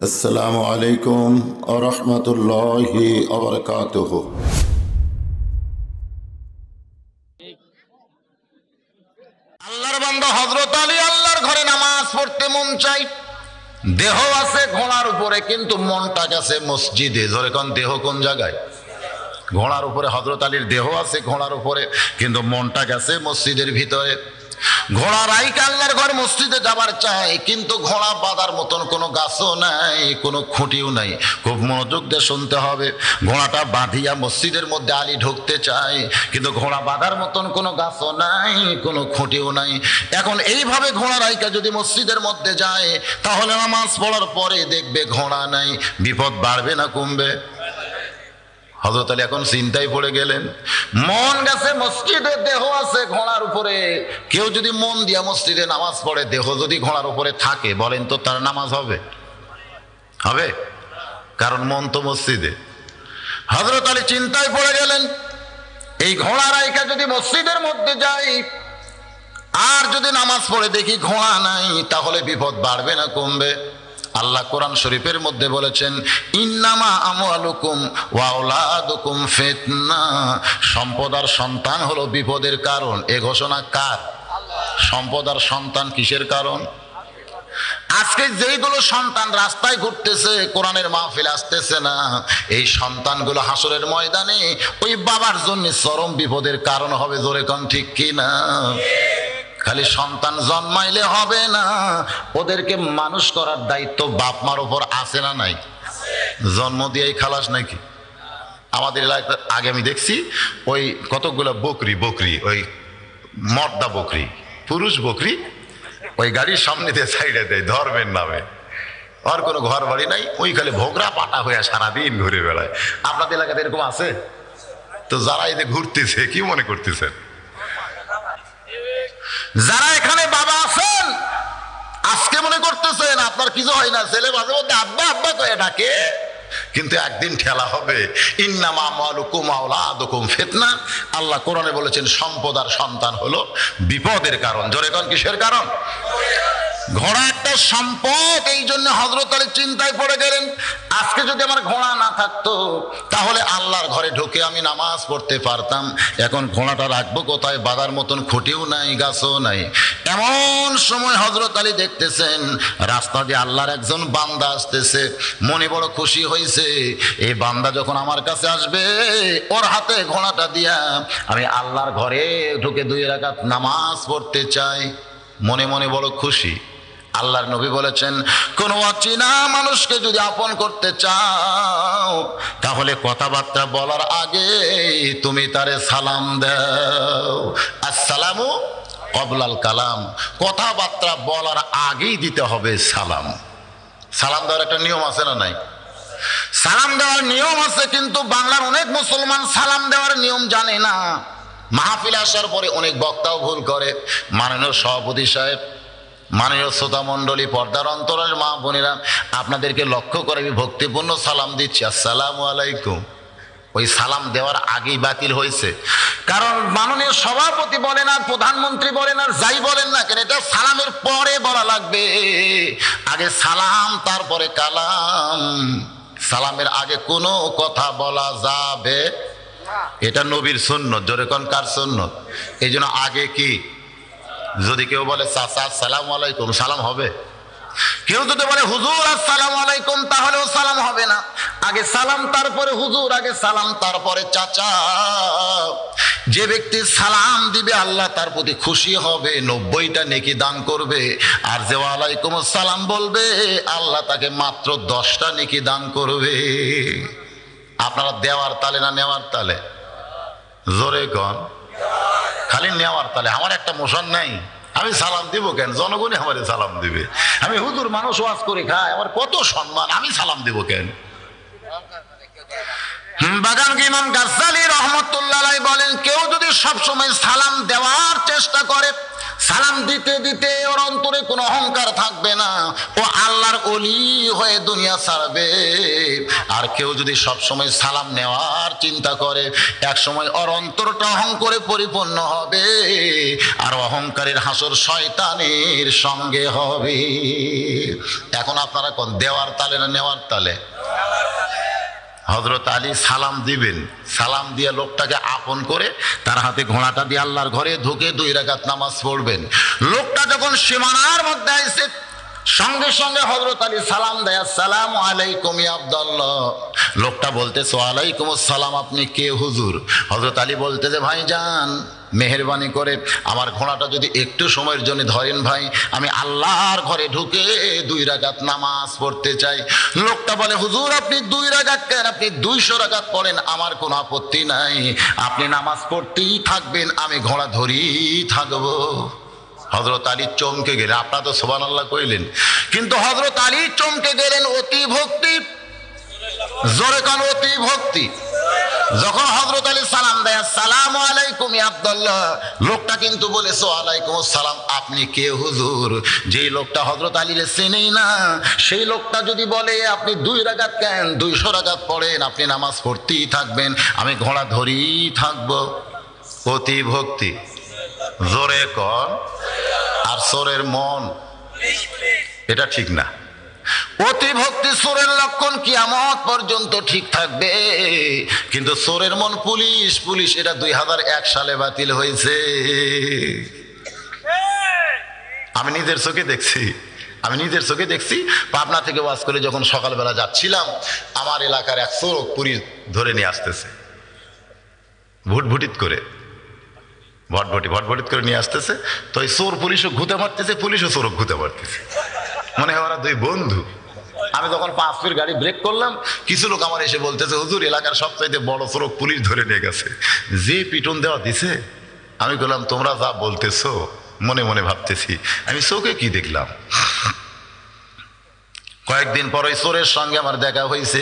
আসসালামু আলাইকুম ওয়া রাহমাতুল্লাহি ওয়া বারাকাতুহু। আল্লাহর বান্দা হযরত আলী আল্লাহর ঘরে নামাজ পড়তে মন চাই। দেহ আছে ঘোড়ার উপরে কিন্তু মনটা গেছে মসজিদে। জোরে কোন দেহ কোন জায়গায়? ঘোড়ার উপরে হযরত আলীর দেহ আছে ঘোড়ার উপরে, কিন্তু মনটা গেছে মসজিদের ভিতরে। ঘোড়া রাইকা আল্লাহর ঘর মসজিদে যাবার চাই, কিন্তু ঘোড়া বাঁধার মতন কোনো গাছও নাই, কোনো খুঁটিও নাই। খুব মনোযোগ দিয়ে শুনতে হবে। ঘোড়াটা বাঁধিয়া মসজিদের মধ্যে আলী ঢুকতে চায়, কিন্তু ঘোড়া বাঁধার মতন কোনো গাছও নাই, কোনো খুঁটিও নাই। এখন এইভাবে ঘোড়া রাইকা যদি মসজিদের মধ্যে যায়, তাহলে নামাজ পড়ার পরে দেখবে ঘোড়া নাই, বিপদ বাড়বে না কমবে? হযরত আলী এখন চিন্তায় পড়ে গেলেন। মন গেছে মসজিদে, দেহ আছে ঘোড়ার উপরে। কেউ যদি মন দিয়া মসজিদে নামাজ পড়ে, দেহ যদি ঘোড়ার উপরে থাকে, বলেন তো তার নামাজ হবে? হবে? কারণ মন তো মসজিদে। হযরত আলী চিন্তায় পড়ে গেলেন, এই ঘোড়া রাইকা যদি মসজিদের মধ্যে যাই আর যদি নামাজ পড়ে দেখি ঘোড়া নাই, তাহলে বিপদ বাড়বে না কমবে? আল্লাহ কোরআন শরীফের মধ্যে বলেছেন, ইন্নামা আমওয়ালুকুম ওয়া আওলাদুকুম ফিতনা। সম্পদ আর সন্তান হলো বিপদের কারণ। এ ঘোষণা কার? সম্পদ আর সন্তান কিসের কারণ? আজকে যেইগুলো সন্তান রাস্তায় ঘুরতেছে, কোরআনের মাহফিল আসতেছে না, এই সন্তানগুলো হাসরের ময়দানে ওই বাবার জন্য চরম বিপদের কারণ হবে। জোরে কোন ঠিক কি না? খালি সন্তান জন্মাইলে হবে না, ওদেরকে মানুষ করার দায়িত্ব বাপ মার উপর আছে না নাই? জন্ম দিয়েই খালাস নাকি? আমাদের এলাকায় আগে আমি দেখছি ওই কতগুলো বকরি ওই মর্দা বকরি, পুরুষ বকরি, ওই গাড়ির সামনে দিয়ে সাইডে দেয় ধর্মের নামে। আর কোনো ঘর বাড়ি নাই, ওই খালি ভোগরা পাটা হয়ে সারাদিন ঘুরে বেড়ায়। আপনাদের এলাকাতে এরকম আছে? তো যারা এতে ঘুরতেছে কি মনে করতেছেন? যারা এখানে বাবা আছেন আজকে মনে করতেছেন আপনার কিছু হয় না, ছেলে মাঝে মধ্যে আব্বা আব্বা কয়ে ডাকে, কিন্তু একদিন ঠেলা হবে। ইন্নামা আমওয়ালুকুম ওয়া আওলাদুকুম ফিতনা। আল্লাহ কোরআনে বলেছেন সম্পদ আর সন্তান হলো বিপদের কারণ। জোরে কোন কিসের কারণ? ঘোড়া একটা সম্পদ। এই জন্য হযরত আলী চিন্তায় পড়ে গেলেন, আজকে যদি আমার ঘোড়া না থাকতো তাহলে আল্লাহর ঘরে ঢুকে আমি নামাজ পড়তে পারতাম। এখন ঘোড়াটা রাখবো কোথায়? বাঁধার মতন খুঁটিও নাই, গাছও নাই। এমন সময় হযরত আলী দেখতেছেন রাস্তা দিয়ে আল্লাহর একজন বান্দা আসতেছে। মনে বড় খুশি হয়েছে, এই বান্দা যখন আমার কাছে আসবে ওর হাতে ঘোড়াটা দিয়া আমি আল্লাহর ঘরে ঢুকে 2 রাকাত নামাজ পড়তে চাই। মনে মনে বড় খুশি। আল্লাহর নবী বলেছেন, কোন অচেনা মানুষকে যদি আপন করতে চাও তাহলে কথাবার্তা বলার আগে তুমি তারে সালাম দাও। আসসালামু ক্বাবলাল কালাম। কথাবার্তা বলার আগেই দিতে হবে সালাম। সালাম দেওয়ার একটা নিয়ম আছে না নাই? সালাম দেওয়ার নিয়ম আছে, কিন্তু বাংলার অনেক মুসলমান সালাম দেওয়ার নিয়ম জানে না। মাহফিলে আসার পরে অনেক বক্তাও ভুল করে। মাননীয় সভাপতি সাহেব, মাননীয় শ্রোতা মণ্ডলী, পর্দার অন্তরের মা বোনেরা, আপনাদেরকে লক্ষ্য করে আমি ভক্তিপূর্ণ সালাম দিচ্ছি, আসসালামু আলাইকুম। ওই সালাম দেওয়ার আগেই বাতিল হয়েছে। কারণ মাননীয় সভাপতি বলেন আর প্রধানমন্ত্রী বলেন আর যাই বলেন না কেন, এটা সালামের পরে বলা লাগবে। আগে সালাম তারপরে কালাম। সালামের আগে কোনো কথা বলা যাবে? এটা নবীর সুন্নত। জোরে কোন কার সুন্নত? এই জন্য আগে কি? যদি কেউ বলে চাচা আসসালামু আলাইকুম, সালাম হবে? কেউ যদি বলে হুজুর আসসালামু আলাইকুম, তাহলেও সালাম হবে না। আগে সালাম তারপরে হুজুর, আগে সালাম তারপরে চাচা। যে ব্যক্তি সালাম দিবে আল্লাহ তার প্রতি খুশি হবে, 90টা নেকি দান করবে। আর যে ওয়ালাইকুম আসসালাম বলবে আল্লাহ তাকে মাত্র 10টা নেকি দান করবে। আপনারা দেওয়ার তালে না নেওয়ার তালে? জোরে কন। খালি নেওয়ার তালে। আমার একটা মোশন নাই, আমি সালাম দিব কেন? জনগণই আমার সালাম দিবে। আমি হুজুর মানুষ ওয়াজ করে খায়, আমার কত সম্মান, আমি সালাম দিব কেন? বাগান ইমাম গাজ্জালী রহমতুল্লাহ আলাইহি বলেন, কেউ যদি সবসময় সালাম দেওয়ার চেষ্টা করে, সালাম দিতে দিতে ওর অন্তরে কোনো অহংকার থাকবে না, ও আল্লাহর ওলি হয়ে দুনিয়া ছাড়বে। আর কেউ যদি সবসময় সালাম নেওয়ার চিন্তা করে, এক সময় ওর অন্তরটা অহংকারে পরিপূর্ণ হবে, আর অহংকারের হাসর শয়তানের সঙ্গে হবে। এখন আপনারা কোন দেওয়ার তালে না নেওয়ার তালে? হযরত আলী সালাম দিবেন, সালাম দিয়ে লোকটাকে আপন করে তার হাতে ঘোড়াটা দিয়ে আল্লাহর ঘরে ঢুকে 2 রাকাত নামাজ পড়বেন। লোকটা যখন সীমানার মধ্যে আসে, সঙ্গে সঙ্গে হযরত আলী সালাম দেয়, আসসালামু আলাইকুম ইয়া আব্দুল্লাহ। লোকটা বলতেছে ওয়ালাইকুম আসসালাম, আপনি কে হুজুর? হযরত আলী বলতেছে ভাইজান মেহেরবানি করে আমার ঘোড়াটা যদি একটু সময়ের জন্য ধরেন ভাই, আমি আল্লাহর ঘরে ঢুকে 2 রাকাত নামাজ পড়তে চাই। লোকটা বলে হুজুর আপনি 2 রাকাত কেন, আপনি 200 রাকাত পড়েন, আমার কোনো আপত্তি নাই, আপনি নামাজ পড়তেই থাকবেন, আমি ঘোড়া ধরেই থাকবো। হযরত আলী চমকে গেলেন। আপনারা তো সুবহানাল্লাহ কইলেন, কিন্তু হযরত আলী চমকে গেলেন। অতি ভক্তি, জোরে কান অতি ভক্তি। যখন হযরত আলী সালাম দেয় আসসালামু আলাইকুম ইয়া আব্দুল্লাহ, লোকটা কিন্তু বলেছে ওয়ালাইকুম আসসালাম, আপনি কে হুজুর? যেই লোকটা হযরত আলীরে চেনেই না, সেই লোকটা যদি বলে আপনি 2 রাকাত কেন, 200 রাকাত পড়েন, আপনি নামাজ পড়তেই থাকবেন, আমি ঘোড়া ধরেই থাকবো। অতি ভক্তি, জোরে কর। আর চোরের মন, এটা ঠিক না। অতি ভক্তি চোরের লক্ষণ, কিয়ামত পর্যন্ত ঠিক থাকবে, কিন্তু চোরের মন পুলিশ পুলিশ, এটা 2001 সালে বাতিল হয়েছে। আমি নিজের চোখে দেখছি। পাবনা থেকে ওয়াজ করে যখন সকালবেলা যাচ্ছিলাম, আমার এলাকার এক চোর পুলিশ ধরে নিয়ে আসতেছে, ভুটভুটিত করে ভটভটিত করে নিয়ে আসতেছে। তো এই চোর পুলিশও ঘুতে মারতেছে, পুলিশও চোর ঘুতে মারতেছে, মনে হয় ওরা 2 বন্ধু। আমি যখন 5 ফিট গাড়ি ব্রেক করলাম, কিছু লোক আমার এসে বলতেছে হুজুর এলাকার সবচাইতে বড় চোর পুলিশ ধরে নিয়ে গেছে, যে পিটন দেওয়া দিছে। আমি বললাম তোমরা যা বলতেছো, মনে মনে ভাবতেছি আমি চোখে কি দেখলাম। কয়েকদিন পর ওই চোরের সঙ্গে আমার দেখা হয়েছে।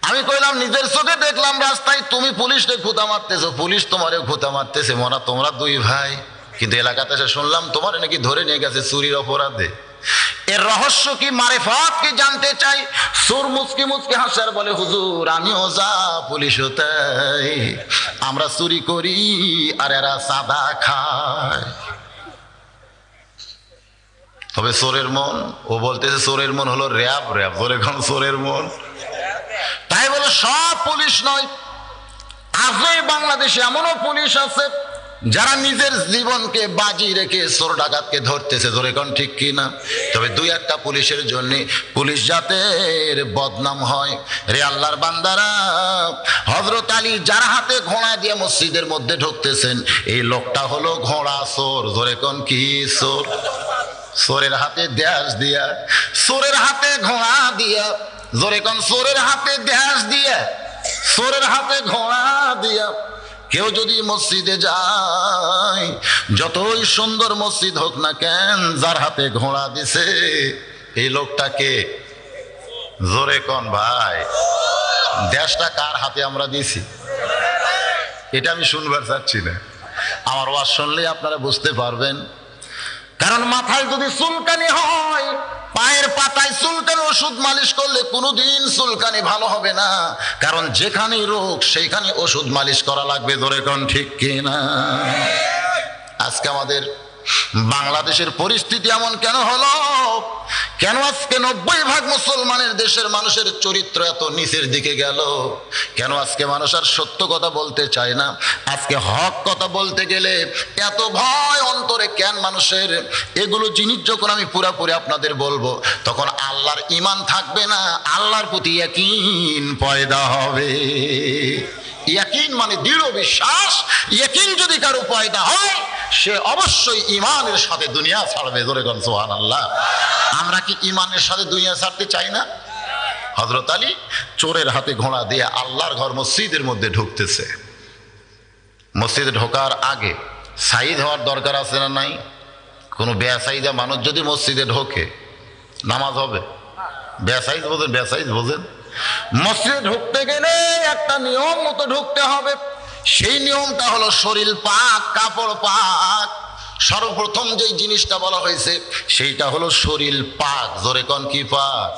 আমি কইলাম নিজের চোখে দেখলাম রাস্তায় তুমি পুলিশকে খুঁতা মারতেছো, পুলিশ তোমারে খুঁতা মারতেছে, মনে তোমরা 2 ভাই, কিন্তু এলাকাতে এসে শুনলাম তোমার নাকি ধরে নিয়ে গেছে চুরির অপরাধে। এর রহস্য কি, মারিফাত কি জানতে চাই। চোর মুচকি মুচকি হাসার বলে হুজুর আমিও যা পুলিশও তাই, আমরা চুরি করি আর এরা সাদা খায়। তবে চোরের মন, ও বলতেছে চোরের মন হলো র্যাব, ধরে এখন চোরের মন। তাই বলে সব পুলিশ নয়, আজও বাংলাদেশে এমনও পুলিশ আছে যারা নিজের জীবনকে বাজি রেখে চোর ডাকাতকে ধরতেছে, ধরে কোন ঠিক কিনা? তবে 2-1টা পুলিশের জন্য পুলিশ জাতের বদনাম হয়। রে আল্লাহর বান্দারা, হযরত আলী যার হাতে ঘোড়া দিয়ে মসজিদের মধ্যে ঢুকতেছেন, এই লোকটা হলো ঘোড়া চোর, ধরে কোন কি চোর? চোরের হাতে দেশ দিয়া, চোরের হাতে ঘোড়া দিয়া, জোরে কোন চোরের হাতে দেশ দিয়া, চোরের হাতে ঘোড়া দিয়া কেউ যদি মসজিদে যায়, যতই সুন্দর মসজিদ হোক না কেন, যার হাতে ঘোড়া দিছে এই লোকটাকে, জোরে কোন ভাই, দেশটা কার হাতে আমরা দিছি? এটা আমি শুনবার চাচ্ছি না, আমার ওয়াজ শুনলে আপনারা বুঝতে পারবেন। কারণ মাথায় যদি চুলকানি হয়, পায়ের পাতায় চুলকানি ওষুধ মালিশ করলে কোনোদিন চুলকানি ভালো হবে না, কারণ যেখানে রোগ সেইখানে ওষুধ মালিশ করা লাগবে, ধরে কোন ঠিক কিনা? আজকে আমাদের বাংলাদেশের পরিস্থিতি এমন কেন হলো? কেন আজকে 90% মুসলমানের দেশের মানুষের চরিত্র এত নিচের দিকে গেল? কেন আজকে মানুষ আর সত্য কথা বলতে চায় না? আজকে হক কথা বলতে গেলে এত ভয় অন্তরে কেন মানুষের? এগুলো জিনিস যখন আমি পুরাপুরি আপনাদের বলবো, তখন আল্লাহর ঈমান থাকবে না, আল্লাহর প্রতি ইয়াকিন পয়দা হবে। ইয়াকিন মানে দৃঢ় বিশ্বাস। ইয়াকিন যদি কারো পয়দা হয়, সে অবশ্যই ঈমানের সাথে দুনিয়া ছাড়বে, জোরে কোন সুবহানাল্লাহ। আমরা কি ঈমানের সাথে দুনিয়া ছাড়তে চাই না? হযরত আলী চোরের হাতে ঘোড়া দিয়ে আল্লাহর ঘর মসজিদের মধ্যে ঢুকতেছে। মসজিদে ঢোকার আগে সাইদ হওয়ার দরকার আছে না নাই? কোনো বেসাইদা মানুষ যদি মসজিদে ঢোকে, নামাজ হবে? বেসাইদ বোঝেন? বেসাইদ বোঝেন? মসজিদে ঢুকতে গেলে একটা নিয়ম মতো ঢুকতে হবে। সেই নিয়মটা হলো শরীর পাক, কাপড় পাক। সর্বপ্রথম যেই জিনিসটা বলা হয়েছে সেইটা হলো শরীর পাক। জোরে কোন কি পাক?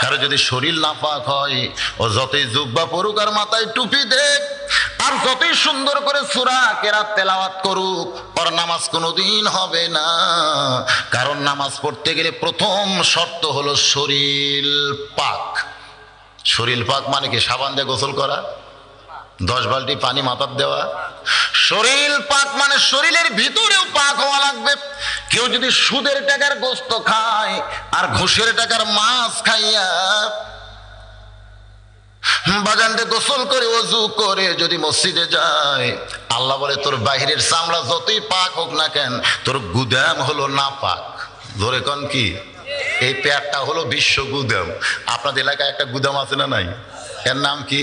কারো যদি শরীর না পাক হয়, ও যতই জুব্বা পরুক আর মাথায় টুপি দেখ আর যতই সুন্দর করে সূরা কেরাত তেলাওয়াত করুক, ওর নামাজ কোনোদিন হবে না। কারণ নামাজ পড়তে গেলে প্রথম শর্ত হলো শরীর পাক। শরীর পাক মানে কি? সাবান দিয়ে গোসল করা, 10 বালতি পানি মাথার দেওয়া। শরীর পাক মানে শরীরের ভিতরেও পাক হওয়া লাগবে। কেউ যদি সুদের টাকার গোস্ত খায় আর ঘুষের টাকার মাছ খাইয়া বাগানে গোসল করে ওযু করে যদি মসজিদে যায়, আল্লাহ বলে তোর বাহিরের চামড়া যতই পাক হোক না কেন, তোর গুদাম হলো না পাক। ধরে কোন কি? এই পেটটা হলো বিশ্ব গুদাম। আপনাদের এলাকায় একটা গুদাম আছে না নাই? এর নাম কি?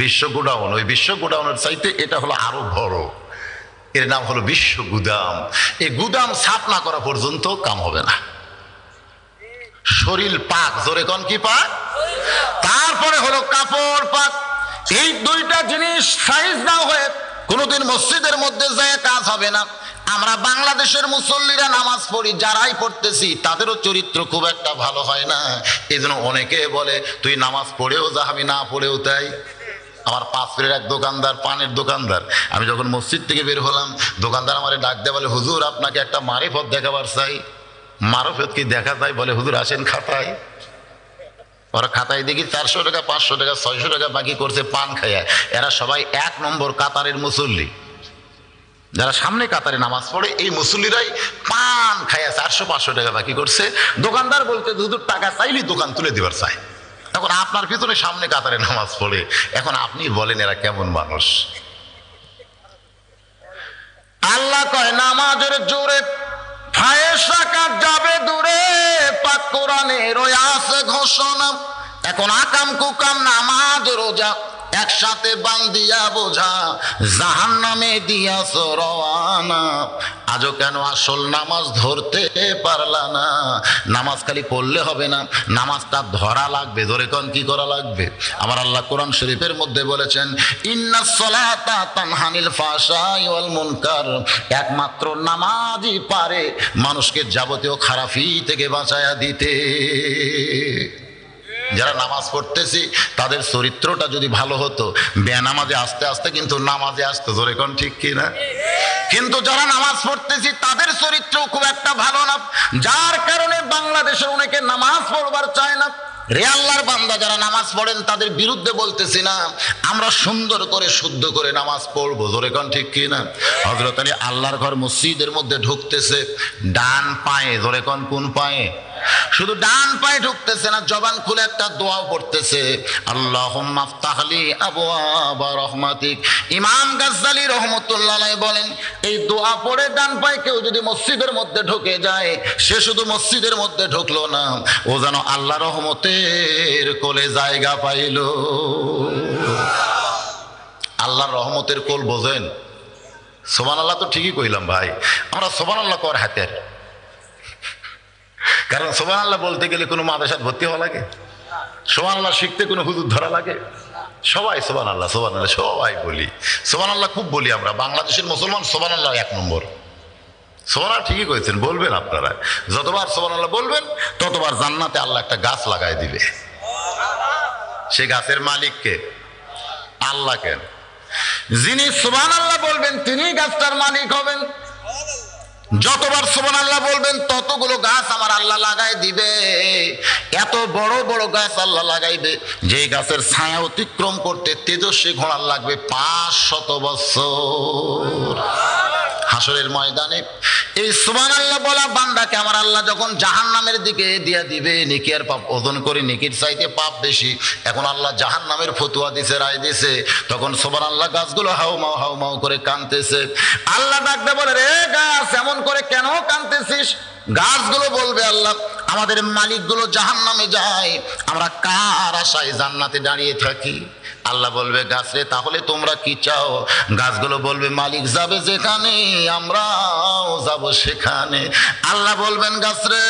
বিশ্ব গোডাউন। ওই বিশ্ব গোডাউনের চাইতে এটা হলো আরো বড়, এর নাম হলো বিশ্ব গুদাম। এই গুদাম সাফ না করা পর্যন্ত কাম হবে না। শরীর পাক। জোরে কোন কি পাক? তারপরে হলো কাপড় পাক। এই দুইটা জিনিস সাইজ না হয়ে কোনোদিন মসজিদের মধ্যে যায় কাজ হবে না। আমরা বাংলাদেশের মুসল্লিরা নামাজ পড়ি, যারাই পড়তেছি তাদেরও চরিত্র খুব একটা ভালো হয় না। এই জন্য অনেকে বলে তুই নামাজ পড়েও যা, আমি না পড়েও তাই। আমার পাশের এক দোকানদার, পানের দোকানদার, আমি যখন মসজিদ থেকে বের হলাম, দোকানদার আমারে ডাক দেয়, বলে হুজুর আপনাকে একটা মারিফত দেখাবার চাই। মারফত কি দেখা যায়? বলে হুজুর আসেন খাতায়। ওরা খাতায় দেখি 400 টাকা, 500 টাকা, 600 টাকা বাকি করছে পান খাইয়া। এরা সবাই 1 নম্বর কাতারের মুসল্লি, যারা সামনে কাতারে নামাজ পড়ে। এই মুসল্লিরাই পান খাইয়া 400-500 টাকা বাকি করছে। দোকানদার বলতে হুজুর টাকা চাইলেই দোকান তুলে দিবার চায়। এখন আপনার পিছনে সামনে কাতারে নামাজ পড়ে, এখন আপনি বলেন এরা কেমন মানুষ? আল্লাহ কয় নামাজের জোরে ফায়েসা কাট যাবে দূরে, পাক কোরআনের ওই আছে ঘোষণা। এখন আকাম কুকাম নামাজ রোজা একসাথে বান্দিয়া বোঝা, জাহান্নামে দিয়াছ রওয়ানা। আজও কেন আসল নামাজ ধরতে পারলা না? নামাজ খালি পড়লে হবে না, নামাজটা ধরা লাগবে। ধরে কোন কি করা লাগবে? আমার আল্লাহ কোরআন শরীফের মধ্যে বলেছেন, ইন্নাস সালাতা তানহানিল ফাহশাই ওয়াল মুনকার। একমাত্র নামাজই পারে মানুষকে যাবতীয় খারাপি থেকে বাঁচায়া দিতে। যারা নামাজ পড়তেছি তাদের চরিত্রটা যদি ভালো হতো, বেনামাজে আস্তে আস্তে কিন্তু নামাজে আসতো। জোরে কোন ঠিক কি না? কিন্তু যারা নামাজ পড়তেছি তাদের চরিত্র খুব একটা ভালো না, যার কারণে বাংলাদেশের অনেকে নামাজ পড়বার চায় না। রে আল্লাহর বান্দা, যারা নামাজ পড়েন তাদের বিরুদ্ধে বলতেছি না, আমরা সুন্দর করে শুদ্ধ করে নামাজ পড়বো। জোরে কোন ঠিক কি না? হযরত আলী আল্লাহর ঘর মসজিদের মধ্যে ঢুকতেছে ডান পায়ে। জোরে কোন কোন পায়ে? শুধু ডান পায়ে ঢুকতেছে না, জবান খুলে একটা দোয়া পড়তেছে, আল্লাহুম্মা আফতাহলি আবওয়াবা রাহমাতিক। ইমাম গাজ্জালী রাহমাতুল্লাহ আলাইহি বলেন, এই দোয়া পড়ে ডান পায়ে কেউ যদি মসজিদের মধ্যে ঢুকে যায়, সে শুধু মসজিদের মধ্যে ঢুকলো না, ও যেন আল্লাহ রহমতের কোলে জায়গা পাইল। আল্লাহর রহমতের কোল বোঝেন? সুবহানাল্লাহ তো ঠিকই কইলাম ভাই, আমরা সুবহানাল্লাহ কর হাতের। কারণ সুবহানাল্লাহ বলতে গেলে কোনো মাদ্রাসায় ভর্তি হওয়া লাগে? সুবহানাল্লাহ শিখতে কোনো হুজুর ধরা লাগে? সবাই সুবহানাল্লাহ সুবহানাল্লাহ সবাই বলি। সুবহানাল্লাহ খুব বলি আমরা, বাংলাদেশের মুসলমান সুবহানাল্লাহ 1 নম্বর। সুবহানাল্লাহ ঠিকই কইছেন, বলবেন আপনারা। যতবার সুবহানাল্লাহ বলবেন ততবার জান্নাতে আল্লাহ একটা গাছ লাগাই দিবে। সেই গাছের মালিক কে? আল্লাহ। কেন? যিনি সুবহানাল্লাহ বলবেন তিনি গাছটার মালিক হবেন। যতবার সুবহানাল্লাহ বলবেন ততগুলো গাছ আমার আল্লাহ লাগাই দিবে। এত বড় বড় গাছ আল্লাহ লাগাইবে, যে গাছের ছায়া অতিক্রম করতে তেজস্বী ঘোড়ার লাগবে 500 বছর। হাসরের ময়দানে এই সুবহানাল্লাহ বলা বান্দাকে আমার আল্লাহ যখন জাহান্নামের দিকে দিয়া দিবে, নেকি আর পাপ ওজন করে, নেকির চাইতে পাপ বেশি, এখন আল্লাহ জাহান্নামের ফতুয়া দিছে, রায় দিছে, তখন সুবহানাল্লাহ গাছগুলো হাউমাউ হাউমাউ করে কাঁদতেছে। আল্লাহ ডাকতে বলে, রে গাছ এমন করে কেন কাঁদতেছিস? গাছগুলো বলবে, আল্লাহ আমাদের মালিকগুলো জাহান্নামে যায়, আমরা কার আশায় জান্নাতে দাঁড়িয়ে থাকি? আল্লাহ বলবে, গাছরে তাহলে তোমরা কি চাও? গাছগুলো বলবে, মালিক যাবে যেখানে আমরাও যাব সেখানে। আল্লাহ বলবেন, গাছরে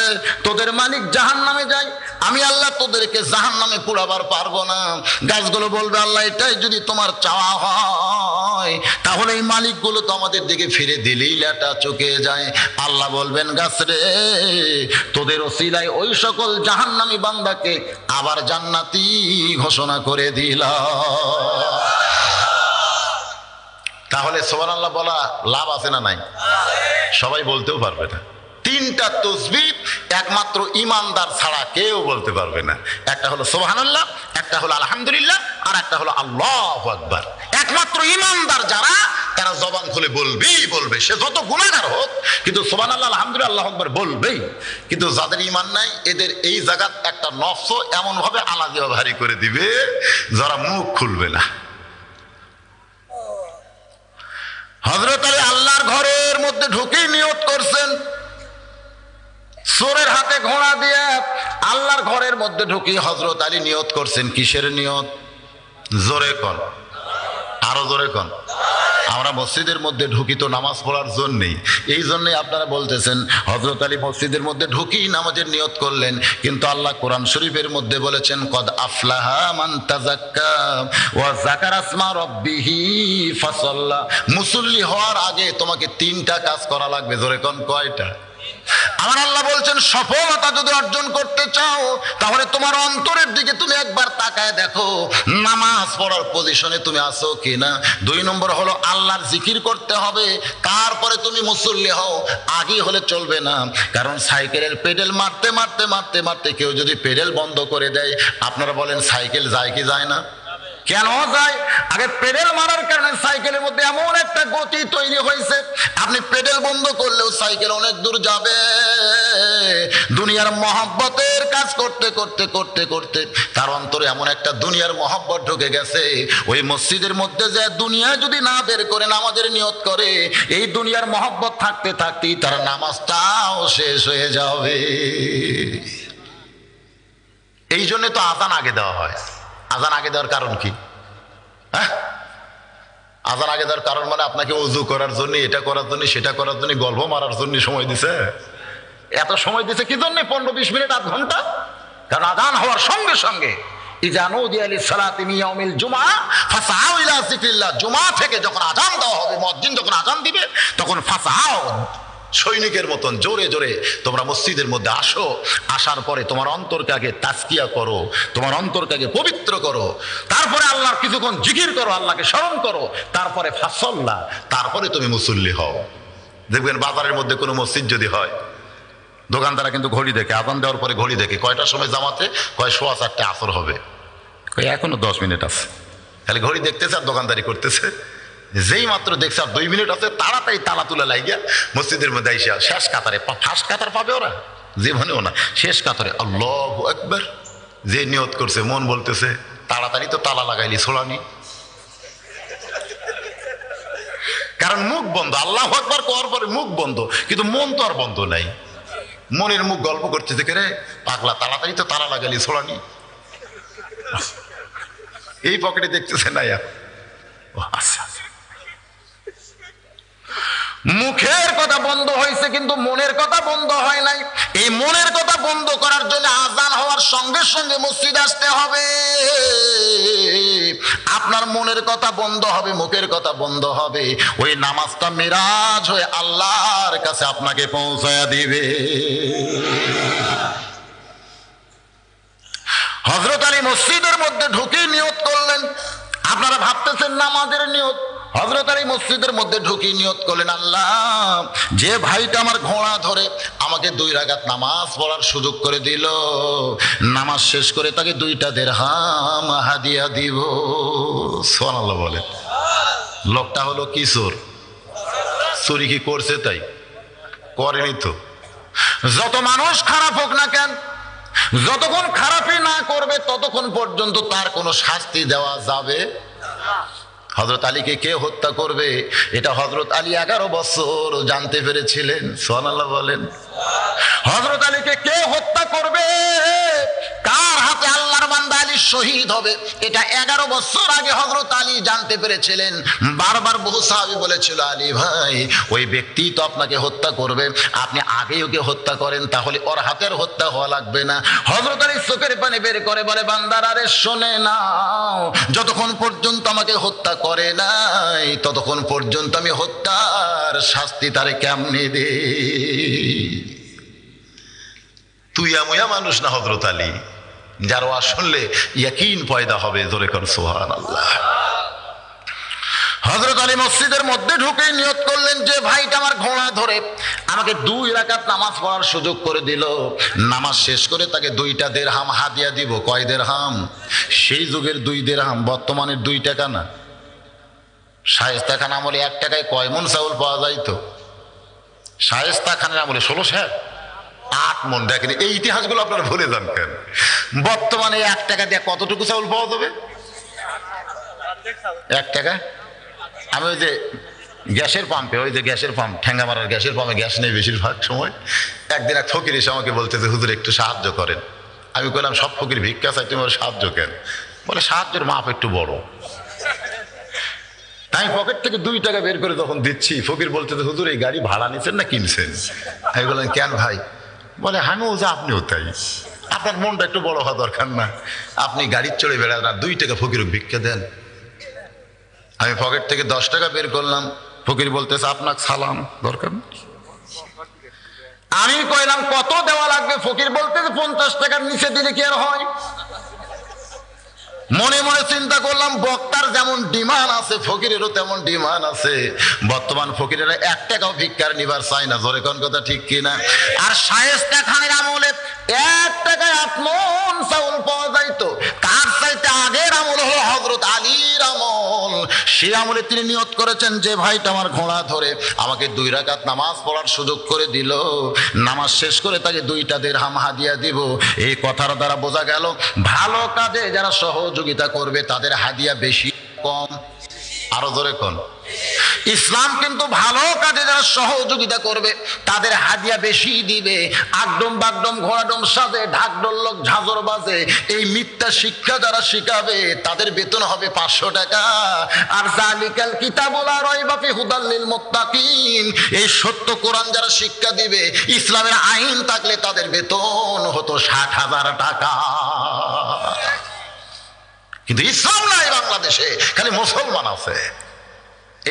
তোদের মালিক জাহান্নামে যায়, আমি আল্লাহ তোদেরকে জাহান্নামে পুরাবার পারবো না। গাছগুলো বলবে, আল্লাহ এটাই যদি তোমার চাওয়া হয় হয়, তাহলে এই মালিকগুলো তো আমাদের দিকে ফিরে দিলেই লেটা চুকে যায়। আল্লাহ বলবেন গাছ রে, তোদের ওসিলায় ওই সকল জাহান্নামী বান্দাকে আবার জান্নাতি ঘোষণা করে দিলাম। তাহলে সুবহানাল্লাহ বলা লাভ আছে না নাই? সবাই বলতেও পারবে না। তিনটা তাসবিহ একমাত্র ঈমানদার ছাড়া কেউ বলতে পারবে না। একটা হলো সুবহানাল্লাহ, একটা হলো আলহামদুলিল্লাহ, আর একটা হলো আল্লাহু আকবার। একমাত্র ঈমানদার যারা, তারা জবান খুলে বলবেই বলবে, সে যত গুনাহগার হোক, কিন্তু সুবহানাল্লাহ আলহামদুলিল্লাহ আল্লাহু আকবার বলবেই। কিন্তু যাদের ঈমান নাই, এদের এই জায়গাত একটা নফস এমন ভাবে আলাদা ভারী করে দিবে, যারা মুখ খুলবে না। হযরত আলী আল্লাহর ঘরের মধ্যে ঢুকেই নিয়ত করছেন, চোরের হাতে ঘোড়া দিয়ে আল্লাহর ঘরের মধ্যে ঢুকি হযরত আলী নিয়ত করছেন। কিসের নিয়ত? জোরে কন, আরো জোরে কন। আমরা মসজিদের মধ্যে ঢুকি তো নামাজ পড়ার জন্যই, এই জন্যই আপনারা বলতেছেন হযরত আলী মসজিদের মধ্যে ঢুকি নামাজের নিয়ত করলেন। কিন্তু আল্লাহ কোরআন শরীফের মধ্যে বলেছেন, কদ আফলাহা মান তাযাক্কা ওয়া যাকারা ইসমা রাব্বিহি ফাসাল্লা। মুসল্লি হওয়ার আগে তোমাকে তিনটা কাজ করা লাগবে। জোরে কোন, কয়টা? আমার আল্লাহ বলছেন, সফলতা যদি অর্জন করতে চাও, তাহলে তোমার অন্তরের দিকে তুমি একবার তাকায় দেখো, নামাজ পড়ার পজিশনে তুমি আছো কিনা। 2 নম্বর হলো আল্লাহর জিকির করতে হবে, তারপরে তুমি মুসল্লি হও। আগে হলে চলবে না, কারণ সাইকেলের পেডেল মারতে মারতে মারতে মারতে কেউ যদি পেডেল বন্ধ করে দেয়, আপনারা বলেন সাইকেল যায় কি যায় না? কেন যায়? আগে পেডেল মারার কারণে সাইকেলের মধ্যে এমন একটা গতি তৈরি হয়েছে, আপনি পেডেল বন্ধ করলেও সাইকেল অনেক দূর যাবে। দুনিয়ার মহব্বতের কাজ করতে করতে করতে করতে তার অন্তরে এমন একটা দুনিয়ার মহব্বত ঢুকে গেছে, ওই মসজিদের মধ্যে যে দুনিয়া যদি না বের করে নামাজের নিয়ত করে, এই দুনিয়ার মহব্বত থাকতে থাকতেই তার নামাজটাও শেষ হয়ে যাবে। এই জন্য তো আযান আগে দেওয়া হয়। আযান আগে দেওয়ার কারণ কি? হ্যাঁ, আযান আগে দেওয়ার কারণ মানে আপনাকে ওযু করার জন্য, এটা করার জন্য, সেটা করার জন্য, গল্প মারার জন্য সময় দিছে। এত সময় দিছে কি জন্য? 15-20 মিনিট, আধ ঘন্টা। কারণ আযান হওয়ার সঙ্গে সঙ্গে ইযা নুদিয়া লিস-সালাতি মিন ইয়াউমিল জুমআহ ফাসআউ ইলা যিকরিল্লাহ, জুমআ থেকে যখন আযান দেওয়া হবে, মুয়াজ্জিন যখন আযান দিবে, তখন ফাসআউ, সৈনিকের মতন জোরে জোরে তোমরা মসজিদের মধ্যে আসো। আসার পরে তোমার অন্তরকে আগে তাজকিয়া করো, তোমার অন্তরকে আগে পবিত্র করো, তারপরে আল্লাহর কিছুক্ষণ জিকির করো, আল্লাহকে স্মরণ করো, তারপরে ফাসল্লা, তারপরে তুমি মুসল্লি হও। দেখবেন বাজারের মধ্যে কোনো মসজিদ যদি হয়, দোকানদারা কিন্তু ঘড়ি দেখে, আযান দেওয়ার পরে ঘড়ি দেখে, কয়টার সময় জামাতে, কয় 4:15 আসর হবে, কয় এখনো 10 মিনিট আছে। খালি ঘড়ি দেখতেছে আর দোকানদারি করতেছে। যেই মাত্র দেখছে আর 2 মিনিট আছে, তাড়াতাড়ি তালা তুলা লাগিয়া মসজিদের মধ্যে আইসা শেষ কাতারে, ফার্স্ট কাতার পাবে ওরা, জীবনেও না, শেষ কাতারে আল্লাহু আকবার। যে নিয়ত করছে, মন বলতেছে তাড়াতাড়ি তো তালা লাগাইলি, ছোড়ানি। কারণ মুখ বন্ধ, আল্লাহু আকবার করার পরে মুখ বন্ধ, কিন্তু মন তো আর বন্ধ নাই। মনের মুখ গল্প করতেছে, কে রে পাগলা, তাড়াতাড়ি তো তালা লাগাইলি, ছোড়ানি। এই পকেটে দেখতেছে না, আচ্ছা, মুখের কথা বন্ধ হয়েছে কিন্তু মনের কথা বন্ধ হয় নাই। এই মনের কথা বন্ধ করার জন্য আযান হওয়ার সঙ্গে সঙ্গে মসজিদ আসতে হবে। আপনার মনের কথা বন্ধ হবে, মুখের কথা বন্ধ হবে, ওই নামাজটা মিরাজ হয়ে আল্লাহর কাছে আপনাকে পৌঁছায়া দিবে। হযরত আলী মসজিদের মধ্যে ঢুকে নিয়ত করলেন। আপনারা ভাবতেছেন নামাজের নিয়ত। হযরত আলী মসজিদের মধ্যে ঢুকি নিয়ত করলেন, আল্লাহ, যে ভাইটা আমার ঘোড়া ধরে আমাকে 2 রাকাত নামাজ পড়ার সুযোগ করে দিল, নামাজ শেষ করে তাকে 2টা দিরহাম হাদিয়া দিব। সুবহানাল্লাহ বলে। লোকটা হলো কি চোর? চুরি কি করছে? তাই করেনি তো। যত মানুষ খারাপ হোক না কেন, যতক্ষণ খারাপই না করবে ততক্ষণ পর্যন্ত তার কোনো শাস্তি দেওয়া যাবে না। হযরত আলীকে কে হত্যা করবে, এটা হযরত আলী 11 বছর জানতে পেরেছিলেন। সুবহানাল্লাহ বলেন। হযরত আলীকে কে হত্যা করবে, কার হাতে আল্লাহর বান্দা আলী শহীদ হবে, এটা 11 বছর আগে হযরত আলী জানতে পেরেছিলেন। বারবার বহু সাহাবী বলেছিল, আলী ভাই ওই ব্যক্তি তো আপনাকে হত্যা করবে, আপনি আগে ওকে হত্যা করেন, তাহলে ওর হাতের হত্যা হওয়া লাগবে না। হযরত আলী চোখের পানি বের করে বলে, বান্দারা আরে শোনে নাও, যতক্ষণ পর্যন্ত আমাকে হত্যা করে নাই ততক্ষণ পর্যন্ত আমি হত্যার শাস্তি তারে কেমনে দে। তুই আময়া মানুষ না হযরত আলী, যার ওয়াজ শুনলে ইয়াকিন পয়দা হবে। জোরে কর সুবহানাল্লাহ। হযরত আলী মসজিদের মধ্যে ঢুকে নিয়ত করলেন যে ভাইটা আমার ঘোড়া ধরে আমাকে 2 রাকাত নামাজ পড়ার সুযোগ করে দিল, নামাজ শেষ করে তাকে 2টা দিরহাম হাদিয়া দিব। কয় দিরহাম? সেই যুগের 2 দিরহাম, বর্তমানের 2 টাকা না। শায়েস্তা খান আমলে 1 টাকায় কয় মন চাউল পাওয়া যাইতো? শায়েস্তা খানের আমলে 8 মন। দেখেন এই ইতিহাসগুলো আপনারা ভুলে যান কেন? বর্তমানে 1 টাকা দিয়ে কতটুকু চাউল পাওয়া যাবে? 1 টাকা। আমি ওই যে গ্যাসের পাম্পে, ওই যে গ্যাসের পাম্প, ঠেঙ্গামারার গ্যাসের পাম্পে গ্যাস নেই বেশিরভাগ সময়। একদিন এক ফকির এসে আমাকে বলতেছে, হুজুর একটু সাহায্য করেন। আমি বললাম, সব ফকির ভিক্ষা চাই, তুমি সাহায্য কেন? বলে সাহায্যের মাপ একটু বড়। আমি পকেট থেকে 2 টাকা বের করে তখন দিচ্ছি, ফকির বলতেছে, হুজুর এই গাড়ি ভাড়া নিচ্ছেন না কিনছেন? আমি বললাম, কেন ভাই? বলে, আমিও যে আপনিও তাই, আপনার মনটা একটু বড় হওয়া দরকার না? আপনি গাড়ির চড়ে বেড়ান আর 2 টাকা ফকির ভিক্ষা দেন। আমি পকেট থেকে 10 টাকা বের করলাম, ফকির বলতেছে, আপনাকে সালাম, দরকার। আমি কইলাম, কত দেওয়া লাগবে? ফকির বলতেছে, 50 টাকার নিচে দিলে কি আর হয়? মনে মনে চিন্তা করলাম, বক্তার যেমন ডিমান্ড আছে ফকিরেরও তেমন ডিমান্ড আছে। বর্তমান ফকিরেরা 1 টাকাও ভিক্ষার নিবার চায় না। জোরে কোন কথা ঠিক কিনা? আর শায়েস্তা খানের আমলে 1 টাকায় 8 মণ চাউল পাওয়া যাইতো। তার চাইতে আগের আমল হলো হযরত আলীর আমল। সেই আমলে তিনি নিয়ত করেছেন যে ভাইটা আমার ঘোড়া ধরে আমাকে 2 রাকাত নামাজ পড়ার সুযোগ করে দিল, নামাজ শেষ করে তাকে 2টা দিরহাম হাদিয়া দিব। এই কথার দ্বারা বোঝা গেল, ভালো কাজে যারা সহযোগিতা করবে তাদের হাদিয়া বেশি কম? আরো জোরে কোন? ইসলাম কিন্তু ভালো কাজে যারা সহযোগিতা করবে তাদের হাদিয়া বেশি দিবে। আগডম বাগডম ঘোড়াডম সাজে ঢাকঢোল লোক ঝাঁঝর বাজে, এই মিথ্যা শিক্ষা যারা শিখাবে তাদের বেতন হবে 500 টাকা। আর জালিকাল কিতাবুল লা রাইবা ফি হুদাল লিল মুত্তাকিন, এই সত্য কোরআন যারা শিক্ষা দিবে, ইসলামের আইন থাকলে তাদের বেতন হতো 60,000 টাকা। কিন্তু ইসলাম নাই বাংলাদেশে, খালি মুসলমান আছে।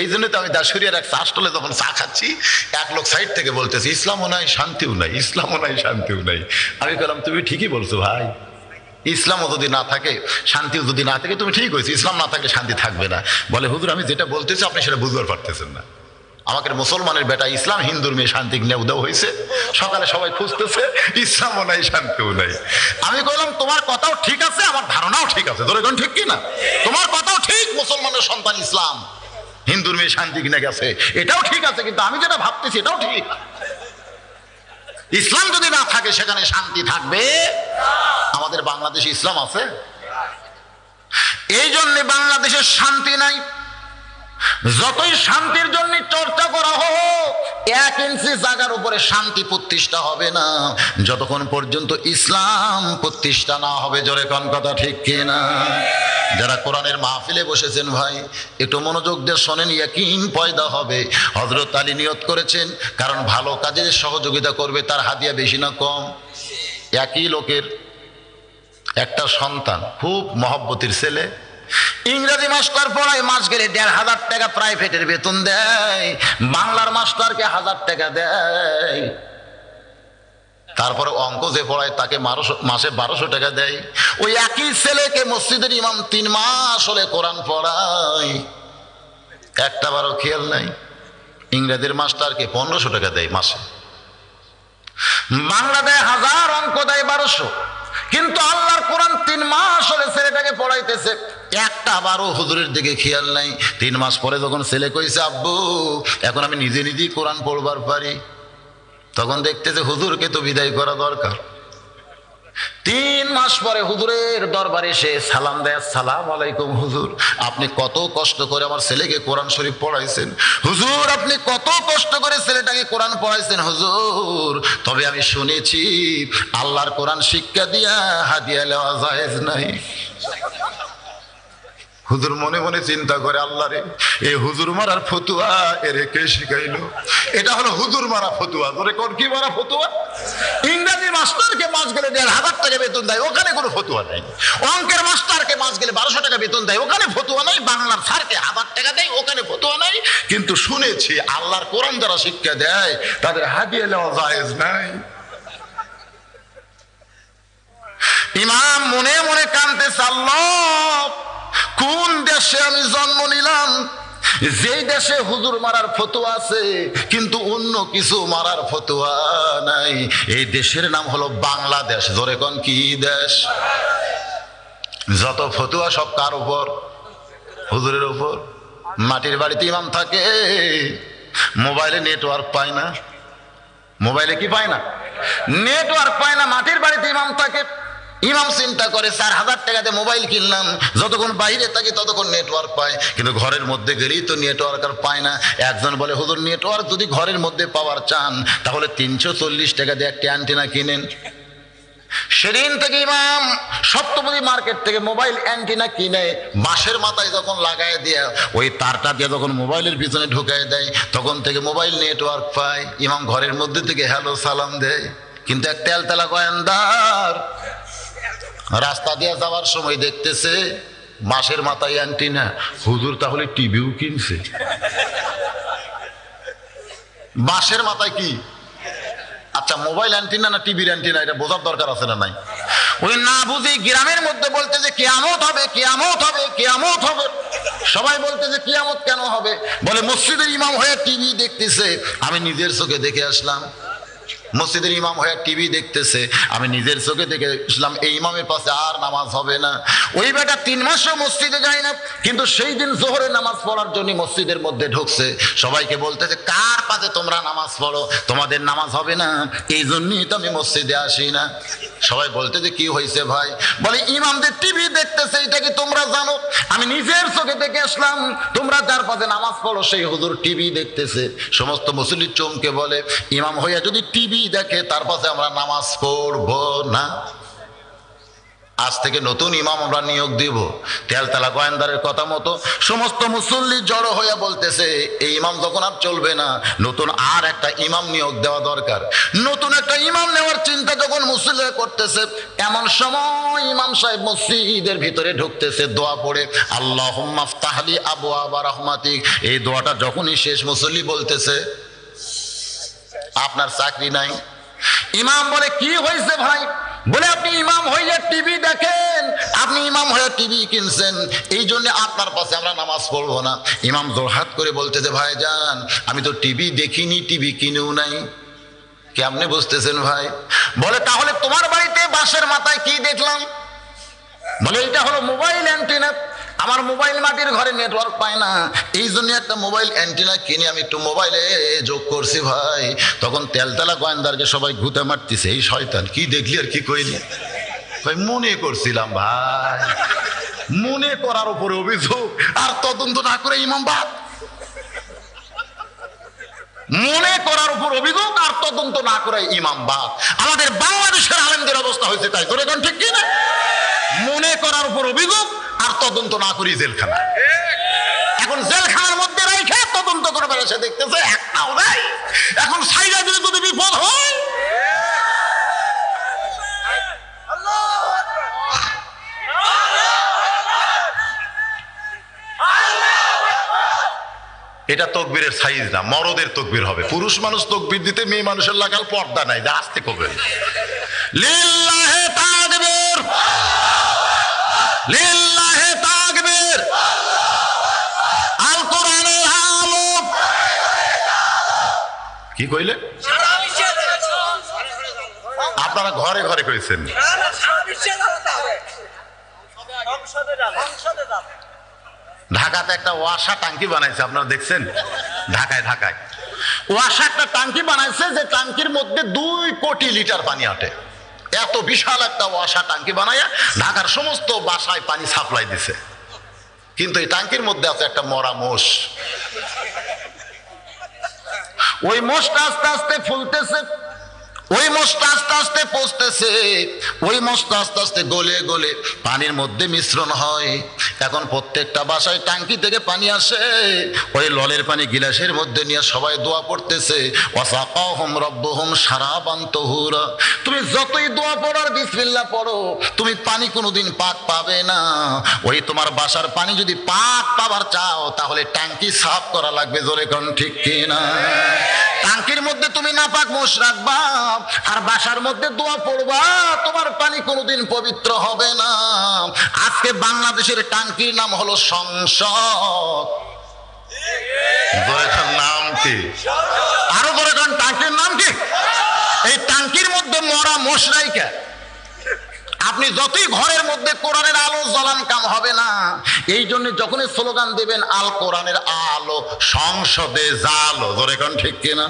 এই জন্য তো আমি দাসুরিয়ার এক চা স্টলে যখন চা খাচ্ছি, এক লোক সাইড থেকে বলতেছে, ইসলামও নাই শান্তিও নাই, ইসলামও নাই শান্তিও নাই। আমি বললাম, তুমি ঠিকই বলছো ভাই, ইসলামও যদি না থাকে শান্তিও যদি না থাকে, তুমি ঠিক হয়েছে, ইসলাম না থাকলে শান্তি থাকবে না। বলে, হুজুর আমি যেটা বলতেছি আপনি সেটা বুঝতে পারতেছেন না। আমাকে মুসলমানের বেটা ইসলাম, হিন্দুর মেয়ে শান্তি নেও দেওয়া হয়েছে। সকালে সবাই খুঁজতেছে, ইসলামও নাই শান্তিও নাই। আমি বললাম, তোমার কথাও ঠিক আছে, আমার ধারণাও ঠিক আছে। ধরে কোন ঠিক কিনা? তোমার কথাও ঠিক, মুসলমানের সন্তান ইসলাম, হিন্দুর মেয়ে শান্তি কিনে গেছে, এটাও ঠিক আছে, কিন্তু আমি যেটা ভাবতেছি এটাও ঠিক। ইসলাম যদি না থাকে সেখানে শান্তি থাকবে? আমাদের বাংলাদেশে ইসলাম আছে, এই জন্য বাংলাদেশের শান্তি নাই। যতই শান্তির জন্য চর্চা করা হোক, 1 ইঞ্চি জায়গার উপরে শান্তি প্রতিষ্ঠা হবে না যতক্ষণ পর্যন্ত ইসলাম প্রতিষ্ঠা না হবে। জোরে কোন কথা ঠিক কিনা? যারা কোরআনের মাহফিলে বসেছেন ভাই, একটু মনোযোগ দিয়ে শোনেন, ইয়াকিন পয়দা হবে। হযরত আলী নিয়ত করেছেন, কারণ ভালো কাজে সহযোগিতা করবে তার হাদিয়া বেশি না কম? একই লোকের একটা সন্তান, খুব মহব্বতের ছেলে, ইংরেজি মাস্টার পড়ায়, মাস গেলে 1,500 টাকা প্রাইভেটের বেতন দেয়, বাংলার মাস্টারকে 1000 টাকা দেয়, তারপরে অঙ্ক যে পড়ায় তাকে মাসে 1200 টাকা দেয়। ওই একই ছেলেকে মসজিদের ইমাম 3 মাস হলে কোরআন পড়ায়, একটা বারও খেয়াল নাই। ইংরেজির মাস্টারকে 1500 টাকা দেয় মাসে, বাংলা দেয় 1000, অঙ্ক দেয় 1200। কিন্তু আল্লাহর কোরআন 3 মাস হলে ছেলেটাকে পড়াইতেছে, একটা বারও হুজুরের দিকে খেয়াল নাই। 3 মাস পরে যখন ছেলে কইছে, আব্বু এখন আমি নিজে নিজেই কোরআন পড়বার পারি, তখন দেখতেছে হুজুরকে তো বিদায় করা দরকার। 3 মাস পরে হুজুরের দরবারে এসে সালাম দেয়, আসসালামু আলাইকুম হুজুর, আপনি কত কষ্ট করে আমার ছেলেকে কোরআন শরীফ পড়াইছেন হুজুর, আপনি কত কষ্ট করে ছেলেটাকে কোরআন পড়াইছেন হুজুর, তবে আমি শুনেছি আল্লাহর কোরআন শিক্ষা দিয়া হাদিয়া নেওয়া জায়েজ নাই। হুজুর মনে মনে চিন্তা করে, আল্লাহ রে, এই হুজুর মারার ফতুয়া এরে কে শিখাইলো? এটা হলো হুজুর মারা ফতুয়া। ধরে কোন কি মারা ফতুয়া? ইংরেজি মাস্টারকে মাস গেলে 1,500 টাকা বেতন দেয়, ওখানে কোনো ফতুয়া নাই। অঙ্কের মাস্টারকে মাস গেলে 1200 টাকা বেতন দেয়, ওখানে ফতুয়া নাই। বাংলার স্যারকে 1000 টাকা দেয়, ওখানে ফতুয়া নাই। কিন্তু শুনেছি আল্লাহর কোরআন যারা শিক্ষা দেয় তাদের হাদিয়া নেওয়া জায়েজ নাই। ইমাম মনে মনে কাঁদতেছে, আল্লাহ, কোন দেশে আমি জন্ম নিলাম যেই দেশে হুজুর মারার ফতোয়া আছে কিন্তু অন্য কিছু মারার ফতোয়া নাই? এই দেশের নাম হলো বাংলাদেশ। জোরে কোন কি দেশ? যত ফতোয়া সব কার উপর? হুজুরের উপর। মাটির বাড়িতে ইমাম থাকে, মোবাইলে নেটওয়ার্ক পায় না। মোবাইলে কি পায় না? নেটওয়ার্ক পায় না। মাটির বাড়িতে ইমাম থাকে, ইমাম চিন্তা করে 4,000 টাকাতে মোবাইল কিনলাম, যতক্ষণ বাইরে থাকি ততক্ষণ নেটওয়ার্ক পায়, কিন্তু ঘরের মধ্যে গেলেই তো নেটওয়ার্ক আর পায় না। একজন বলে, হুজুর নেটওয়ার্ক যদি ঘরের মধ্যে পাওয়ার চান তাহলে 340 টাকা দিয়ে একটা অ্যান্টেনা কিনেন। সেদিন থেকে ইমাম সপ্তপদী মার্কেট থেকে মোবাইল অ্যান্টেনা কিনে বাঁশের মাথায় যখন লাগায় দিয়ে ওই তারটা দিয়ে যখন মোবাইলের পিছনে ঢুকায় দেয় তখন থেকে মোবাইল নেটওয়ার্ক পায়। ইমাম ঘরের মধ্যে থেকে হ্যালো সালাম দেয়। কিন্তু এক তেলতেলা গোয়েন্দার রাস্তা দিয়ে যাওয়ার সময় দেখতেছে বাঁশের মাথায় অ্যান্টেনা। হুজুর তাহলে টিভিও কিনছে? বাঁশের মাথায় কি? আচ্ছা, মোবাইল অ্যান্টেনা না টিভির অ্যান্টেনা, এটা বোঝার দরকার আছে না নাই? ওই না বুঝি গ্রামের মধ্যে বলতে যে কিয়ামত হবে, কিয়ামত হবে, কিয়ামত হবে। সবাই বলতে যে কিয়ামত কেন হবে? বলে মসজিদের ইমাম হয়ে টিভি দেখতেছে। আমি নিজের চোখে দেখে আসলাম, মসজিদের ইমাম হয়ে টিভি দেখতেছে, আমি নিজের চোখে দেখে আসলাম এই ইমামের পাশে আর নামাজ হবে না। ওই বেটা 3 মাসও মসজিদে যায় না, কিন্তু সেই দিন জোহরে নামাজ পড়ার জন্য মসজিদের মধ্যে ঢুকছে। সবাইকে বলতেছে, কার পাশে তোমরা নামাজ পড়ো, তোমাদের নামাজ হবে না, এই জন্যই তো আমি মসজিদে আসি না। সবাই বলতেছে, কি হয়েছে ভাই? বলে ইমামদের টিভি দেখতেছে, এটা কি তোমরা জানো? আমি নিজের চোখে দেখে আসলাম, তোমরা যার পাশে নামাজ পড়ো সেই হুজুর টিভি দেখতেছে। সমস্ত মুসল্লি চমকে বলে, ইমাম হইয়া যদি টিভি দেখে তার পাশে আমরা নামাজ পড়ব না। আজ থেকে নতুন ইমাম আমরা নিয়োগ দিব। তেলতলা গোয়েন্দারের কথা মতো সমস্ত মুসল্লি জড়ো হইয়া বলতেছে, এই ইমাম যখন আর চলবে না, নতুন আর একটা ইমাম নিয়োগ দেওয়া দরকার। নতুন একটা ইমাম নেওয়ার চিন্তা যখন মুসল্লিরা করতেছে, এমন সময় ইমাম সাহেব মসজিদের ভিতরে ঢুকতেছে, দোয়া পড়ে, আল্লাহুম্মা ফতাহলি আবওয়াবা রাহমাতিক। এই দোয়াটা যখনই শেষ, মুসল্লি বলতেছে, আপনার চাকরি নাই। ইমাম বলে, কি হয়েছে ভাই? বলে, আপনি ইমাম হইয়া টিভি দেখেন, আপনি ইমাম হইয়া টিভি কিনছেন, এই জন্য আপনার পাশে আমরা নামাজ পড়বো না। ইমাম জোরহাত করে বলতেছে, ভাই যান, আমি তো টিভি দেখিনি, টিভি কিনেও নাই। কেমনে বুঝতেছেন ভাই? বলে, তাহলে তোমার বাড়িতে বাঁশের মাথায় কি দেখলাম? বলে, এটা হলো মোবাইল অ্যান্টেনা। আমার মোবাইল মাটির ঘরে নেটওয়ার্ক পায় না, এই জন্য একটা মোবাইল অ্যান্টেনা কিনে আমি একটু মোবাইলে যোগ করছি ভাই। তখন তেলতলা গোয়েন্দারকে সবাই ঘুতে মারতেছে, এই শয়তান কি দেখলি আর কি কইলি? ভাই মনে করছিলাম ভাই, মনে করার উপরে অভিযোগ, আর তদন্ত না করে ইমাম বাদ। মনে করার উপর অভিযোগ আর তদন্ত না করে ইমাম বাদ। আমাদের বাংলাদেশের আলেমদের অবস্থা হয়েছে তাই, তোর এখন ঠিক কিনা? মনে করার উপর অভিযোগ আর তদন্ত না করি জেলখানা। এখন জেলখানার মধ্যে রেখে তদন্ত করবে, সে দেখতেছে একটাও নাই। এখন সাইডা যদি যদি বিপদ হয়, এটা তকবীরের সাইজ না, মরদের তকবীর হবে। পুরুষ মানুষ তকবীর দিতে, মেয়ে মানুষের লাগাল পর্দা নাই, যা আসতে কবে। লিল্লাহে তাকবীর, লিল্লাহে তাকবীর, আল কোরআনের আলো। কি কইলে? আপনারা ঘরে ঘরে কইছেন। ঢাকাতে একটা ওয়াসা টাঙ্কি বানাইছে, আপনারা দেখছেন? ঢাকায় ওয়াসা একটা টাঙ্কি বানাইছে, যে টাঙ্কির মধ্যে 2 কোটি লিটার পানি আটে। এত বিশাল একটা ওয়াসা টাঙ্কি বানায়া ঢাকার সমস্ত বাসায় পানি সাপ্লাই দিছে, কিন্তু এই টাঙ্কির মধ্যে আছে একটা মরা মোষ। ওই মোষটা আস্তে আস্তে ফুলতেছে, ওই মোষটা আস্তে আস্তে পচতেছে, ওই মোষটা আস্তে আস্তে গলে গলে পানির মধ্যে মিশ্রণ হয়। এখন প্রত্যেকটা বাসায় টাঙ্কি থেকে পানি আসে, ওই ললের পানি গিলাসের মধ্যে নিয়ে সবাই দোয়া পড়তেছে, ওয়াসাকাহুম রাব্বুহুম শারাবান তাহুরা। তুমি যতই দোয়া পড়ো আর বিসমিল্লাহ পড়ো, তুমি পানি কোনোদিন পাক পাবে না। ওই তোমার বাসার পানি যদি পাক পাবার চাও তাহলে টাঙ্কি সাফ করা লাগবে, জোরে কোন ঠিক কিনা? টাঙ্কির মধ্যে তুমি নাপাক মোষ রাখবা আর বাসার মধ্যে দোয়া পড়বা, তোমার পানি কোনোদিন পবিত্র হবে না। আজকে বাংলাদেশের টাঙ্কির নাম হলো সংসদ। নাম কি? আরো বড় টাঙ্কির নাম কি? এই টাঙ্কির মধ্যে মরা মোষ রাইখা আপনি যতই ঘরের মধ্যে কোরআনের আলো জ্বালান কাম হবে না। এই জন্য যখনই স্লোগান দিবেন আল কোরআনের আলো সংসদে জালো, জোরে কোন ঠিক কিনা?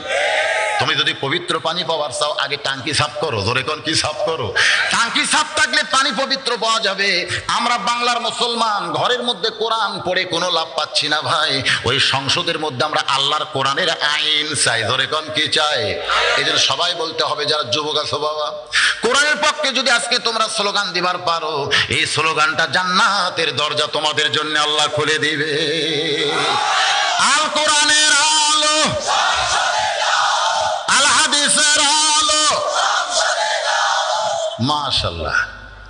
তুমি যদি পবিত্র পানি পাওয়ার চাও আগে টাঙ্কি সাফ করো, জোরে কোন কি সাফ করো? টাঙ্কি সাফ থাকলে পানি পবিত্র পাওয়া যাবে। আমরা বাংলার মুসলমান ঘরের মধ্যে কোরআন পড়ে কোনো লাভ পাচ্ছি না ভাই। ওই সংসদের মধ্যে আমরা আল্লাহর কোরআনের আইন চাই, জোরে কোন কি চাই? এই জন্য সবাই বলতে হবে, যারা যুবক আছো বাবা, কোরআনের পক্ষে যদি আজকে তোমরা স্লোগান দিবার পারো, এই স্লোগানটা জান্নাতের দরজা তোমাদের জন্য আল্লাহ খুলে দিবে। আল কোরআনের আলো, আল হাদিসের আলো। মাশাআল্লাহ,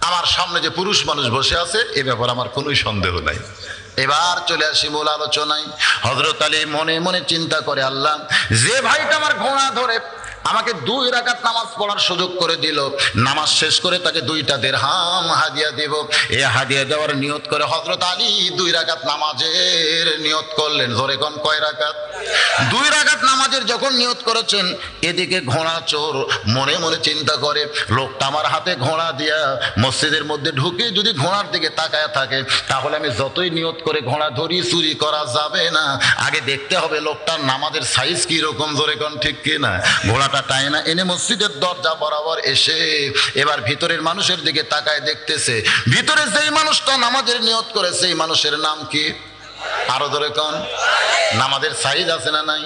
আমার সামনে যে পুরুষ মানুষ বসে আছে এ ব্যাপারে আমার কোনো সন্দেহ নাই। এবার চলে আসি মূল আলোচনায়। হযরত আলী মনে মনে চিন্তা করে, আল্লাহ, যে ভাইটা আমার ঘোড়া ধরে আমাকে 2 রাকাত নামাজ পড়ার সুযোগ করে দিল, নামাজ শেষ করে তাকে 2টা দিরহাম হাদিয়া দেব। এই হাদিয়া দেওয়ার নিয়ত করে হযরত আলী 2 রাকাত নামাজের নিয়ত করলেন। ধরে কোন কয় রাকাত? 2 রাকাত নামাজের যখন নিয়ত করেছেন, এদিকে ঘোড়া চোর মনে মনে চিন্তা করে, লোকটা আমার হাতে ঘোড়া দিয়া মসজিদের মধ্যে ঢুকে যদি ঘোড়ার দিকে তাকায় থাকে তাহলে আমি যতই নিয়ত করে ঘোড়া ধরি চুরি করা যাবে না। আগে দেখতে হবে লোকটার নামাজের সাইজ কি রকম, ধরে কোন ঠিক কিনা? ঘোড়াটা টাইনা এনে মসজিদের দরজা বরাবর এসে এবার ভিতরের মানুষের দিকে তাকায় দেখতেছে, ভিতরে যেই মানুষটা নামাজের নিয়ত করে সেই মানুষের নাম কি? আরো ধরে কোন? নামাজের সাইজ আছে না নাই?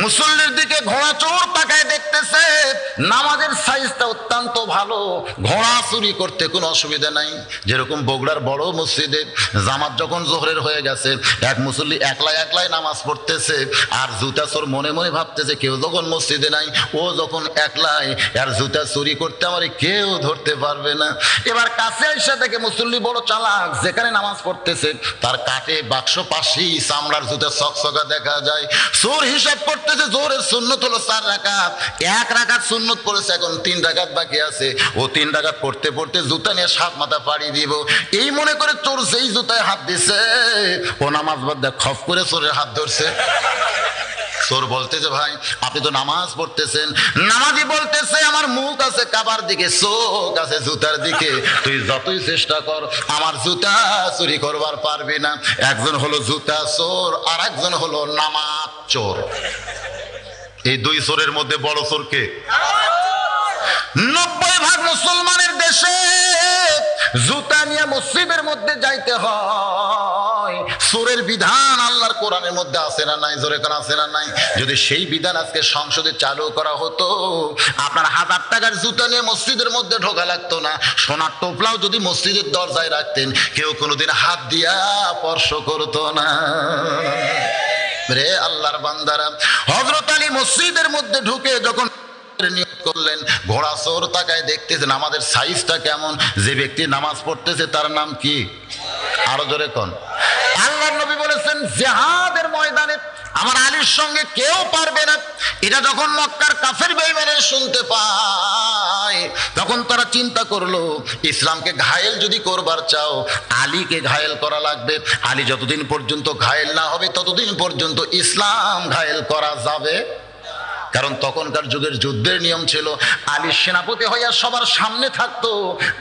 মুসল্লির দিকে ঘোড়া চোর তাকায় দেখতেছে, নামাজের সাইজটা অত্যন্ত ভালো, ঘোড়া চুরি করতে কোনো অসুবিধা নাই। যেরকম বগুড়ার বড় মসজিদে জামাত যখন জোহরের হয়ে গেছে, এক মুসল্লি একলাই নামাজ পড়তেছে আর জুতা চোর মনে মনে ভাবতেছে, কেউ যখন মসজিদে নাই, ও যখন একলাই, আর জুতা চুরি করতে আমার কেউ ধরতে পারবে না। এবার কাছে এসে দেখে মুসল্লি বড় চালাক, যেখানে নামাজ পড়তেছে তার কাটে বাক্স পাশেই চামড়ার জুতা চকচকা দেখা যায়। চোর হিসাব করতেছে, জোহরের সুন্নত হলো 4 রাকাত, 1 রাকাত সুন্নত পড়েছে, এখন 3 রাকাত বাকি আছে। ও 3 রাকাত পড়তে পড়তে জুতা নিয়ে 7 মাথা পাড়ি দিব, এই মনে করে চোর যেই জুতায় হাত দিছে, ও নামাজ বাদ দিয়ে খপ করে চোরের হাত ধরছে। চোর বলতেছে, ভাই আপনি তো নামাজ পড়তেছেন। নামাজি বলতেছে, আমার মুখ আছে কাবার দিকে, চোখ আছে জুতার দিকে, তুই যতই চেষ্টা কর আমার জুতা চুরি করবার পারবি না। একজন হলো জুতা চোর আর একজন হলো নামাজ চোর। এই 2 চোরের মধ্যে বড় চোর কে? 90% মুসলমানের দেশে জুতা নিয়ে মসজিদের মধ্যে যাইতে হয়। চোরের বিধান আল্লাহর কোরআনের মধ্যে আছে না নাই? জোরে কোন আছে না নাই? যদি সেই বিধান আজকে সংসদে চালু করা হতো, আপনার 1000 টাকার জুতা নিয়ে মসজিদের মধ্যে ঢোকা লাগতো না। সোনার টোপলাও যদি মসজিদের দরজায় রাখতেন, কেউ কোনোদিন হাত দিয়া স্পর্শ করতো না। রে আল্লাহর বান্দারা, হযরত আলী মসজিদের মধ্যে ঢুকে যখন নিয়ত করলেন, ঘোড়া চোর তাকায় দেখতেছেন আমাদের সাইজটা কেমন, যে ব্যক্তি নামাজ পড়তেছে তার নাম কি? আরো জোরে কোন? আল্লাহর নবী বলেছেন, জিহাদের ময়দানে আমার আলীর সঙ্গে কেউ পারবে না। এটা যখন মক্কার কাফের বেঈমানরা শুনতে পায়, তখন তারা চিন্তা করলো, ইসলামকে ঘায়েল যদি করবার চাও, আলীকে ঘায়েল করা লাগবে। আলী যতদিন পর্যন্ত ঘায়েল না হবে ততদিন পর্যন্ত ইসলাম ঘায়েল করা যাবে। কারণ তখনকার যুগের যুদ্ধের নিয়ম ছিল আলীর সেনাপতি হইয়া সবার সামনে থাকতো,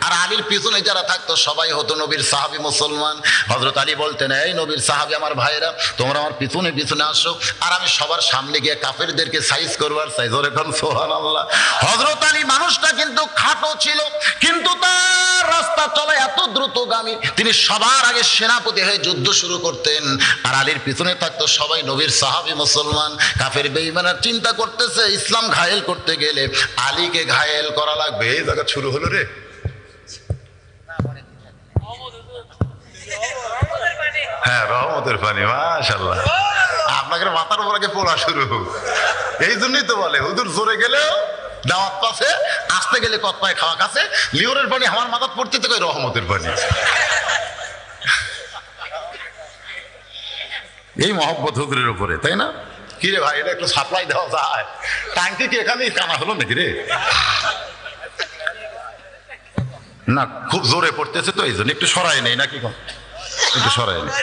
আর আলীর পিছনে যারা থাকতো সবাই হতো নবীর সাহাবী মুসলমান। হযরত আলী বলতেন, এই নবীর সাহাবী আমার ভাইরা, তোমরা আমার পিছনে পিছনে আসো, আর আমি সবার সামনে গিয়ে কাফেরদেরকে সাইজ করবার চাই। জোরে কোন সুবহানাল্লাহ। হযরত আলী মানুষটা কিন্তু খাটো ছিল, কিন্তু তার রাস্তা চলে এত দ্রুতগামী, তিনি সবার আগে সেনাপতি হয়ে যুদ্ধ শুরু করতেন, আর আলীর পিছনে থাকতো সবাই নবীর সাহাবী মুসলমান। কাফের বেঈমানরা চিন্তা করতেছে ইসলাম ঘায়েল করতে গেলে আলীকে ঘায়েল করা লাগবে। এই জায়গা শুরু হলো রে, হ্যাঁ রহমতের পানি, মাশাআল্লাহ। আপনাকে মাথার উপর আগে পড়া শুরু, এই জন্যই তো বলে হুজুর জোরে গেলেও দাওয়াত পাশে, আসতে গেলে কত পায় খাওয়া কাছে, লিওরের পানি আমার মাথা পড়তে তো রহমতের পানি। এই মহব্বত হুজুরের উপরে, তাই না? কি রে ভাই, এটা একটু সাপ্লাই দেওয়া যায়? ট্যাঙ্কি কি এখানেই কানা হলো নাকি রে? না, খুব জোরে পড়তেছে তো এই জন্য একটু সরাই নেই নাকি, একটু সরাই নেই।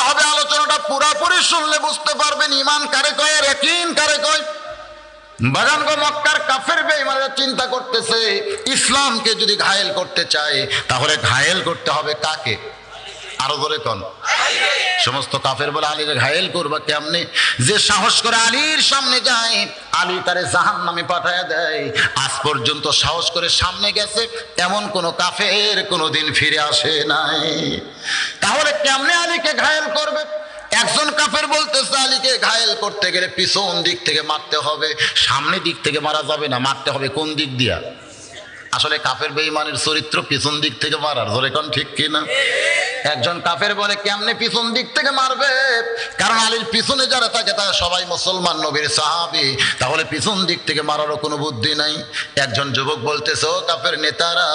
হবে আলোচনাটা পুরাপুরি শুনলে বুঝতে পারবেন ঈমান কারে কয় আর ইয়াকিন কারে কয়। বাগানগো মক্কার কাফের বেঈমানরা চিন্তা করতেছে ইসলামকে যদি ঘায়েল করতে চায় তাহলে ঘায়েল করতে হবে কাকে? আরো ধরে কোন? সমস্ত কাফের বলে আলীকে ঘায়েল করবা কেমনে? যে সাহস করে আলীর সামনে যায় আলী তারে জাহান্নামে পাঠায় দেয়। আজ পর্যন্ত সাহস করে সামনে গেছে এমন কোন কাফের কোনোদিন ফিরে আসে নাই। তাহলে কেমনে আলীকে ঘায়েল করবে? একজন কাফের বলতেছে আলীকে ঘায়েল করতে গেলে পিছন দিক থেকে মারতে হবে, সামনে দিক থেকে মারা যাবে না, মারতে হবে কোন দিক দিয়া? আসলে কাফের বেঈমানের চরিত্র পিছন দিক থেকে মারার, জোরে কোন ঠিক কিনা? একজন কাফের বলে কেমনে পিছন দিক থেকে মারবে? কারণ আলীর পিছনে যারা থাকে তারা সবাই মুসলমান নবীর সাহাবী, তাহলে পিছন দিক থেকে মারারও কোনো বুদ্ধি নাই। একজন যুবক বলতেছে, ও কাফের নেতারা,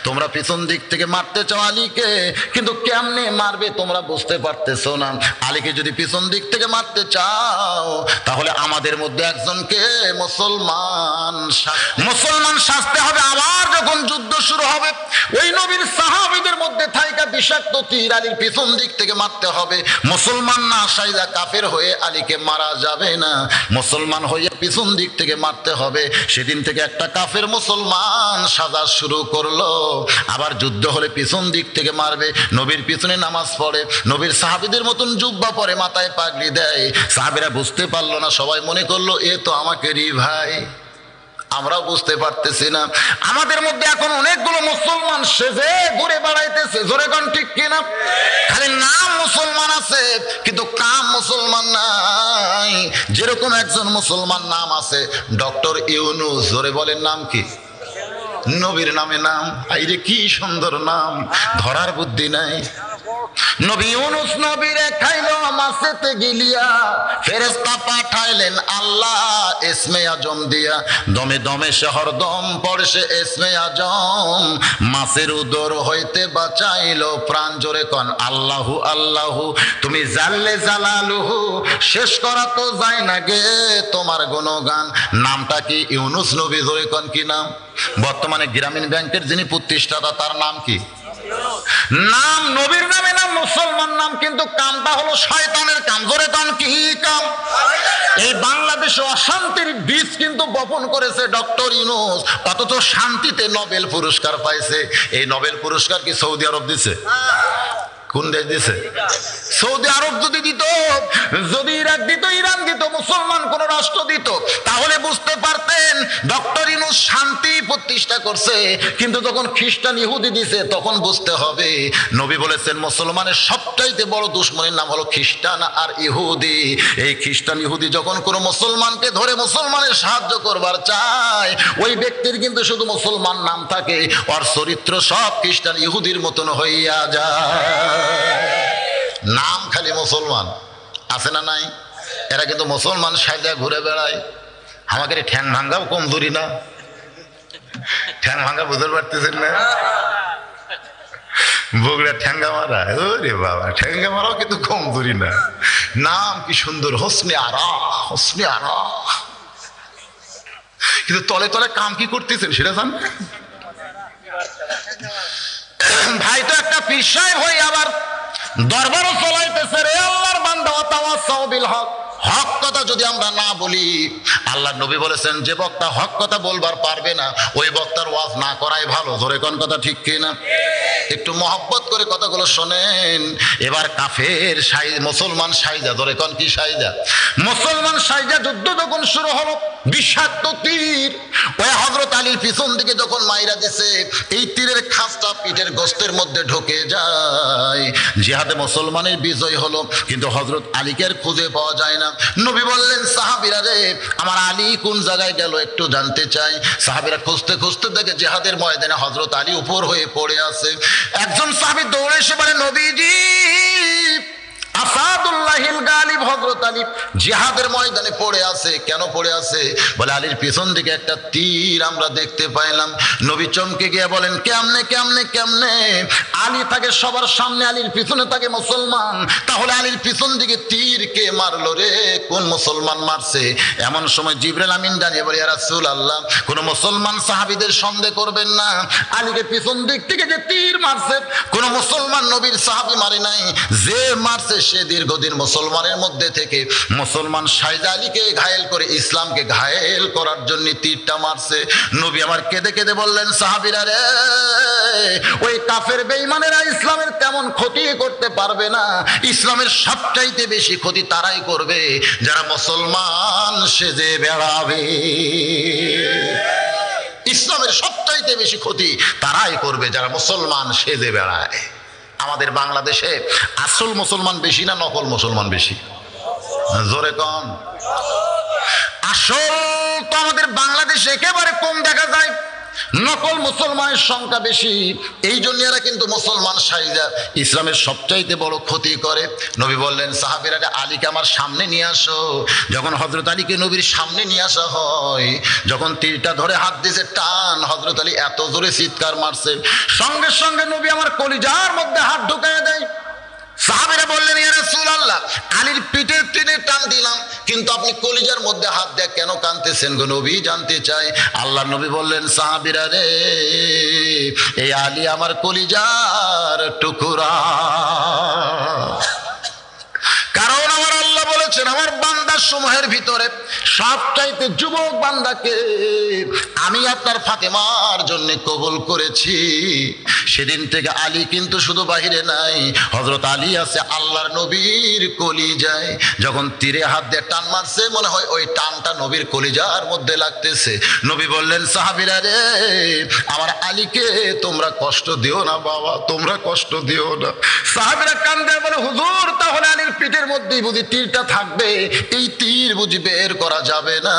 তোমরা পিছন দিক থেকে মারতে চাও আলীকে, কিন্তু কেমনে মারবে তোমরা বুঝতে পারতেছো না। আলীকে যদি পিছন দিক থেকে মারতে চাও তাহলে আমাদের মধ্যে একজনকে মুসলমান সাজতে হবে। আবার যখন যুদ্ধ শুরু হবে ওই নবীর সাহাবীদের মধ্যে থাইকা বিষাক্ত তীর আলীর পিছন দিক থেকে মারতে হবে। মুসলমান না সাইদা কাফের হয়ে আলীকে মারা যাবে না, মুসলমান হয়ে পিছন দিক থেকে মারতে হবে। সেদিন থেকে একটা কাফের মুসলমান সাজা শুরু করলো। আবার যুদ্ধ হলে পিছন দিক থেকে মারবে, নবীর পিছনে নামাজ পড়ে, নবীর সাহাবীদের মতন জুব্বা পরে, মাথায় পাগড়ি দেয়। সাহাবীরা বুঝতে পারলো না, সবাই মনে করলো এ তো আমাকেরই ভাই। আমরাও বুঝতে পারতেছি না, আমাদের মধ্যে এখন অনেকগুলো মুসলমান সেজে ঘুরে বেড়াইতেছে, জোরে কোন ঠিক কিনা? খালি নাম মুসলমান আছে কিন্তু কাম মুসলমান নাই। যেরকম একজন মুসলমান নাম আছে ডক্টর ইউনূস, জোরে বলেন নাম কি? নবীর নামে নাম, আইরে কি সুন্দর নাম, ধরার বুদ্ধি নাই। নবী ইউনূস নবীরে খাইলো মাছেতে গিলিয়া, ফেরেশতা পাঠাইলেন আল্লাহ ইসমে আজম দিয়া, দমে দমে শহর দম পড়ছে ইসমে আজম, মাছের উদর হইতে বাঁচাইলো প্রাণ। জোরে কোন আল্লাহু আল্লাহু, তুমি জাল্লে জালালুহু, শেষ করা তো যায় না গে তোমার গুণগান। নামটা কি? ইউনূস নবী। জোরে কোন কি নাম? বর্তমানে গ্রামীণ ব্যাংকের যিনি প্রতিষ্ঠাতা তার নাম কি? নাম নবীর নামে নাম, মুসলমান নাম, কিন্তু কামটা হলো শয়তানের কাম। জোরে কাম কি কাম? এই বাংলাদেশে অশান্তির বীজ কিন্তু বপন করেছে ডক্টর ইউনূস, অথচ শান্তিতে নোবেল পুরস্কার পাইছে। এই নোবেল পুরস্কার কি সৌদি আরব দিছে? কোন দেশ দিছে? সৌদি আরব যদি দিত, যদি ইরাক দিত, ইরান দিত, মুসলমান কোন রাষ্ট্র দিত, তাহলে বুঝতে পারতেন ডক্টর ইউনূস শান্তি প্রতিষ্ঠা করছে। কিন্তু যখন খ্রিস্টান ইহুদি দিছে তখন বুঝতে হবে নবী বলেছেন মুসলমানের সবচাইতে বড় দুশমনের নাম হলো খ্রিস্টান আর ইহুদি। এই খ্রিস্টান ইহুদি যখন কোনো মুসলমানকে ধরে মুসলমানের সাহায্য করবার চায়, ওই ব্যক্তির কিন্তু শুধু মুসলমান নাম থাকে, ওর চরিত্র সব খ্রিস্টান ইহুদির মতন হইয়া যায়। নাম খালি মুসলমান, আছে না নাই? এরা কিন্তু মুসলমান সাজা ঘুরে বেড়ায়। আমাকে ঠ্যাং ভাঙ্গাও কম দূরি না, ঠ্যাং ভাঙ্গা বুঝতে পারতেছেন না? বগুড়া ঠ্যাঙ্গা মারা, ওরে বাবা, ঠ্যাঙ্গা মারাও কিন্তু কম দূরি না। নাম কি সুন্দর, হোসনে আরা, হোসনে আরা, কিন্তু তলে তলে কাম কি করতেছেন সেটা জান ভাই। তো একটা পীর সাহেব হয়ে আবার দরবারও চলাইতেছে, রে আল্লাহর বান্দা তাওয়াসসাউ বিল হক, হক কথা যদি আমরা না বলি, আল্লাহ নবী বলেছেন যে বক্তা হক কথা বলবার পারবে না ওই বক্তার ওয়াজ না করাই ভালো। জোরে কোন কথা ঠিক কি না? একটু মহব্বত করে কথাগুলো শোনেন। এবার কাফের মুসলমান সাইজা, জোরে কোন কি সাইজা? মুসলমান সাইজা যুদ্ধ যখন শুরু হলো, বিষাক্ত তীর ওই হযরত আলীর পিছন দিকে যখন মাইরা দিছে, এই তীরের খাঁজটা পিঠের গোস্তের মধ্যে ঢুকে যায়। জিহাদে মুসলমানের বিজয় হলো, কিন্তু হযরত আলীকে আর খুঁজে পাওয়া যায় না। নবী বললেন সাহাবীরা রে, আমার আলী কোন জায়গায় গেল একটু জানতে চাই। সাহাবীরা খুঁজতে খুঁজতে দেখে জিহাদের ময়দানে হযরত আলী উপর হয়ে পড়ে আছে। একজন সাহাবী দৌড়ে এসে বলে, নবীজি আসাদুল্লাহিল গালিব হযরত আলী জিহাদের ময়দানে পড়ে আছে। কেন পড়ে আছে? বলে আলীর পিছন দিকে একটা তীর আমরা দেখতে পাইলাম। নবী চমকে গিয়ে বলেন, কেমনে কেমনে কেমনে? আলী থাকে সবার সামনে, আলীর পিছনে থাকে মুসলমান, তাহলে আলীর পিছন দিকে তীর কে মারলো রে? কোন মুসলমান মারছে? এমন সময় জিবরাইল আমিন জানিয়ে বলে, ইয়া রাসূলুল্লাহ, কোন মুসলমান সাহাবীদের সন্দেহ করবেন না, আলীকে পিছন দিক থেকে যে তীর মারছে কোন মুসলমান নবীর সাহাবী মারে নাই। যে মারছে সে দীর্ঘদিন মুসলমানের মধ্যে থেকে মুসলমান শাইজা আলীকে ঘায়েল করে ইসলামকে ঘায়েল করার জন্য তীরটা মারছে। নবী আমার কেঁদে কেঁদে বললেন, সাহাবীরা রে, ওই কাফের বেঈমানেরা ইসলামের তেমন ক্ষতি করতে পারবে না। ইসলামের সবচাইতে বেশি ক্ষতি তারাই করবে যারা মুসলমান সেজে বেড়াবে। ইসলামের সবচাইতে বেশি ক্ষতি তারাই করবে যারা মুসলমান সেজে বেড়ায়। আমাদের বাংলাদেশে আসল মুসলমান বেশি না নকল মুসলমান বেশি? জোরে কন। আসল তো আমাদের বাংলাদেশে একেবারে কম দেখা যায়, নকল মুসলমানের সংখ্যা বেশি। এই জন্য এরা কিন্তু মুসলমান সাইজা ইসলামের সবচাইতে বড় ক্ষতি করে। নবী বললেন সাহাবীরা, আলীকে আমার সামনে নিয়ে আসো। যখন হযরত আলীকে নবীর সামনে নিয়ে আসা হয়, যখন তীরটা ধরে হাত দিয়েছে টান, হযরত আলী এত জোরে চিৎকার মারছে, সঙ্গে সঙ্গে নবী আমার কলিজার মধ্যে হাত ঢুকিয়ে দেয়। সাহাবীরা বললেন, ইয়া রাসূলুল্লাহ, আলীর পিঠের টেনে টান দিলাম, কিন্তু আপনি কলিজার মধ্যে হাত দিয়ে কেন কাঁদতেছেন গো নবী? জানতে চাই। আল্লাহর নবী বললেন, সাহাবীরা রে, এই আলী আমার কলিজার টুকরা। কারণ আমার আল্লাহ বলেছেন, আমার বান্দা সমূহের ভিতরে সবচাইতে যুবক বান্দাকে আমি আপনার ফাতেমার জন্য কবুল করেছি। সেদিন থেকে আলী কিন্তু শুধু বাহিরে নাই, হযরত আলী আছে আল্লাহর নবীর কলিজায়। যখন তীরে হাত দিয়ে টান মারছে, মনে হয় ওই টানটা নবীর কলিজার মধ্যে লাগতেছে। নবী বললেন, সাহাবীরা রে, আমার আলীকে তোমরা কষ্ট দিও না বাবা, তোমরা কষ্ট দিও না। সাহাবীরা কান্দে বলে, হুজুর, তাহলে আলীর পিঠের মধ্যেই বুঝি তীরটা থাকবে? এই তীর বুঝি বের করা যাবে না?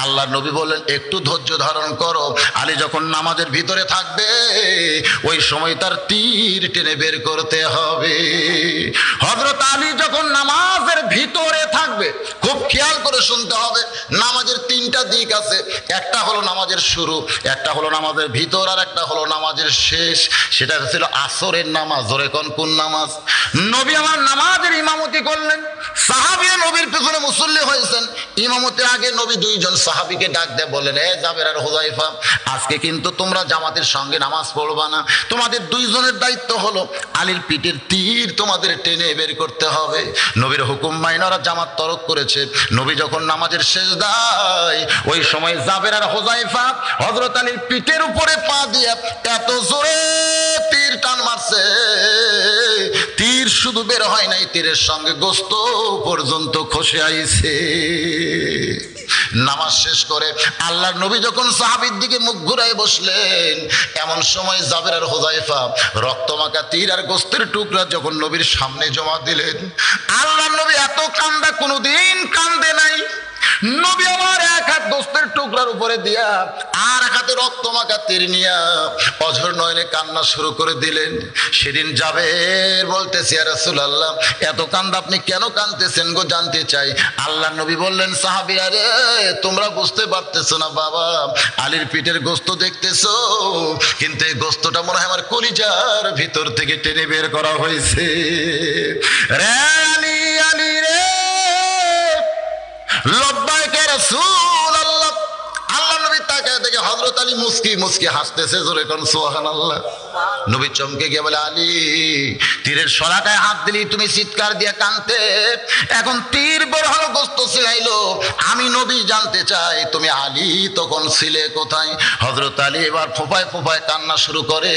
আল্লাহর নবী বললেন, একটু ধৈর্য ধারণ করো। আলী যখন নামাজের ভিতরে থাকবে, ওই সময় তার তীর টেনে বের করতে হবে। হযরত আলী যখন নামাজের ভিতরে থাকবে, খুব খেয়াল করে শুনতে হবে, নামাজের তিনটা দিক আছে। একটা হলো নামাজের শুরু, একটা হলো নামাজের ভিতর, আর একটা হলো নামাজের শেষ। সেটা ছিল আসরের নামাজ। জোরে কোন কোন নামাজ? নবী আমার নামাজের ইমামতি করলেন, সাহাবীরা নবীর পিছনে মুসল্লি হয়েছেন। ইমামতের আগে নবী দুইজন সাহাবীকে ডাক দিয়ে বললেন, এ জাবের আর হুযায়ফা, আজকে কিন্তু তোমরা জামাতের সঙ্গে নামাজ পড়বা না। তোমাদের দুইজনের দায়িত্ব হলো আলীর পিঠের তীর তোমাদের টেনে বের করতে হবে। নবীর হুকুম মাইনা ওরা জামাত তরক করেছে। নবী যখন নামাজের সেজদায়, ওই সময় জাবের আর হুযায়ফা হযরত আলীর পিঠের উপরে পা দিয়ে এত জোরে তীর টান মারছে, তীর শুধু বের হয় নাই, তীরের সঙ্গে গোস্ত পর্যন্ত খসে আইছে। নামাজ শেষ করে আল্লাহর নবী যখন সাহাবীর দিকে মুখ ঘুরায় বসলেন, এমন সময় জাবের আর হুযায়ফা রক্তমাখা তীর আর গোস্তের টুকরা যখন নবীর সামনে জমা দিলেন, আল্লাহর নবী এত কান্দা কোনোদিন কান্দে নাই। নবী আমার এক হাত গোস্তের টুকরার উপরে দিয়া আর এক হাতে রক্তমাখা তীর নিয়া অঝর নয়নে কান্না শুরু করে দিলেন। সেদিন জাবের বলতেছে, ইয়া রাসূলুল্লাহ, এত কান্দা আপনি কেন কাঁদতেছেন গো? জানতে চাই। আল্লাহর নবী বললেন, সাহাবীরা রে, তোমরা বুঝতে পারতেছো না বাবা, আলীর পিঠের গোস্ত দেখতেছো, কিন্তু এই গোস্তটা মনে হয় আমার কলিজার ভিতর থেকে টেনে বের করা হয়েছে। রে আলী, আলী রে, লব্বাইক ইয়া রাসূলুল্লাহ। আল্লাহর নবী তাকায় দেখে হযরত আলী মুস্কি মুস্কি হাসতেছে। জোরে কোন সুবহানাল্লাহ। নবী চমকে গিয়ে বলে, আলী তীরের শলাটায় হাত দিলি তুমি চিৎকার দিয়ে কাঁদতে, এখন তীর বের হলো, গোস্ত ছিলাইলো, আমি নবী জানতে চাই তুমি আলী তখন ছিলে কোথায়? হযরত আলী এবার ফোঁপায় ফোঁপায় কান্না শুরু করে।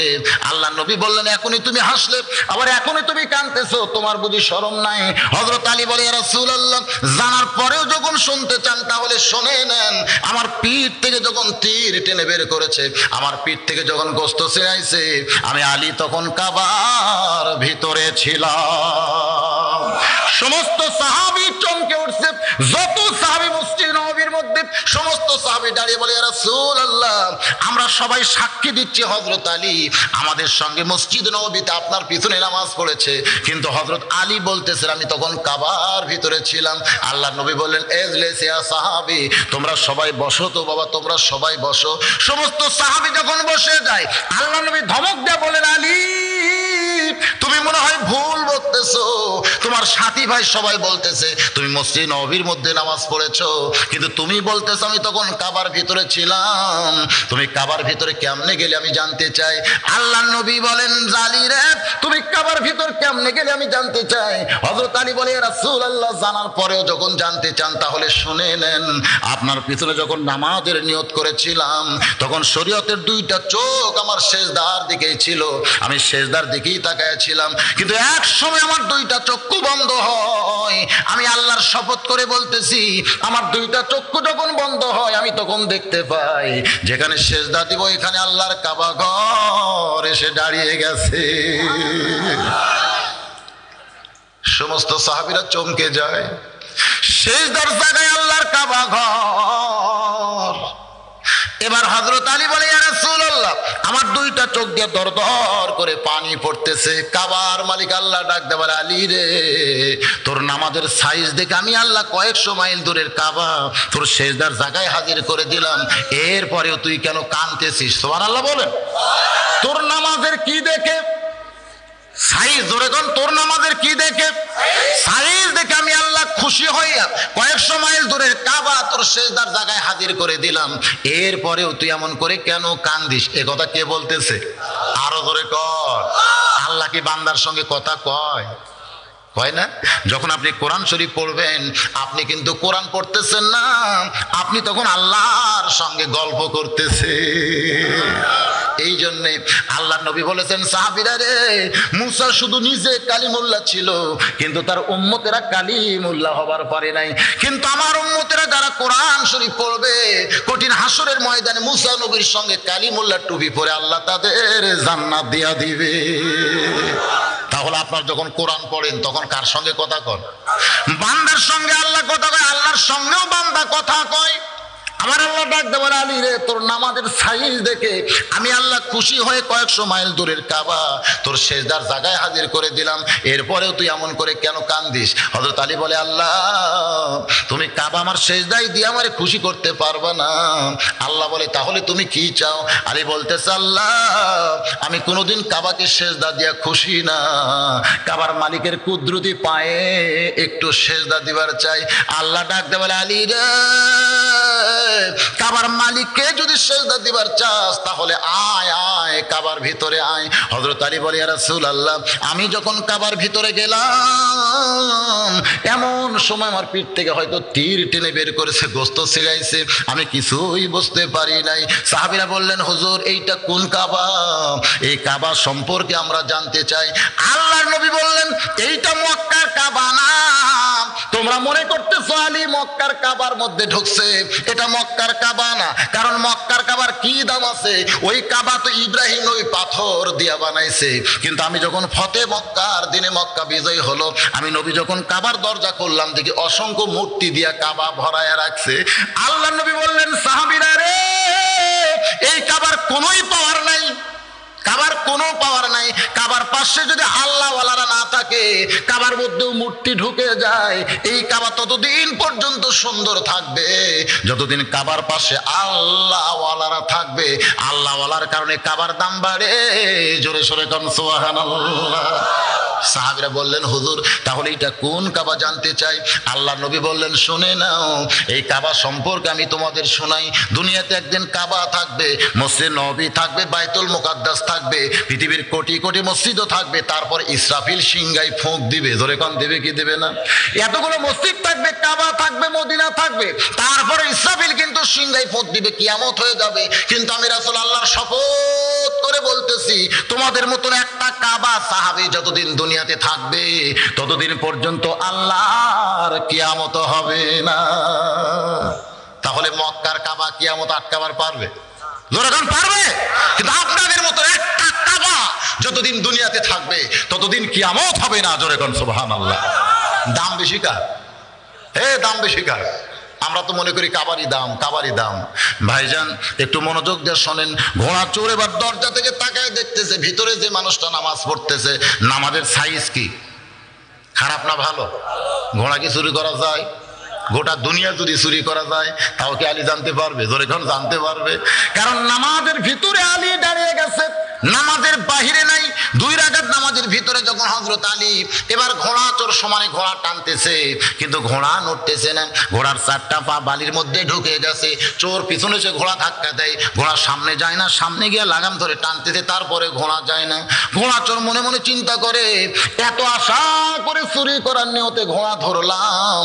আল্লাহ নবী বললেন, এখনই তুমি হাসলে, আবার এখনই তুমি কাঁদতেছো, তোমার বুঝি শরম নাই? হযরত আলী বলে, ইয়া রাসূলুল্লাহ, জানার পরেও যখন শুনতে চান তাহলে শুনে নেন। আমার পিঠ থেকে যখন তীর টেনে বের করেছে, আমার পিঠ থেকে যখন গোস্ত ছিঁড়াইছে, আমি আলী তখন কাবার ভিতরে ছিলাম। সমস্ত সাহাবী চমকে উঠছে, যত সাহাবী মসজিদ নববীর মধ্যে, সমস্ত সাহাবী দাঁড়িয়ে বলে, ইয়া রাসূলুল্লাহ, আমরা সবাই সাক্ষী দিচ্ছি হযরত আলী আমাদের সঙ্গে মসজিদ নববীতে আপনার পিছনে নামাজ পড়েছে, কিন্তু হযরত আলী বলতেছেন আমি তখন কাবার ভিতরে ছিলাম। আল্লাহ নবী বললেন, এজলিস ইয়া সাহাবী, তোমরা সবাই বসো তো বাবা, তোমরা সবাই বসো। সমস্ত সাহাবী যখন বসে যায়, আল্লাহ নবী ধমক দিয়ে বলেন, আলী তুমি মনে হয় ভুল বলতেছো, তোমার সাথী ভাই সবাই বলতেছে তুমি মসজিদ নববীর মধ্যে নামাজ পড়েছো, কিন্তু তুমি বলতেছো আমি তখন কাবার ভিতরে ছিলাম। তুমি কাবার ভিতরে কেমনে গেলে আমি জানতে চাই। আল্লাহ নবী বলেন, জালি রে, তুমি কাবার ভিতর কেমনে গেলে আমি জানতে চাই। হযরত আলী বলে, ইয়া রাসূলুল্লাহ, জানার পরেও যখন জানতে চান তাহলে শুনে নেন। আপনার পিছনে যখন নামাজের নিয়ত করেছিলাম, তখন শরীয়তের দুইটা চোখ আমার সেজদার দিকেই ছিল, আমি সেজদার দিকেই তাকাইছিলাম, কিন্তু এক সময় আমার দুইটা চক্ষু বন্ধ হয়। আমি আল্লাহর শপথ করে বলতেছি, আমার দুইটা চক্ষু যখন বন্ধ হয়, আমি তখন দেখতে পাই যেখানে সেজদা দিব এখানে আল্লাহর কাবা ঘর এসে দাঁড়িয়ে গেছে। সমস্ত সাহাবীরা চমকে যায়, সেজদার জায়গায় আল্লাহর কাবা ঘর। এবার হযরত আলী বলে, ইয়া রাসূলুল্লাহ, আমার দুইটা চোখ দিয়ে দরদর করে পানি পড়তেছে। কাবার মালিক আল্লাহ ডাক দেয়, বলে, আলী রে, তোর নামাজের সাইজ দেখে আমি আল্লাহ কয়েকশো মাইল দূরের কাবা তোর সেজদার জায়গায় হাজির করে দিলাম, এরপরেও তুই কেন কাঁদতেছিস? সুবহানাল্লাহ বলেন। তোর নামাজের কি দেখে সাইজ, ধরে কোন তোর নামাজের কি দেখে সাইজ দেখে আমি আল্লাহ খুশি হইয়া কয়েকশো মাইল দূরের কাবা তোর সেজদার জায়গায় হাজির করে দিলাম, এরপরেও তুই এমন করে কেন কান্দিস? এ কথা কে বলতেছে? আরো ধরে কর। আল্লাহ কি বান্দার সঙ্গে কথা কয়? কয় না? যখন আপনি কোরআন শরীফ পড়বেন, আপনি কিন্তু কোরআন পড়তেছেন না, আপনি তখন আল্লাহর সঙ্গে গল্প করতেছে। এই জন্যে আল্লাহ নবী বলেছেন, সাহাবীরা রে, মুসা শুধু নিজে কালিমুল্লাহ ছিল, কিন্তু তার উম্মতেরা কালিমুল্লাহ হবার পারে নাই। কিন্তু আমার উম্মতেরা যারা কোরআন শরীফ পড়বে, কঠিন হাসরের ময়দানে মুসা নবীর সঙ্গে কালিমুল্লাহ টুপি পরে আল্লাহ তাদের জান্নাত দিয়া দিবে। তাহলে আপনার যখন কোরআন পড়েন তখন কার সঙ্গে কথা কন? বান্দার সঙ্গে আল্লাহ কথা কয়, আল্লাহর সঙ্গেও বান্দা কথা কয়। আমার আল্লাহ ডাক দেব, আলী রে, তোর নামাজের সাইজ দেখে আমি আল্লাহ খুশি হয়ে কয়েকশো মাইল দূরের কাবা তোর সেজদার জায়গায় হাজির করে দিলাম, এরপরেও তুই এমন করে কেন কান্দিস? হযরত আলী বলে, আল্লাহ তুমি কাবা আমার সেজদায় দিয়ে আমারে খুশি করতে পারবা না। আল্লাহ বলে, তাহলে তুমি কি চাও? আলী বলতেছে, আল্লাহ আমি কোনোদিন কাবাকে সেজদা দিয়া খুশি না, কাবার মালিকের কুদরতি পায়ে একটু সেজদা দিবার চাই। আল্লাহ ডাক দেব, আলী রে, কাবার মালিককে যদি সেজদা দিবার চাস তাহলে আয় আয় কাবার ভিতরে আয়। হযরত আলী বলে, ইয়া রাসূলুল্লাহ, আমি যখন কাবার ভিতরে গেলাম, এমন সময় আমার পিঠ থেকে হয়তো তীর টেনে বের করেছে, গোস্ত ছিলাইছে, আমি কিছুই বুঝতে পারি নাই। সাহাবীরা বললেন, হুজুর এইটা কোন কাবা? এই কাবা সম্পর্কে আমরা জানতে চাই। আল্লাহর নবী বললেন, এইটা মক্কার কাবা না। তোমরা মনে করতেছো আলী মক্কার কাবার মধ্যে ঢুকছে, এটা মক্কার কাবা না। কারণ মক্কার কাবার কি দাম আছে? ওই কাবা তো ইব্রাহিম ওই পাথর দিয়া বানাইছে। কিন্তু আমি যখন ফতে মক্কার দিনে মক্কা বিজয় হলো, আমি নবী যখন কাবার দরজা খুললাম, দেখি অসংখ্য মূর্তি দিয়া কাবা ভরায়া রাখছে। আল্লাহ নবী বললেন, সাহাবীরা রে, এই কাবার কোনোই পাওয়ার নাই, কাবার কোনো পাওয়ার নাই। কাবার পাশে যদি আল্লাহওয়ালারা না থাকে, কাবার মধ্যেও মূর্তি ঢুকে যায়, এই কাবা ততদিন পর্যন্ত সুন্দর থাকবে যতদিন কাবার পাশে আল্লাহওয়ালারা থাকবে। আল্লাহওয়ালার কারণে কাবার দাম বাড়ে। জোরে সোরে কোন সুবহানাল্লাহ। সাহাবীরা বললেন হুজুর তাহলে এটা কোন কাবা জানতে চাই। আল্লাহ নবী বললেন শুনে নাও, এই কাবা সম্পর্কে আমি তোমাদের শোনাই। দুনিয়াতে একদিন কাবা থাকবে, মসজিদ নববী থাকবে, বাইতুল মুকাদ্দাস থাকবে, পৃথিবীর কোটি কোটি মসজিদও থাকবে। তারপর ইসরাফিল সিংহায় ফোঁক দিবে, জোরে কোন দিবে কি দিবে না? এতগুলো মসজিদ থাকবে, কাবা থাকবে, মদিনা থাকবে, তারপরে ইসরাফিল কিন্তু সিংহায় ফোঁক দিবে, কিয়ামত হয়ে যাবে। কিন্তু আমি রাসূল আল্লাহর শপথ করে বলতেছি তোমাদের মতন একটা কাবা সাহাবী যতদিন দুনিয়াতে থাকবে ততদিন পর্যন্ত আল্লাহর কিয়ামত হবে না। তাহলে মক্কার কাবা কিয়ামত আটকাবার পারবে? জোরাগান পারবে? কিন্তু আপনাদের মতো একটা কাবা যতদিন দুনিয়াতে থাকবে ততদিন কিয়ামত হবে না। জোরাগান সুবহানাল্লাহ। দাম বেশি কার? দাম বেশি কার? আমরা তো মনে করি কাবারই দাম, কাবারই দাম। ভাইজান একটু মনোযোগ দিয়ে শোনেন। ঘোড়া চোর এবার দরজা থেকে তাকায় দেখতেছে ভিতরে যে মানুষটা নামাজ পড়তেছে, নামাজের সাইজ কি? খারাপ না ভালো? ঘোড়া কি চুরি করা যায়? গোটা দুনিয়া যদি চুরি করা যায় তাও কি আলী জানতে পারবে? জোরে কোন জানতে পারবে? কারণ নামাজের ভিতরে আলী দাঁড়িয়ে গেছে, নামাজের বাহিরে নাই। 2 রাকাত নামাজের ভিতরে যখন হযরত আলী এবার ঘোড়া চোর সমানে ঘোড়া টানতেছে, কিন্তু ঘোড়া নড়তেছে না। ঘোড়ার 4টা পা বালির মধ্যে ঢুকে গেছে। চোর পিছনে সে ঘোড়া ধাক্কা দেয়, ঘোড়া সামনে যায় না, সামনে গিয়ে লাগাম ধরে টানতেছে, তারপরে ঘোড়া যায় না। ঘোড়া চোর মনে মনে চিন্তা করে এত আশা করে চুরি করার নিয়তে ঘোড়া ধরলাম,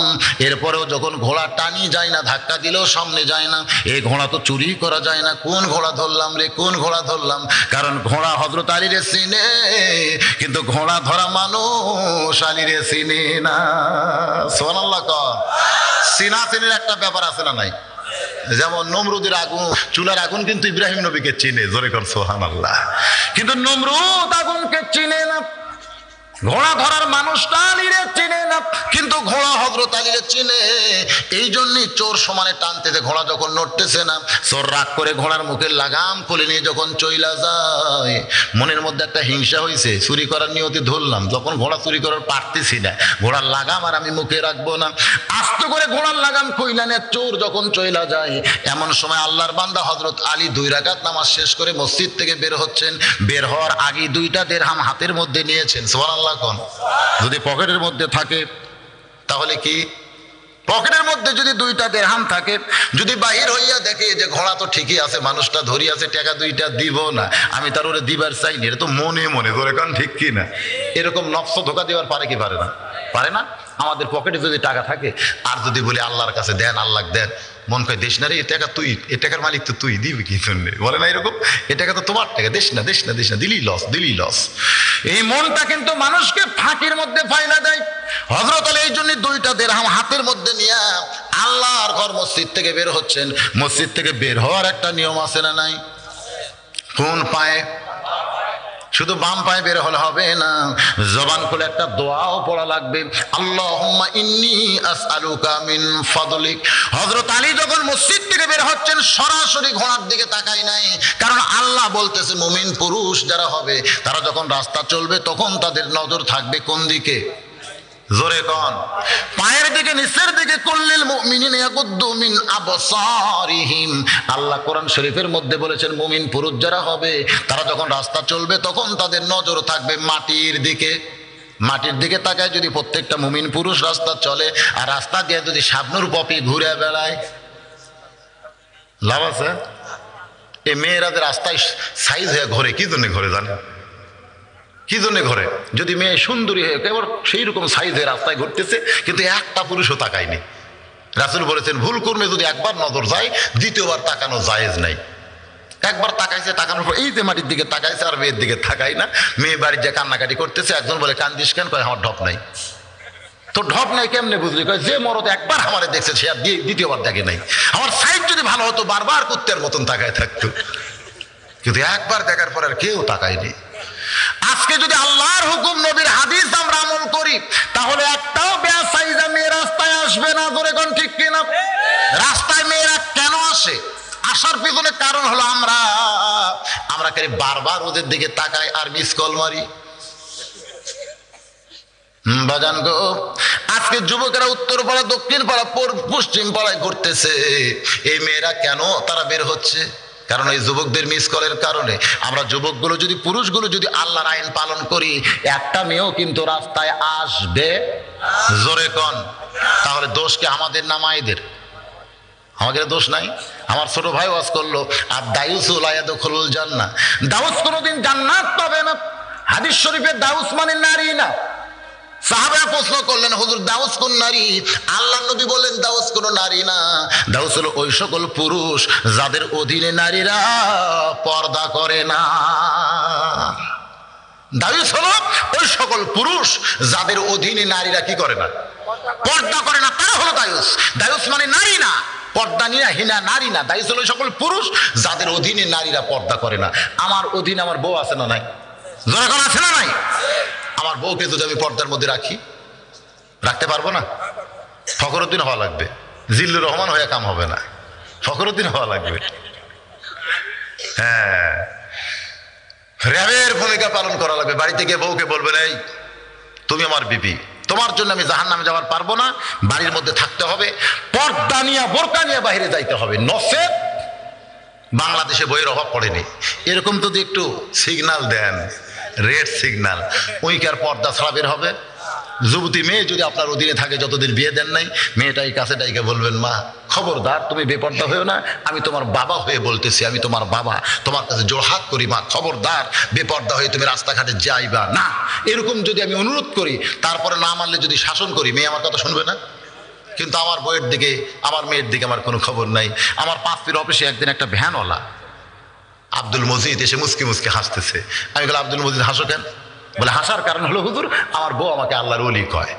এরপরেও যখন ঘোড়া টানি যায় না, ধাক্কা দিলেও সামনে যায় না, এই ঘোড়া তো চুরি করা যায় না। কোন ঘোড়া ধরলাম রে, কোন ঘোড়া ধরলাম? কারণ ঘোড়া হযরত আলীরে চিনে, কিন্তু ঘোড়া ধরা মানুষ আলীরে চিনে না। সুবহানাল্লাহ। চিনাচিনির একটা ব্যাপার আছে না নাই? যেমন নমরুদের আগুন, চুলার আগুন কিন্তু ইব্রাহিম নবীকে চিনে, জোরে কর সুবহানাল্লাহ। কিন্তু নমরুদ আগুনকে চিনে না। ঘোড়া ধরার মানুষটা আলীরে চিনে না, কিন্তু ঘোড়া হযরত আলীরে চিনে। এই জন্যই চোর সমানে টানতেছে, ঘোড়া যখন নড়তেছে না, চোর রাগ করে ঘোড়ার মুখের লাগাম খুলে নিয়ে যখন চইলা যায়, মনের মধ্যে একটা হিংসা হয়েছে, চুরি করার নিয়তে ধরলাম, যখন ঘোড়া চুরি করার পারতেছি না, ঘোড়ার লাগাম আর আমি মুখে রাখবো না, আস্তে করে ঘোড়ার লাগাম খুইলা নিয়ে চোর যখন চইলা যায়, এমন সময় আল্লাহর বান্দা হযরত আলী 2 রাকাত নামাজ শেষ করে মসজিদ থেকে বের হচ্ছেন। বের হওয়ার আগে 2টা দিরহাম হাতের মধ্যে নিয়েছেন। সুবহানাল্লাহ। যদি পকেটের মধ্যে থাকে তাহলে কি? পকেটের মধ্যে যদি 2টা দিরহাম থাকে, যদি বাহির হইয়া দেখে যে ঘোড়া তো ঠিকই আছে, মানুষটা ধরি আছে, টাকা 2টা দিব না, আমি তার ওরে দিবার চাই না, এটা তো মনে মনে, ধরে কারণ ঠিক কি না? এরকম নফস ধোকা দেওয়ার পারে কি পারে না? পারে না? আমাদের পকেটে যদি টাকা থাকে আর যদি বলি আল্লাহর কাছে দেন, আল্লাহ দেন, মন কয় দেশ না রে, এ টাকা তুই, এ টাকার মালিক তো তুই, দিবি কি জন্যে? বলে না এরকম? এ টাকা তো তোমার টাকা, দেশ না, দেশ না, দেশ না, দিলি লস, দিলি লস। এই মনটা কিন্তু মানুষকে ফাঁকির মধ্যে ফাইলা দেয়। হযরত আলী এই জন্য 2টা দিরহাম হাতের মধ্যে নিয়ে আল্লাহর ঘর মসজিদ থেকে বের হচ্ছেন। মসজিদ থেকে বের হওয়ার একটা নিয়ম আছে না নাই? কোন পায়ে? শুধু বাম পায়ে বের হলে হবে না, জবান খুলে একটা দোয়াও পড়া লাগবে। আল্লাহুম্মা ইন্নী আসআলুকা মিন ফাদলিক। হযরত আলী যখন মসজিদ থেকে বের হচ্ছেন সরাসরি ঘোড়ার দিকে তাকায় নাই, কারণ আল্লাহ বলতেছে মুমিন পুরুষ যারা হবে তারা যখন রাস্তা চলবে তখন তাদের নজর থাকবে কোন দিকে? জোরে কোন? পায়ের দিকে, নিচের দিকে। কুল্লিল মুমিনিনা ইয়াগুদ্দু মিন আবসারিহিম। আল্লাহ কোরআন শরীফের মধ্যে বলেছেন মুমিন পুরুষ যারা হবে তারা যখন রাস্তা চলবে তখন তাদের নজর থাকবে মাটির দিকে। মাটির দিকে তাকায় যদি প্রত্যেকটা মুমিন পুরুষ রাস্তা চলে, আর রাস্তা দিয়ে যদি শাবনূর পপি ঘুরে বেড়ায়, লাভ আছে? এই মেয়েরাদের রাস্তায় সাইজ হয়ে ঘরে, কি জন্য ঘরে জানে? কি জন্য ঘরে? যদি মেয়ে সুন্দরী হয়ে এবার সেই রকম সাইজের রাস্তায় ঘুরতেছে, কিন্তু একটা পুরুষও তাকায়নি। রাসূল বলেছেন ভুল কর্মে যদি একবার নজর যায়, দ্বিতীয়বার তাকানো জায়েজ নাই। একবার তাকাইছে, তাকানোর পর এই যে মাটির দিকে তাকাইছে, আর মেয়ের দিকে তাকাই না। মেয়ে বাড়ির যে কান্নাকাটি করতেছে, একজন বলে কান্দিস কেন? কয় আমার ঢপ নাই। তো ঢপ নাই কেমনে বুঝলি? কয় যে মরদ একবার আমারে দেখছে সে আর দ্বিতীয়বার দেখে নাই। আমার সাইজ যদি ভালো হতো বারবার কুত্তের মতন তাকায় থাকতো, কিন্তু একবার দেখার পর আর কেউ তাকায়নি। আজকে যদি আল্লাহর হুকুম, নবীর হাদিস আমরা আমল করি, তাহলে একটাও বেয়াসাইজা মেয়ে রাস্তায় আসবে না। ধরে কোন ঠিক কিনা? রাস্তায় মেয়েরা কেন আসে? আসার পিছনে কারণ হলো আমরা বারবার ওদের দিকে তাকাই আর মিস কল মারি। বাজান গো, আজকে যুবকেরা উত্তর পাড়া, দক্ষিণ পাড়া, পশ্চিম পাড়ায় ঘুরতেছে। এই মেয়েরা কেন তারা বের হচ্ছে? কারণ এই যুবকদের মিস কলের কারণে আমরা যুবকগুলো যদি, পুরুষগুলো যদি আল্লাহর আইন পালন করি, একটা মেয়েও কিন্তু রাস্তায় আসবে। জোরে কোন? তাহলে দোষ কি আমাদের না মায়েদের? আমাদের দোষ নাই? আমার ছোট ভাই ওয়াজ করলো, আর দাউস লা ইয়াদখুলুল জান্নাহ, দাউস কোনোদিন জান্নাত পাবে না। হাদিস শরীফে দাউস মানে নারী না। সাহাবারা প্রশ্ন করলেন, হুজুর দাউস কোন নারী? আল্লাহর নবী বললেন দাউস কোন নারী না, দাউস হলো ওই সকল পুরুষ যাদের অধীনে নারীরা পর্দা করে না। দাউস হলো ওই সকল পুরুষ যাদের অধীনে নারীরা কি করে না? পর্দা করে না, তারা হলো দাউস। দাউস মানে নারী না, পর্দা হীনা নারী না। দাউস হলো সকল পুরুষ যাদের অধীনে নারীরা পর্দা করে না। আমার অধীনে আমার বউ আছে না নাই? যখন আছে না নাই? আমার বউকে যদি আমি পর্দার মধ্যে রাখি, রাখতে পারবো না? ফখরুদ্দিন হওয়া লাগবে, জিল্লুর রহমান হয়ে কাম হবে না, ফখরুদ্দিন হওয়া লাগবে। হ্যাঁ, র্যাবের ভূমিকা পালন করা লাগবে। বাড়িতে গিয়ে বউকে বলবেন, এই তুমি আমার বিবি, তোমার জন্য আমি জাহান্নামে যাওয়ার পারবো না, বাড়ির মধ্যে থাকতে হবে, পর্দা নিয়ে বোরকা নিয়ে বাইরে যাইতে হবে, নসেব বাংলাদেশে বইয়ের অভাব পড়েনি। এরকম যদি একটু সিগন্যাল দেন, রেড সিগন্যাল, ওই কি আর পর্দা ছাড়া বের হবে? যুবতী মেয়ে যদি আপনার অধীনে থাকে, যতদিন বিয়ে দেন নাই, মেয়েটাই কাছে ডাইকে বলবেন, মা খবরদার তুমি বেপর্দা হয়েও না, আমি তোমার বাবা হয়ে বলতেছি, আমি তোমার বাবা, তোমার কাছে জোরহাত করি, মা খবরদার বেপর্দা হয়ে তুমি রাস্তাঘাটে যাইবা না। এরকম যদি আমি অনুরোধ করি, তারপরে না মানলে যদি শাসন করি, মেয়ে আমার কথা শুনবে না। কিন্তু আমার বইয়ের দিকে, আমার মেয়ের দিকে আমার কোনো খবর নাই। আমার পাঁচটির অফিসে একদিন একটা ভ্যানওয়ালা আব্দুল মজিদ এসে মুসকি মুসকি হাসতেছে। আমি বললাম, আব্দুল মজিদ হাসো কেন? বলে, হাসার কারণ হলো হুজুর, আমার বউ আমাকে আল্লাহর ওলি কয়।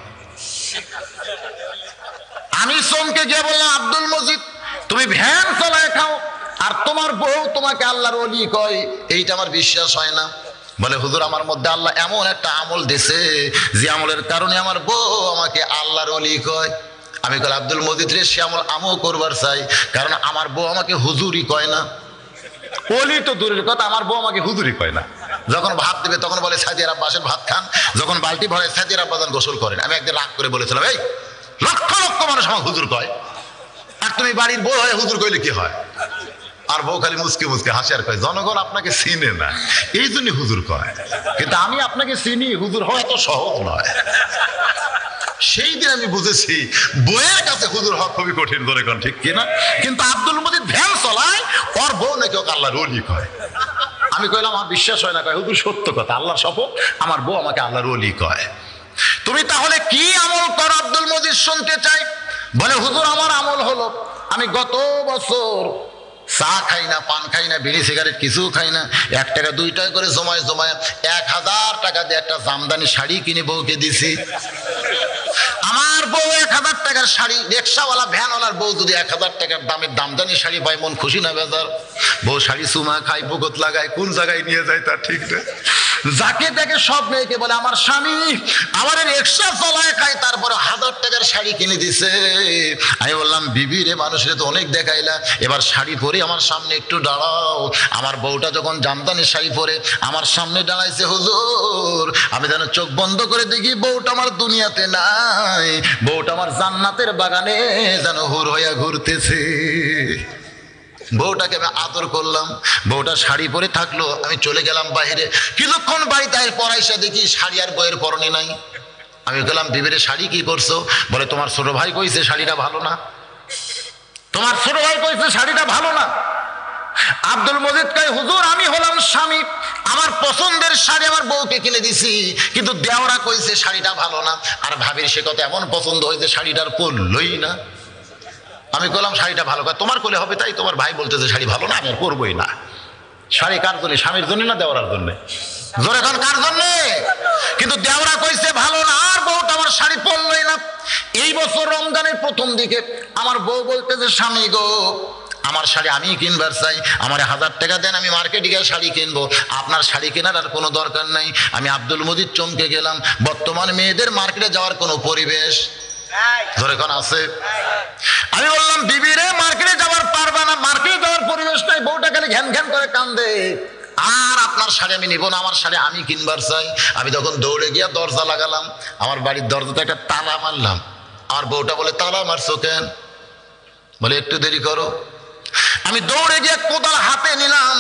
আমি চমকে গিয়ে বললাম, আব্দুল মজিদ তুমি ভ্যান চালায় খাও আর তোমার বউ তোমাকে আল্লাহর ওলি কয়, এইটা আমার বিশ্বাস হয় না। বলে, হুজুর আমার মধ্যে আল্লাহ এমন একটা আমল দিছে, যে আমলের কারণে আমার বউ আমাকে আল্লাহর ওলি কয়। আমি বলি, আব্দুল মজিদ রে, সে আমল আমিও করবার চাই, কারণ আমার বউ আমাকে হুজুরই কয় না। ওলি তো দূরের কথা, আমার বউ আমাকে হুজুরই কয় না। যখন ভাত দেবে তখন বলে, সাদিয়ার আব্বাসের ভাত খান। যখন বালতি ভরে, সাদিয়ার আব্বাজান গোসল করেন। আমি একদিন রাগ করে বলেছিলাম, এই লক্ষ লক্ষ মানুষ আমার হুজুর কয়, আর তুমি বাড়ির বউ হয়ে হুজুর কইলে কি হয়? আর বউ খালি মুসকে মুসকে হাসি আর কয়, জনগণ আপনাকে চিনে না, এই জন্য হুজুর কয়। কিন্তু আমি আপনাকে চিনি, হুজুর হওয়া এত সহজ নয়। সেই দিন আমি বুঝেছি বউয়ের কাছে হুজুর হওয়া খুবই কঠিন, ধরে কোন ঠিক কিনা? কিন্তু আব্দুল মজিদ ভ্যান চলায়, ওর বউ নাকি ওকে আল্লাহর ওলি কয়। আমি কইলাম, আমার বিশ্বাস হয় না। কয়, হুজুর সত্য কথা, আল্লাহর শপথ, আমার বউ আমাকে আল্লাহর ওলি কয়। তুমি তাহলে কি আমল করো? আব্দুল মজিদ শুনতে চাই। বলে, হুজুর আমার আমল হলো, আমি গত বছর চা খাই না, পান খাই না, বিড়ি সিগারেট কিছু খাই না, 1 টাকা 2 টাকা করে জমায় জমায় 1000 টাকা দিয়ে একটা জামদানি শাড়ি কিনে বউকে দিছি। আমার বউ 1000 টাকার শাড়ি, রিক্সাওয়ালা ভ্যানওয়ালার বউ যদি 1000 টাকার দামের দামদানি শাড়ি পায়, মন খুশি না বেজার? বউ শাড়ি চুমা খায়, বুকত লাগায়, কোন জায়গায় নিয়ে যায় তার ঠিক নেই। যাকে দেখে সব মেয়েকে বলে, আমার স্বামী আমার রিক্সা চলায় খায়, তারপরে 1000 টাকার শাড়ি কিনে দিছে। আমি বললাম, বিবি রে, মানুষের তো অনেক দেখাইলা, এবার শাড়ি পরে আমার সামনে একটু দাঁড়াও। আমার বউটা যখন জামদানি শাড়ি পরে আমার সামনে দাঁড়াইছে, হুজুর আমি যেন চোখ বন্ধ করে দেখি বউটা আমার দুনিয়াতে নাই, বউটা আমার জান্নাতের বাগানে যেন হুর হইয়া ঘুরতেছে। বউটাকে আমি আদর করলাম, বউটা শাড়ি পরে থাকলো, আমি চলে গেলাম বাইরে। কিছুক্ষণ বাড়িতে পড়াইসা দেখি শাড়ি আর বইয়ের পরনে নাই। আমি বললাম, বিবিরে শাড়ি কি করছো? বলে, তোমার ছোট ভাই কইছে শাড়িটা ভালো না, তোমার ছোট ভাই কইছে শাড়িটা ভালো না। আব্দুল মজিদ কয়, হুজুর আমি হলাম স্বামী, আমার পছন্দের শাড়ি আমার বউকে কিনে দিছি, কিন্তু দেওরা কইছে শাড়িটা ভালো না। আর ভাবির সে কথা এমন পছন্দ হয়েছে, শাড়িটার পরলই না। আমি বললাম, শাড়িটা ভালো, তোমার কোলে হবে তাই, তোমার ভাই বলতেছে শাড়ি ভালো না, আমি আর পরবই না। শাড়ি কার জন্য? স্বামীর জন্য না দেওয়ার জন্য? জোরে এখন কার জন্য? কিন্তু দেওরা কইছে ভালো না, আর বউটা আমার শাড়ি পরলই না। এই বছর রমজানের প্রথম দিকে আমার বউ বলতেছে, স্বামী গো আমার শাড়ি আমি কিনবার চাই, আমার 1000 টাকা দেন, আমি মার্কেটে গিয়ে শাড়ি কিনবো, আপনার শাড়ি কেনার আর কোনো দরকার নাই। আমি আব্দুল মজিদ চমকে গেলাম। বর্তমান মেয়েদের মার্কেটে যাওয়ার কোনো পরিবেশ ধরে কোন আছে? আমি বললাম, বিবি রে, মার্কেটে যাওয়ার পারবা না, মার্কেটে যাওয়ার পরিবেশ নাই। বউটা খালি ঘ্যান ঘ্যান করে কান্দে, আর আপনার শাড়ি আমি নিব না, আমার শাড়ি আমি কিনবার চাই। আমি তখন দৌড়ে গিয়া দরজা লাগালাম, আমার বাড়ির দরজাতে একটা তালা মারলাম। আমার বউটা বলে, তালা মারছো কেন? বলে, একটু দেরি করো। আমি দৌড়ে গিয়ে কোদাল হাতে নিলাম,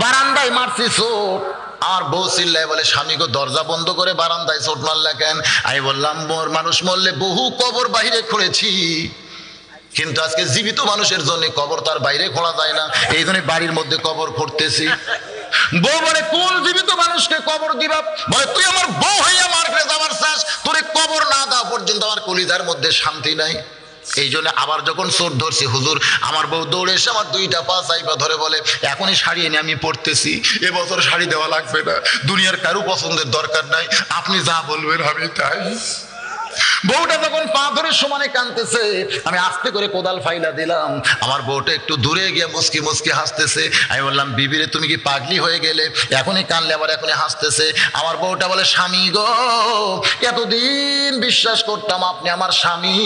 বারান্দায় মারছি চোট। আমার বউ চিল্লায় বলে, স্বামী গো দরজা বন্ধ করে বারান্দায় চোট মারলে কেন? আমি বললাম, মানুষ মরলে বহু কবর বাইরে খুঁড়েছি, কিন্তু আজকে জীবিত মানুষের জন্য কবর তার বাইরে খোঁড়া যায় না, এই জন্য বাড়ির মধ্যে কবর খুঁড়তেছি। বউ বলে, কোন জীবিত মানুষকে কবর দিবা? বলে, তুই আমার বউ হইয়া মারতে যাবার চাস, তোরে কবর না দেওয়া পর্যন্ত আমার কলিজার মধ্যে শান্তি নাই। এই জন্য আবার যখন চোট ধরছি, হুজুর, আমার বউ দৌড়ে এসে আমার দুইটা পা চাইপা ধরে বলে, এখনই শাড়ি এনে আমি পরতেছি, এবছর শাড়ি দেওয়া লাগবে না, দুনিয়ার কারো পছন্দের দরকার নাই, আপনি যা বলবেন আমি তাই। বউটা যখন পা ধরে সমানে কাঁদতেছে, আমি আস্তে করে কোদাল ফাইলা দিলাম। আমার বউটা একটু দূরে গিয়ে মুস্কি মুস্কি হাসতেছে। আমি বললাম, বিবিরে তুমি কি পাগলি হয়ে গেলে? এখনই কানলে আবার এখনই হাসতেছে। আমার বউটা বলে, স্বামী গো, এতদিন বিশ্বাস করতাম আপনি আমার স্বামী,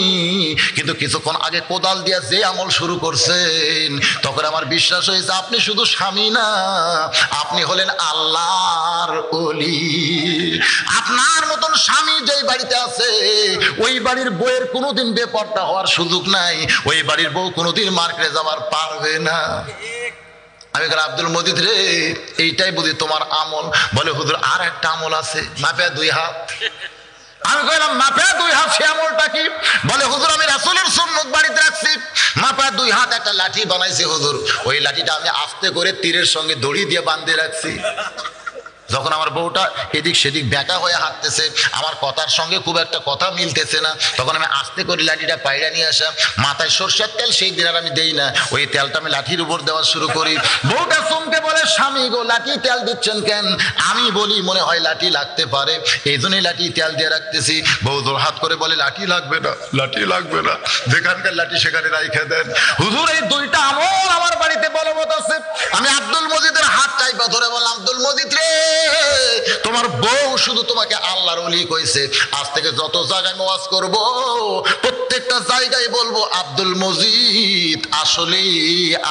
কিন্তু কিছুক্ষণ আগে কোদাল দিয়ে যে আমল শুরু করছেন, তখন আমার বিশ্বাস হয়েছে আপনি শুধু স্বামী না, আপনি হলেন আল্লাহর ওলি। আপনার মতন স্বামী যেই বাড়িতে আছে, ওই বাড়ির বউয়ের কোনোদিন বেপরদা হওয়ার সুযোগ নাই, ওই বাড়ির বউ কোনোদিন মার্কেটে যাবার পারবে না। আমি বললাম, আব্দুল মজিদ রে, এইটাই বুঝি তোমার আমল? বলে, হুজুর আর একটা আমল আছে, মাপে 2 হাত। আমি কইলাম, মাপে 2 হাত, সে আমলটা কি? বলে, হুজুর আমি রাসূলের সুন্নাত বাড়িতে রাখছি, মাপে 2 হাত একটা লাঠি বানাইছি হুজুর, ওই লাঠিটা আমি আস্তে করে তীরের সঙ্গে দড়ি দিয়ে বাঁধে রাখছি। যখন আমার বউটা এদিক সেদিক ব্যাকা হয়ে হাঁটতেছে, আমার কথার সঙ্গে খুব একটা কথা মিলতেছে না, তখন আমি আস্তে করে লাঠিটা পায়রা নিয়ে আসা, মাথায় সরষের তেল সেই দিন আর আমি দেই না, ওই তেলটা আমি লাঠির উপর দেওয়া শুরু করি। বউটা চমকে বলে, স্বামী গো, লাঠি তেল দিচ্ছেন কেন? আমি বলি, মনে হয় লাঠি লাগতে পারে, এই জন্যই লাঠি তেল দিয়ে রাখতেছি। বউ জোর হাত করে বলে, লাঠি লাগবে না, লাঠি লাগবে না, যেখানকার লাঠি সেখানে রাইখে দেন। হুজুর, এই 2টা আমল আমার বাড়িতে বলবৎ আছে। আমি আব্দুল মজিদের হাত চাইপা ধরে বললাম, আব্দুল মজিদ রে, তোমার বউ শুধু তোমাকে আল্লাহর ওলি কইছে, আজ থেকে যত জায়গায় ওয়াজ করব, প্রত্যেকটা জায়গায় বলবো, আব্দুল মজিদ আসলে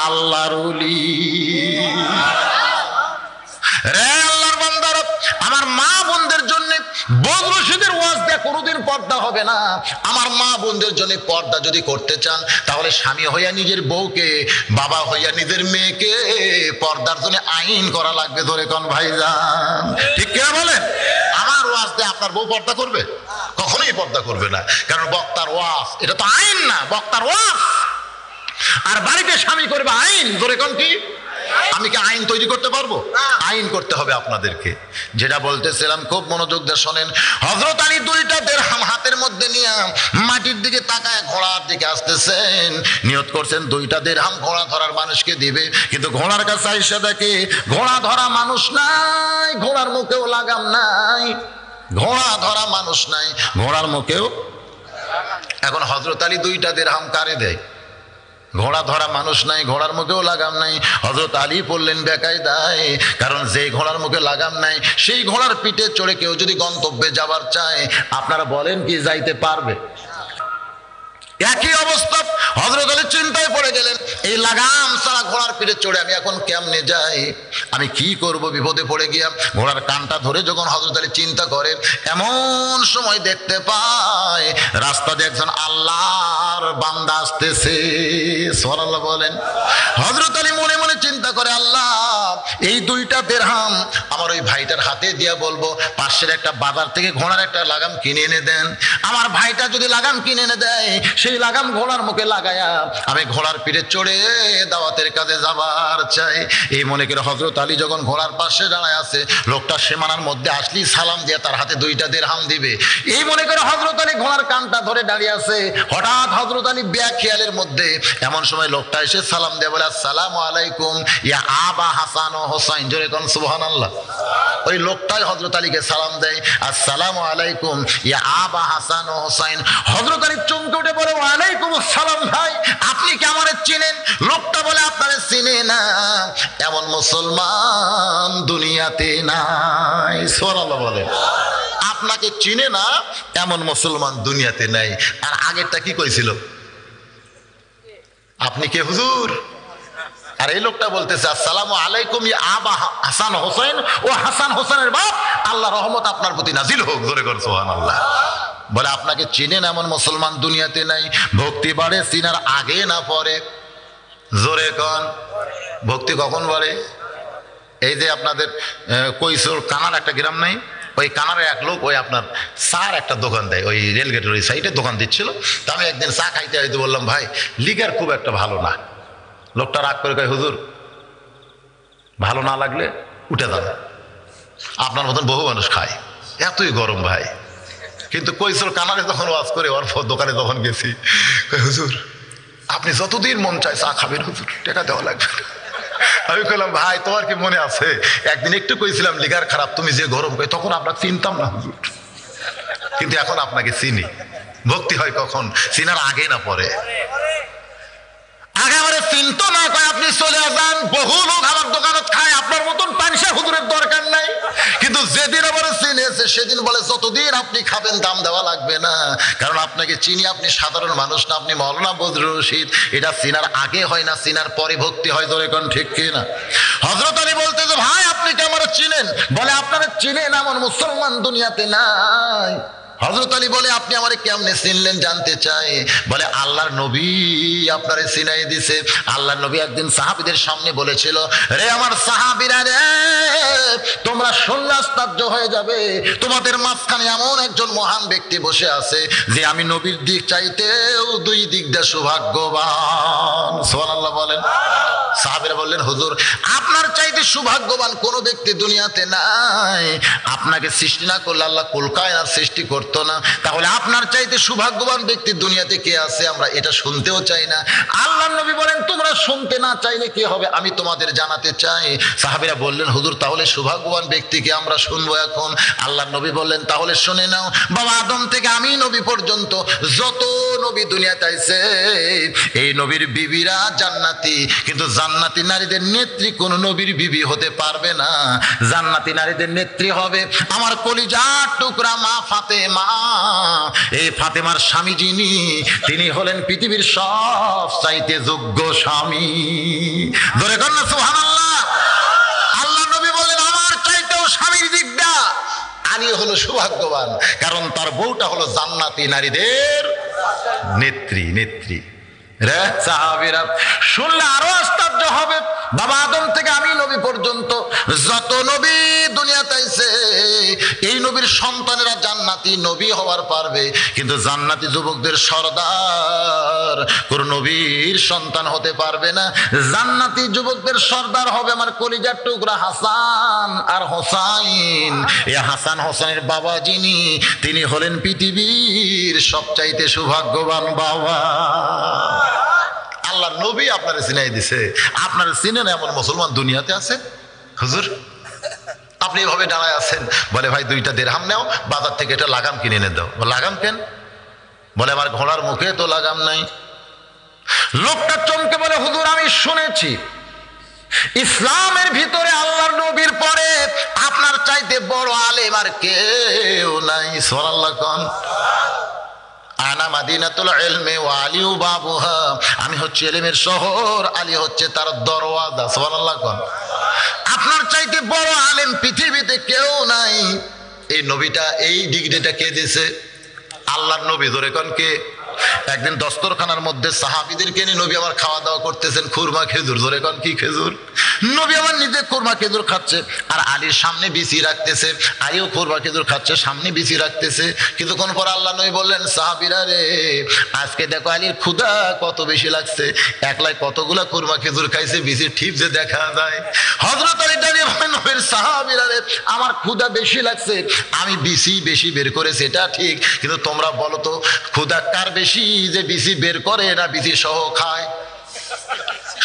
আল্লাহর ওলি। রে আল্লাহর বান্দারা, আমার মা বোনদের জন্য বদরশিদের ওয়াজ দেয়া কোনোদিন পর্দা হবে না। আমার মা বোনদের জন্য পর্দা যদি করতে চান, তাহলে স্বামী হইয়া নিজের বউকে, বাবা হইয়া নিজের মেয়েকে পর্দার জন্য আইন করা লাগবে। ধরে কোন ভাইজান, ঠিক কিনা বলেন? আমার ওয়াজ দিয়ে আপনার বউ পর্দা করবে? কখনোই পর্দা করবে না, কারণ বক্তার ওয়াজ এটা তো আইন না, বক্তার ওয়াজ। আর বাড়িতে স্বামী করবে আইন। ধরে কোন কি? আমি কি আইন তৈরি করতে পারবো? আইন করতে হবে আপনাদেরকে। যেটা বলতেছিলাম, খুব মনোযোগ দিয়ে শোনেন। হযরত আলী 2টা দিরহাম হাতের মধ্যে নিয়ে মাটির দিকে তাকায় ঘোড়ার দিকে আসতেছেন, নিয়ত করছেন 2টা দিরহাম ঘোড়া ধরার মানুষকে দিবে। কিন্তু ঘোড়ার কাছে আইসা দেখে ঘোড়া ধরা মানুষ নাই, ঘোড়ার মুখেও লাগাম নাই, ঘোড়া ধরা মানুষ নাই, ঘোড়ার মুখেও। এখন হযরত আলী 2টা দিরহাম কারে দেয়? ঘোড়া ধরা মানুষ নাই, ঘোড়ার মুখেও লাগাম নাই। হযরত আলী বললেন, বেকায়দায়, কারণ যে ঘোড়ার মুখে লাগাম নাই, সেই ঘোড়ার পিঠে চড়ে কেউ যদি গন্তব্যে যাবার চায়, আপনারা বলেন কি যাইতে পারবে? একই অবস্থা। হযরত আলী চিন্তায় পড়ে গেলেন, এই লাগাম ছাড়া ঘোড়ার পিঠে চড়ে আমি এখন কেমনে যাই, আমি কি করব? বিপদে পড়ে গিয়া ঘোড়ার কানটা ধরে যখন হযরত আলী চিন্তা করে, এমন সময় দেখতে পায় রাস্তা দিয়ে একজন আল্লাহর বান্দা আসতেছে। সুবহানাল্লাহ বলেন। হযরত আলী মনে মনে চিন্তা করে, আল্লাহ, এই 2টা দিরহাম আমার ওই ভাইটার হাতে দিয়া বলবো, পাশের একটা বাজার থেকে ঘোড়ার একটা লাগাম কিনে এনে দেন। আমার ভাইটা যদি লাগাম কিনে এনে দেয়, সেই লাগাম ঘোড়ার মুখে লাগায়া আমি ঘোড়ার পিঠে চড়ে দাওয়াতের কাজে যাবার চাই। এই মনে করে হযরত আলী যখন ঘোড়ার পাশে দাঁড়ায় আছে, লোকটা সীমানার মধ্যে আসলেই সালাম দিয়ে তার হাতে 2টা দিরহাম দিবে। এই মনে করে হযরত আলী ঘোড়ার কানটা ধরে দাঁড়িয়ে আছে। হঠাৎ হযরত আলী বেখেয়ালের মধ্যে এমন সময় লোকটা এসে সালাম দিয়ে বলে, আসসালামু আলাইকুম ইয়া আবা হাসান ও হোসাইন। জোরে কোন সুবহানাল্লাহ। ওই লোকটাই হযরত আলীকে সালাম দেয়, আসসালামু আলাইকুম ইয়া আবা হাসান ও হোসাইন। হযরত আলী চমকে উঠে বলে, ওয়ালাইকুম আসসালাম ভাই, আপনি কি আমারে চিনেন? লোকটা বলে, আপনারে চিনে না এমন মুসলমান দুনিয়াতে নাই। সুবহানাল্লাহ বলে, আপনাকে চিনে না এমন মুসলমান দুনিয়াতে নাই। আর আগেরটা কি কইছিল? আপনি কে হুজুর? আর এই লোকটা বলতেছে, আসসালামু আলাইকুম ইয়া আবা হাসান হোসেন, ও হাসান হোসেনের বাপ, আল্লাহ রহমত আপনার প্রতি নাজিল হোক। জোরে কর সুবহানাল্লাহ। বলে, আপনাকে চিনেন এমন মুসলমান দুনিয়াতে নাই। ভক্তি বাড়ে চিনার আগে না পরে। জোরে কন, ভক্তি কখন বাড়ে? এই যে আপনাদের কৈশোর কানার একটা গ্রাম নাই, ওই কানারে এক লোক ওই আপনার চার একটা দোকান দেয়, ওই রেলগেটের ওই সাইডে দোকান দিচ্ছিল। তা আমি একদিন চা খাইতে হয়তো বললাম, ভাই লিগার খুব একটা ভালো না। লোকটা রাগ করে কয়, হুজুর ভালো না লাগলে উঠে যাবে, আপনার মতন বহু মানুষ খায়, এতই গরম ভাই। কিন্তু কৈশোর কানারে যখন ওয়াজ করে ওর দোকানে যখন গেছি, হুজুর আপনি যতদিন মন চায় চা খাবেন হুজুর, টাকা দেওয়া লাগবে। আমি বললাম, ভাই তোমার কি মনে আছে একদিন একটু কইছিলাম লিগার খারাপ, তুমি যে গরম কই, তখন আপনাকে চিনতাম না হুজুর, কিন্তু এখন আপনাকে চিনি। ভক্তি হয় কখন? চিনার আগে না পরে? আগে আমার চিনতো না, কয় আপনি চলে যান, বহু লোক আমার দোকানে খায়, আপনার মতন পানসা হুজুরের দরকার নাই। কিন্তু যেদিন আমার চিনেছে সেদিন বলে যতদিন আপনি খাবেন দাম দেওয়া লাগবে না, কারণ আপনাকে চিনি, আপনি সাধারণ মানুষ না, আপনি মওলানা বদরুল রশিদ। এটা চিনার আগে হয় না, চিনার পরে ভক্তি হয়। ধরে কোন ঠিক কিনা? হযরত আলী বলতে যে, ভাই আপনি কি আমার চিনেন? বলে আপনারা চিনেন এমন মুসলমান দুনিয়াতে নাই। হযরত আলী বলে, আপনি আমারে কেমনে চিনলেন জানতে চাই? বলে আল্লাহর নবী আপনারে চিনাই দিছে। আল্লাহর নবী একদিন সাহাবীদের সামনে বলেছিল, রে আমার সাহাবীরা রে, তোমরা শুনলে আশ্চর্য হয়ে যাবে, তোমাদের মাঝখানে এমন একজন মহান ব্যক্তি বসে আছে যে আমি নবীর দিক চাইতেও দুই দিক দিয়ে সৌভাগ্যবান। সুবহানাল্লাহ বলেন। সাহাবীরা বললেন, হুজুর আপনার চাইতে সৌভাগ্যবান কোন ব্যক্তি দুনিয়াতে নাই। আপনাকে সৃষ্টি না করলে আল্লাহ কুল কায়নাত সৃষ্টি করতো না, তাহলে আপনার চাইতে সৌভাগ্যবান ব্যক্তি দুনিয়াতে কে আছে? আমরা এটা শুনতেও চাই না। আল্লাহর নবী বলেন, তোমরা শুনতে না চাইলে কি হবে, আমি তোমাদের জানাতে চাই। সাহাবীরা বললেন, হুজুর তাহলে সৌভাগ্যবান ব্যক্তিকে আমরা শুনবো এখন। আল্লাহর নবী বললেন, তাহলে শুনে নাও, বাবা আদম থেকে আমি নবী পর্যন্ত যত নবী দুনিয়াতে আইছে, এই নবীর বিবিরা জান্নাতি, কিন্তু জান্নাতি নারীদের নেত্রী কোন নবীর বিবি হতে পারবে না। জান্নাতি নারীদের নেত্রী হবে আমার কলিজার টুকরা মা ফাতেমা। এই ফাতেমার স্বামী যিনি, তিনি হলেন পৃথিবীর সব চাইতে যোগ্য স্বামী। ধরে কর না সুবহানাল্লাহ। আল্লাহ নবী বলেন, আমার চাইতেও স্বামীর দিকটা আলী হলো সৌভাগ্যবান, কারণ তার বউটা হলো জান্নাতি নারীদের নেত্রী। নেত্রী রে সাহাবীরা শুনলে আরো আশ্চর্য হবে। বাবা আদম থেকে আমি নবী পর্যন্ত যত নবী দুনিয়াতে আইছে, এই নবীর সন্তানেরা জান্নাতি নবী হওয়ার পারবে, কিন্তু জান্নাতি যুবকদের সর্দার কোন নবীর সন্তান হতে পারবে না। জান্নাতি যুবকদের সর্দার হবে আমার কলিজার টুকরা হাসান আর হোসাইন। এই হাসান হোসেনের বাবা যিনি, তিনি হলেন পৃথিবীর সবচাইতে সৌভাগ্যবান বাবা। আল্লাহ নবী আপনারা চিনাই দিছে। আপনারা চিনেন এমন মুসলমান দুনিয়াতে আছে? হুজুর আপনি এভাবে দাঁড়ায় আছেন, বলে ভাই 2টা দিরহাম নাও, বাজার থেকে এটা লাগাম কিনে এনে দাও। লাগাম কেন? বলে আমার ঘোড়ার মুখে তো লাগাম নাই। লোকটা চমকে বলে, হুজুর আমি শুনেছি ইসলামের ভিতরে আল্লাহর নবীর পরে আপনার চাইতে বড় আলেম আর কেউ নাই। সুবহানাল্লাহ কোন। আনা মাদিনাতুল ইলমি ওয়া আলী বাবুহা, আমি হচ্ছে ইলমের শহর, আলী হচ্ছে তার দরওয়াজা। সুবহানাল্লাহ কোন। আপনার চাইতে বড় আলেম পৃথিবীতে কেউ নাই। এই নবীটা, এই ডিগ্রিটা কে দিয়েছে? আল্লাহর নবী। ধরে কোন কে? একদিন দস্তরখানার মধ্যে সাহাবীদেরকে নিয়ে নবী আমার খাওয়া দাওয়া করতেছেন, খুরমা খেজুর। ধরে কোন কি খেজুর? নবী আমার নিজে খুরমা খেজুর খাচ্ছে আর আলীর সামনে বিছি রাখতেছে। আলীও খুরমা খেজুর খাচ্ছে, সামনে বিছি রাখতেছে। কিছুক্ষণ পর আল্লাহ নবী বললেন, সাহাবীরা রে, আজকে দেখো আলীর ক্ষুধা কত বেশি লাগছে, একলাই কতগুলা খুরমা খেজুর খাইছে, বিছি ঠিক যে দেখা যায়। হযরত আলী দাঁড়িয়ে বলেন, নবীর সাহাবীরা রে, আমার ক্ষুধা বেশি লাগছে, আমি বিছি বেশি বের করেছি, এটা ঠিক, কিন্তু তোমরা বলো তো ক্ষুধা কার বেশি, যে বিসি বের করে না বিসি সহ খায়?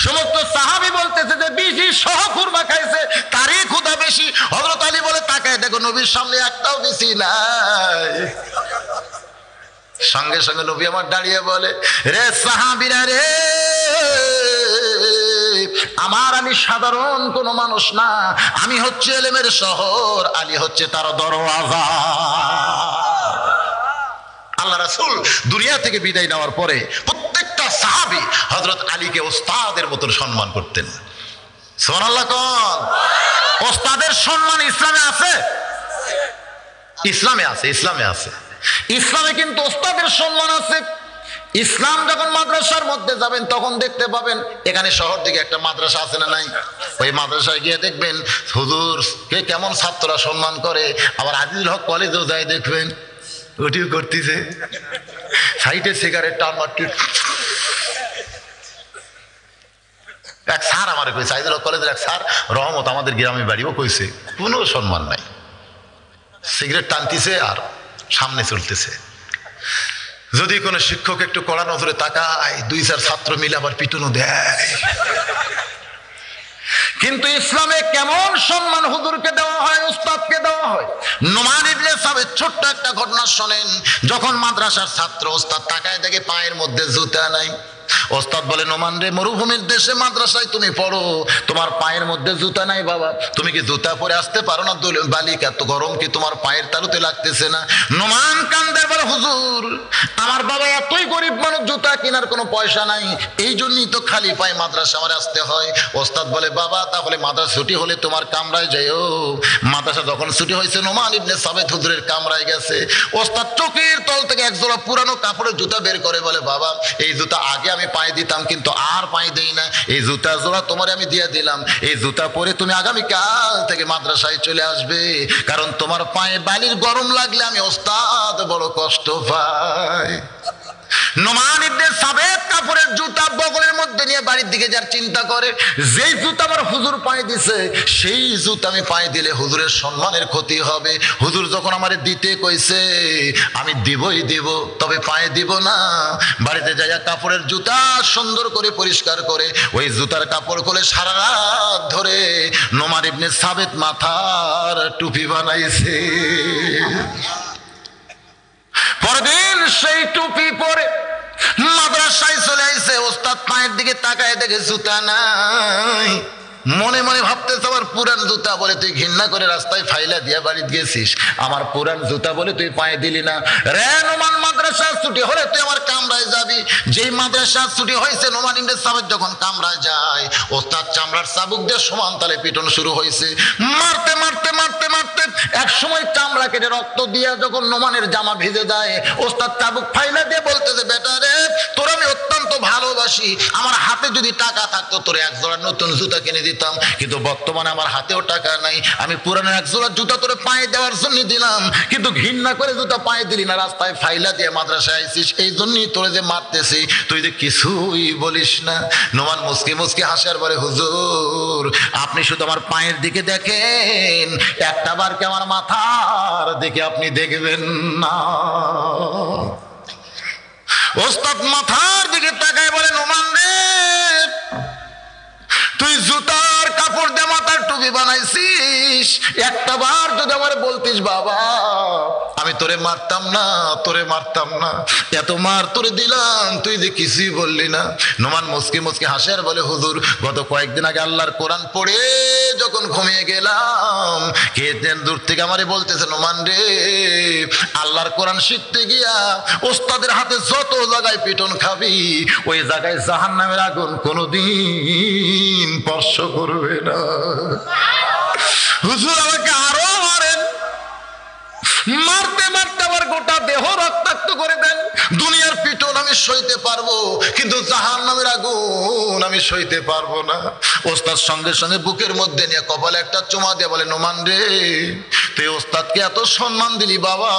সমস্ত সাহাবী বলতেছে যে বিসি সহ খুরমা খাইছে, তারই ক্ষুধা বেশি। হযরত আলী বলে, তাকায় দেখো নবীর সামনে একটাও বিসি নাই। সঙ্গে সঙ্গে নবী আমার দাঁড়িয়ে বলে, রে সাহাবীরা রে, আমার আমি সাধারণ কোন মানুষ না, আমি হচ্ছে ইলমের শহর, আলী হচ্ছে তার দরওয়াজা। আল্লাহ রাসূল দুনিয়া থেকে বিদায় নেওয়ার পরে প্রত্যেকটা সাহাবী হযরত আলীকে ওস্তাদের মতো সম্মান করতেন। সুবহানাল্লাহ কোন। ওস্তাদের সম্মান ইসলামে আছে? ইসলামে আছে, ইসলামে আছে। ইসলামে কিন্তু ওস্তাদের সম্মান আছে। ইসলাম যখন মাদ্রাসার মধ্যে যাবেন তখন দেখতে পাবেন এখানে শহর দিকে একটা মাদ্রাসা আছে না নাই? ওই মাদ্রাসায় গিয়ে দেখবেন হুজুরকে কেমন ছাত্ররা সম্মান করে। আবার আজিজুল হক কলেজেও যাই দেখবেন ওটিও করতেছে, সাইডে সিগারেট টান মারতে। এক স্যার আমার কইছে, আজিজুল হক কলেজের এক স্যার রহমত আমাদের গ্রামে বাড়িও কইছে, কোনো সম্মান নাই, সিগারেট টানতেছে আর সামনে চলতেছে। যদি কোনো শিক্ষক একটু কড়া নজরে তাকায়, 2-4 ছাত্র মিলে আবার পিটুনো দেয়। কিন্তু ইসলামে কেমন সম্মান হুজুরকে দেওয়া হয়, উস্তাদকে দেওয়া হয়। নোমান ইবনে সাবিত ছোট্ট একটা ঘটনা শোনেন। যখন মাদ্রাসার ছাত্র উস্তাদ তাকায় দেখে পায়ের মধ্যে জুতা নাই, ওস্তাদ বলে, নোমান রে, মরুভূমির দেশে মাদ্রাসায় তুমি পড়ো, তোমার পায়ের মধ্যে জুতা নাই বাবা, তুমি কি জুতা পরে আসতে পারো না? বালিক এত গরম কি তোমার পায়ের তালুতে লাগতেছে না? নোমান কান্দে বলে, হুজুর আমার বাবা এতই গরিব মানুষ, জুতা কেনার কোনো পয়সা নাই, এই জন্যই তো খালি পায়ে মাদ্রাসা আমার আসতে হয়। ওস্তাদ বলে, বাবা তাহলে মাদ্রাসা ছুটি হলে তোমার কামরায় যাইও। মাদ্রাসা যখন ছুটি হয়েছে, নোমান ইবনে সাবিত হুজুরের কামরায় গেছে। ওস্তাদ চোখের তল থেকে এক জোড়া পুরানো কাপড়ের জুতা বের করে বলে, বাবা এই জুতা আগে আমি পায়ে দিতাম কিন্তু আর পায়ে দেই না, এই জুতা জোড়া তোমার আমি দিয়ে দিলাম, এই জুতা পরে তুমি আগামীকাল থেকে মাদ্রাসায় চলে আসবে, কারণ তোমার পায়ে বালির গরম লাগলে আমি ওস্তাদ বড় কষ্ট পাই। নোমান ইবনে সাবিত কাপড়ের জুতা বগলের মধ্যে নিয়ে বাড়ির দিকে যার চিন্তা করে, যেই জুতা আমার হুজুর পায়ে দিছে সেই জুতা আমি পায়ে দিলে হুজুরের সম্মানের ক্ষতি হবে। হুজুর যখন আমারে দিতে কইছে আমি দিবই দিব, তবে পায়ে দিব না। বাড়িতে যাইয়া কাপড়ের জুতা সুন্দর করে পরিষ্কার করে ওই জুতার কাপড় খুলে সারা রাত ধরে নোমান ইবনে সাবিত মাথার টুপি বানাইছে। পরদিন সেই টুপি পরে মাদ্রাসায় চলে আইছে। ওস্তাদ পায়ের দিকে তাকায় দেখে জুতা নাই। মনে মনে ভাবতেছে, আমার পুরান জুতা বলে তুই ঘৃণা করে রাস্তায় ফাইলা দিয়া বাড়িতে গেছিস, আমার পুরান জুতা বলে তুই পায়ে দিলি না। রে নোমান, মাদ্রাসা ছুটি হলে তুই আমার কামরায় যাবি। যেই মাদ্রাসা ছুটি হয়েছে, নোমান ইবনে সাবিত যখন কামরায় যায়, ওস্তাদ চামড়ার চাবুক দিয়ে সমান তালে পিটন শুরু হয়েছে। মারতে মারতে মারতে মারতে এক সময় চামড়া কেটে রক্ত দিয়া যখন নোমানের জামা ভিজে যায়, ওস্তাদ চাবুক ফাইলা দিয়ে বলতেছে, বেটা রে তোর আমি অত্যন্ত ভালোবাসি, আমার হাতে যদি টাকা থাকতো তোর এক জোড়া নতুন জুতা কিনে দিতাম, কিন্তু বর্তমানে আমার হাতেও টাকা নাই, আমি পুরানো এক জোড়া জুতা তোর পায়ে দেওয়ার জন্য দিলাম, কিন্তু ঘৃণা করে জুতা পায়ে দিলি না, রাস্তায় ফাইলা দিয়ে মাদ্রাসায় আইছিস, এই জন্যই তোরে যে মারতেছি, তুই যে কিছুই বলিস না। নোমান মুসকি মুসকি হাসার পরে, হুজুর আপনি শুধু আমার পায়ের দিকে দেখেন, একটা বার কি আমার মাথার দিকে আপনি দেখবেন না? ওস্তাদ মাথার দিকে তাকায় বলে, নোমান রে, তুই জুতার কাপড় দিয়ে মাথার টুপি বানাইছিস, একটা বার যদি আমার বলতিস বাবা আমি তোরে মারতাম না, তোরে মারতাম না, এত মার তোরে দিলাম, তুই যে কিছুই বললি না। নোমান মুসকি মুসকি হাসে আর বলে, হুজুর গত কয়েকদিন আগে আল্লাহর কোরআন পড়ে যখন ঘুমিয়ে গেলাম, কে দূর থেকে আমারে বলতেছে, নোমান রে আল্লাহর কোরআন শিখতে গিয়া ওস্তাদের হাতে যত জায়গায় পিটন খাবি, ওই জায়গায় জাহান্নামের আগুন কোনোদিন স্পর্শ করবে না। হুজুর আমাকে আরো মারেন, মারতে মারতে আমার গোটা দেহ রক্তাক্ত করে দেন, দুনিয়ার পিটন আমি সইতে পারবো, কিন্তু জাহান্নামের আগুন আমি সইতে পারবো না। ওস্তাদ সঙ্গে সঙ্গে বুকের মধ্যে নিয়ে কপালে একটা চুমা দিয়ে বলে, নোমান রে তুই ওস্তাদকে এত সম্মান দিলি বাবা,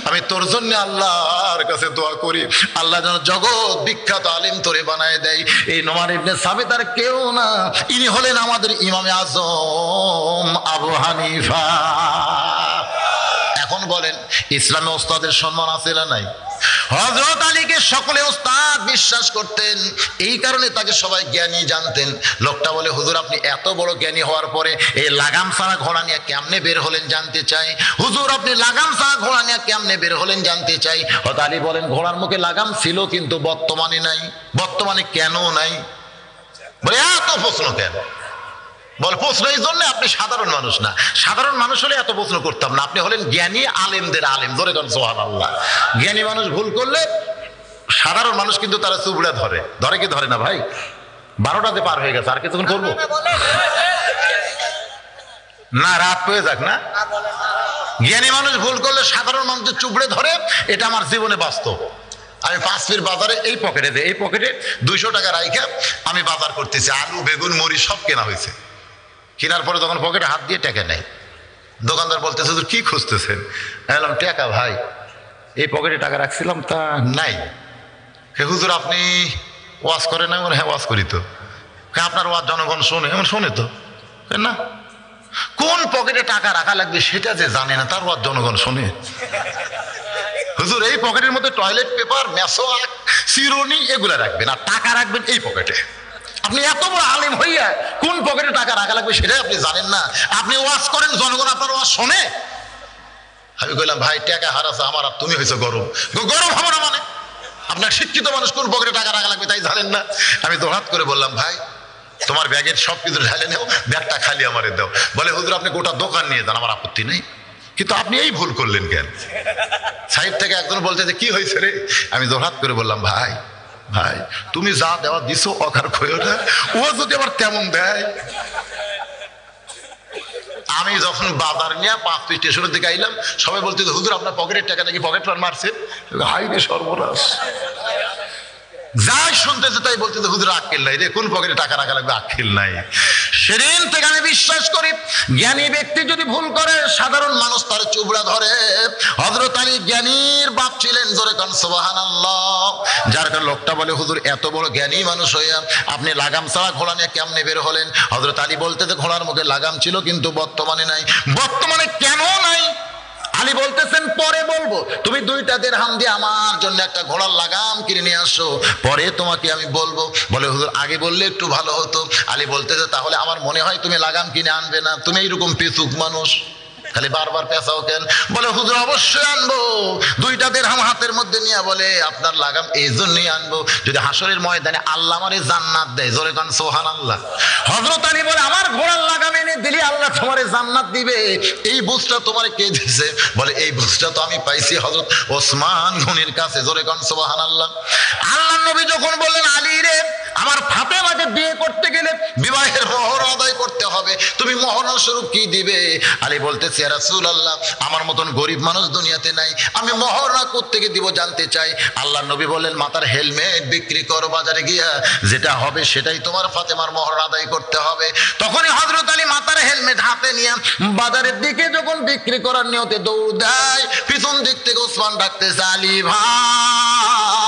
আমি তোর জন্য আল্লাহর কাছে দোয়া করি, আল্লাহ যেন জগৎ বিখ্যাত আলিম তোরে বানায় দেয়। এই নোমান ইবনে সাবিত আর কেউ না, ইনি হলেন আমাদের ইমামে আজম আবু হানিফা। এখন বলেন, ইসলামে ওস্তাদের সম্মান আছে না নাই? হযরত আলীকে সকলে ওস্তাদ বিশ্বাস করতেন, এই কারণে তাকে সবাই জ্ঞানী জানতেন। লোকটা বলে, হুজুর আপনি এত বড় জ্ঞানী হওয়ার পরে এই লাগাম ছাড়া ঘোড়া নিয়ে কেমনে বের হলেন জানতে চাই। হুজুর আপনি লাগাম ছাড়া ঘোড়া নিয়ে কেমনে বের হলেন জানতে চাই। হযরত আলী বলেন, ঘোড়ার মুখে লাগাম ছিল কিন্তু বর্তমানে নাই। বর্তমানে কেন নাই? বলে এত প্রশ্ন কেন? বল প্রশ্ন এই জন্য, আপনি সাধারণ মানুষ না, সাধারণ মানুষ হলে এত প্রশ্ন করতাম না, আপনি হলেন জ্ঞানী আলেমদের আলেম। ধরে দেন সুবহানাল্লাহ। জ্ঞানী মানুষ ভুল করলে সাধারণ মানুষ কিন্তু তারা চুবড়ে ধরে, ধরে কি ধরে না ভাই? 12টাতে পার হয়ে গেছে, আর কিছুক্ষণ করবো না, রাত হয়ে যাক না। জ্ঞানী মানুষ ভুল করলে সাধারণ মানুষের চুবড়ে ধরে, এটা আমার জীবনে বাস্তব। আমি 5 ফিট বাজারে এই পকেটে 200 টাকা রাইখা আমি বাজার করতেছি, আলু বেগুন মরিচ সব কেনা হয়েছে। কেনার পরে তখন পকেটে হাত দিয়ে টাকা নেই। দোকানদার বলতেছে হুজুর কি খুঁজতেছেন? বললাম টাকা ভাই, এই পকেটে টাকা রাখছিলাম তা নাই। হুজুর আপনি ওয়াজ করেন না? হ্যাঁ ওয়াজ করি তো। আপনার ওয়াজ জনগণ শোনে? শোনে তো না। কোন পকেটে টাকা রাখা লাগবে সেটা যে জানে না, তার ওয়াজ জনগণ শোনে? হুজুর এই পকেটের মধ্যে টয়লেট পেপার, মেসোয়াক, চিরুনি এগুলা রাখবেন, আর টাকা রাখবেন এই পকেটে। আপনি এত বড় আলিম হইয়া কোন পকেটে টাকা রাখা লাগবে সেটাই আপনি জানেন না? আপনি ওয়াজ করেন, জনগণ আপনার ওয়াজ শোনে? আমি কইলাম ভাই টাকা হারাছে আমার, আর তুমি হয়েছে গরম। গরম হবে না মানে? আপনার শিক্ষিত মানুষ কোন পকেটে টাকা রাখা লাগবে তাই জানেন না? আমি দৌড়াত করে বললাম ভাই তোমার ব্যাগের সব কিছু ঢালে নেও, ব্যাগটা খালি আমারে দাও। বলে হুজুর আপনি গোটা দোকান নিয়ে যান, আমার আপত্তি নেই, কিন্তু আপনি এই ভুল করলেন কেন? সাইড থেকে একজন বলতে যে কি হয়েছে রে? আমি দৌড়াত করে বললাম ভাই ভাই তুমি যা দেওয়া দিছো অকার খোয় না, ও যদি আবার তেমন দেয়। আমি যখন বাজার নিয়ে 5 স্টেশনের দিকে আইলাম, সবাই বলতে হুজুর আপনার পকেটের টাকা নাকি পকেট মার মারছেন। হাই রে সর্বনাশ, যাই শুনতেছে তাই বলতে হুজুর আক্কেল নাই রে, কোন পকেটে টাকা রাখা লাগবে আক্কেল নাই। সেদিন থেকে আমি বিশ্বাস করি জ্ঞানী ব্যক্তি যদি ভুল করে সাধারণ মানুষ তার চুবড়া ধরে। হযরত আলী জ্ঞানীর বাপ ছিলেন, জোরে কান সুবহানাল্লাহ। যার কারণে লোকটা বলে হুজুর এত বড় জ্ঞানী মানুষ হইয়া আপনি লাগাম ছাড়া ঘোড়া নিয়ে কেমনে বের হলেন? হযরত আলী বলতে যে ঘোড়ার মুখে লাগাম ছিল কিন্তু বর্তমানে নাই। বর্তমানে কেন নাই? আলী বলতেছেন পরে বলবো, তুমি 2টা দিরহাম দিয়ে আমার জন্য একটা ঘোড়ার লাগাম কিনে নিয়ে আসো, পরে তোমাকে আমি বলবো। বলে হুজুর আগে বললে একটু ভালো হতো। আলী বলতেছে তাহলে আমার মনে হয় তুমি লাগাম কিনে আনবে না, তুমি এইরকম পেচুক মানুষ, খালি বারবার পেঁচাও কেন? বলে হুজুর অবশ্যই আনবো। 2টা দিরহাম হাতের মধ্যে নিয়ে বলে আপনার লাগাম এই জন্যই আনবো যদি হাসরের ময়দানে আল্লাহ আমারে জান্নাত দেয়। জোরে কান সুবহানাল্লাহ। হযরত আলী বলে আমার ঘোড়ার লাগাম এনে দিলি আল্লাহ তোমারে জান্নাত দিবে, এই বুঝটা তোমারে কে দিয়েছে? বলে এই বুঝটা তো আমি পাইছি হযরত ওসমান গনির কাছে। জোরে কান সুবহানাল্লাহ। আল্লাহর নবী যখন বললেন আলী রে আমার ফাতেমাকে বিয়ে করতে গেলে বিবাহের মোহর আদায় করতে হবে, তুমি মোহর স্বরূপ কি দিবে? আলী বলতেছে ইয়া রাসূলুল্লাহ আমার মতন গরিব মানুষ দুনিয়াতে নাই, আমি মোহরা কোত্থেকে দিব জানতে চাই। আল্লাহর নবী বললেন মাথার হেলমেট বিক্রি করো বাজারে গিয়া, যেটা হবে সেটাই তোমার ফাতেমার মোহর আদায় করতে হবে। তখনই হযরত আলী মাথার হেলমেট হাতে নিয়ে বাজারের দিকে যখন বিক্রি করার নিয়তে দৌড় দেয়, পিছন দিক থেকে ওসমান ডাকতেছে আলী ভাই।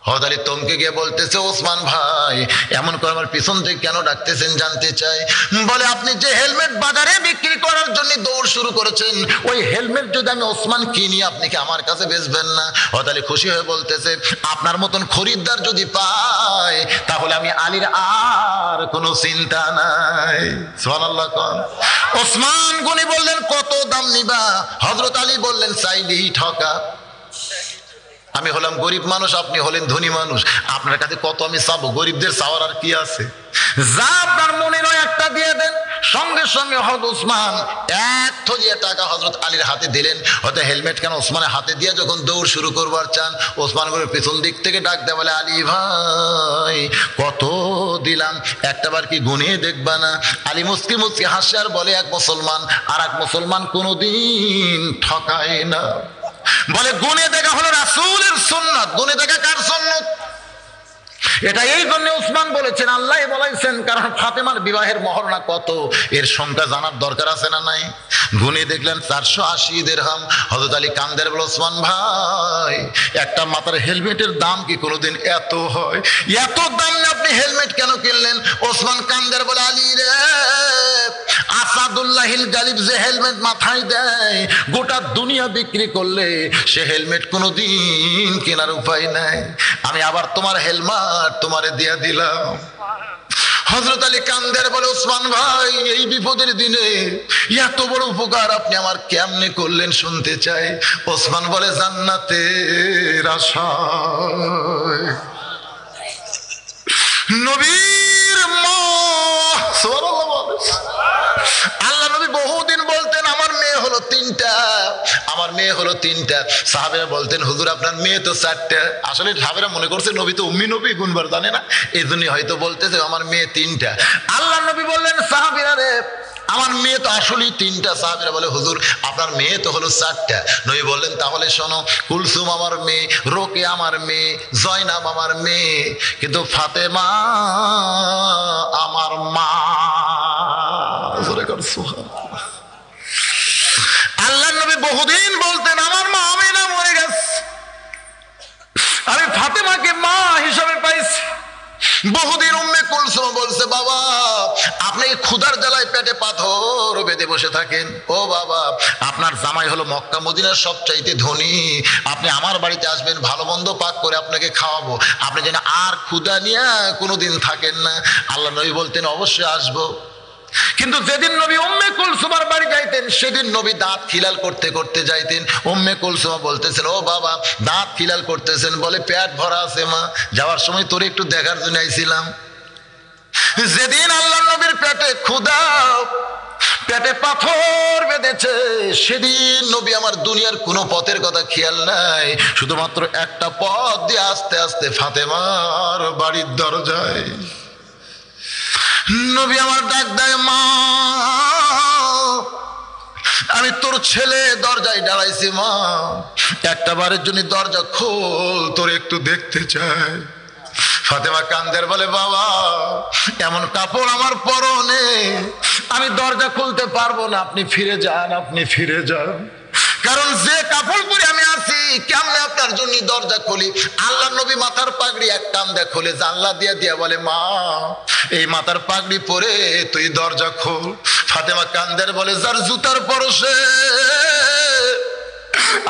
হযরত আলী তমকে গিয়ে বলতেছে ওসমান ভাই এমন করে আমার পিছন থেকে কেন ডাকতেছেন জানতে চাই। বলে আপনি যে হেলমেট বাজারে বিক্রি করার জন্য দৌড় শুরু করেছেন, ওই হেলমেট যদি আমি ওসমান কিনি আপনি কি আমার কাছে বেচবেন না? হযরত আলী খুশি হয়ে বলতেছে আপনার মতন খরিদ্দার যদি পাই তাহলে আমি আলীর আর কোনো চিন্তা নাই। সুবহানাল্লাহ। ওসমান গনি বললেন কত দাম নিবা? হযরত আলী বললেন চাইলেই ঠকা। আমি হলাম গরিব মানুষ, আপনি হলেন ধনী মানুষ, আপনার কাছে কত আমি চাবো? গরিবদের চাওয়ার আর কি আছে? যা আপনার মনে নয় একটা দিয়ে দেন। সঙ্গে সঙ্গে হযরত ওসমান 1 থলিয়া টাকা হযরত আলীর হাতে দিলেন। হয়তো হেলমেট কেন ওসমানের হাতে দিয়ে যখন দৌড় শুরু করবার চান, ওসমান করে পেছন দিক থেকে ডাক দেয় বলে আলী ভাই কত দিলাম, একটাবার কি গুনিয়ে দেখবা না? আলী মুস্কি মুস্কি হাসে আর বলে এক মুসলমান আর এক মুসলমান কোনোদিন ঠকায় না। বলে গুনে দেখা হলো রাসূলের সুন্নাত। গুনে দেখা কার সুন্নাত? এটা এই জন্য ওসমান বলেছেন, আল্লাহ বলেছেন, কারণ ফাতেমার বিবাহের মহরনা কত এর সংখ্যা জানার দরকার আছে না নাই? গুনে দেখলেন 480 দিরহাম। হযরত আলী কান্দের বলে ওসমান ভাই একটা মাথার হেলমেটের দাম কি কোনোদিন এত হয়? এত দাম না আপনি হেলমেট কেন কিনলেন? ওসমান কান্দের বলে আলী রে আসাদুল্লাহিল গালিব যে হেলমেট মাথায় দেয় গোটা দুনিয়া বিক্রি করলে সে হেলমেট কোনোদিন কেনার উপায় নাই। আমি আবার তোমার হেলমেট তোমারে দিয়া দিলাম। হযরত আলী কান্দের বলে ওসমান ভাই এই বিপদের দিনে এত বড় উপকার আপনি আমার কেমনে করলেন শুনতে চাই। ওসমান বলে জান্নাতের আশায় নবীর আল্লাহ নবী বহুদিন বলতেন আমার মেয়ে হলো 3টা, আমার মেয়ে হলো 3টা। সাহাবীরা বলতেন হুজুর আপনার মেয়ে তো 4টা। আসলে সাহাবীরা মনে করছে নবী তো উম্মি নবী, গুণবার জানে না, এই জন্যই হয়তো বলতেছে আমার মেয়ে 3টা। আল্লাহ নবী বললেন সাহাবীরা রে আমার মেয়ে তো আসলেই 3টা। সাহাবীরা বলে হুজুর আপনার মেয়ে তো হলো 4টা। নবী বললেন তাহলে শোনো, কুলসুম আমার মেয়ে, রোকে আমার মেয়ে, জয়নাব আমার মেয়ে, কিন্তু ফাতেমা আমার মা। আল্লাহ নবী বহুদিন বলতেন আমার মা আমিনা মরে গেছে, আমি ফাতেমাকে মা হিসাবে পাইছি। বহুদিন উম্মে কুলসুম বলছে বাবা আপনি ক্ষুধার জ্বালায় পেটে পাথর বেঁধে বসে থাকেন, ও বাবা আপনার জামাই হলো মক্কা মদিনার সবচাইতে ধনী, আপনি আমার বাড়িতে আসবেন, ভালো মন্দ পাক করে আপনাকে খাওয়াবো, আপনি যেন আর ক্ষুধা নিয়ে কোনোদিন থাকেন না। আল্লাহ নবী বলতেন অবশ্যই আসবো। কিন্তু যেদিন নবী উম্মে কুলসুমার বাড়ি যাইতেন সেদিন নবী দাঁত খিলাল করতে করতে যাইতেন। উম্মে কুলসুমা বলতেছেন ও বাবা দাঁত খিলাল করতেছেন, বলে পেট ভরা আছে মা, যাওয়ার সময় তোরে একটু দেখার জন্য আইছিলাম। যেদিন আল্লাহ নবীর পেটে ক্ষুধা, পেটে পাথর বেঁধেছে, সেদিন নবী আমার দুনিয়ার কোনো পথের কথা খেয়াল নাই, শুধুমাত্র একটা পথ দিয়ে আস্তে আস্তে ফাতেমার বাড়ির দরজায় নবী আমার ডাক দেয় মা আমি তোর ছেলে দরজায় দাঁড়াইছি, মা একটা বারের জন্য দরজা খোল, তোর একটু দেখতে চাই। ফাতেমা কান্দের বলে বাবা এমন কাপড় আমার পরনে, আমি দরজা খুলতে পারবো না, আপনি ফিরে যান, আপনি ফিরে যান, কারণ যে কাপড় পরে আমি আছি কেমনে আপনার জন্য দরজা খুলি। আল্লাহ নবী মাথার পাগড়ি এক টান দিয়ে খুলে জানলা দিয়া দিয়া বলে মা এই মাথার পাগড়ি পরে তুই দরজা খোল। ফাতেমা কান্দের বলে যার জুতার পরশে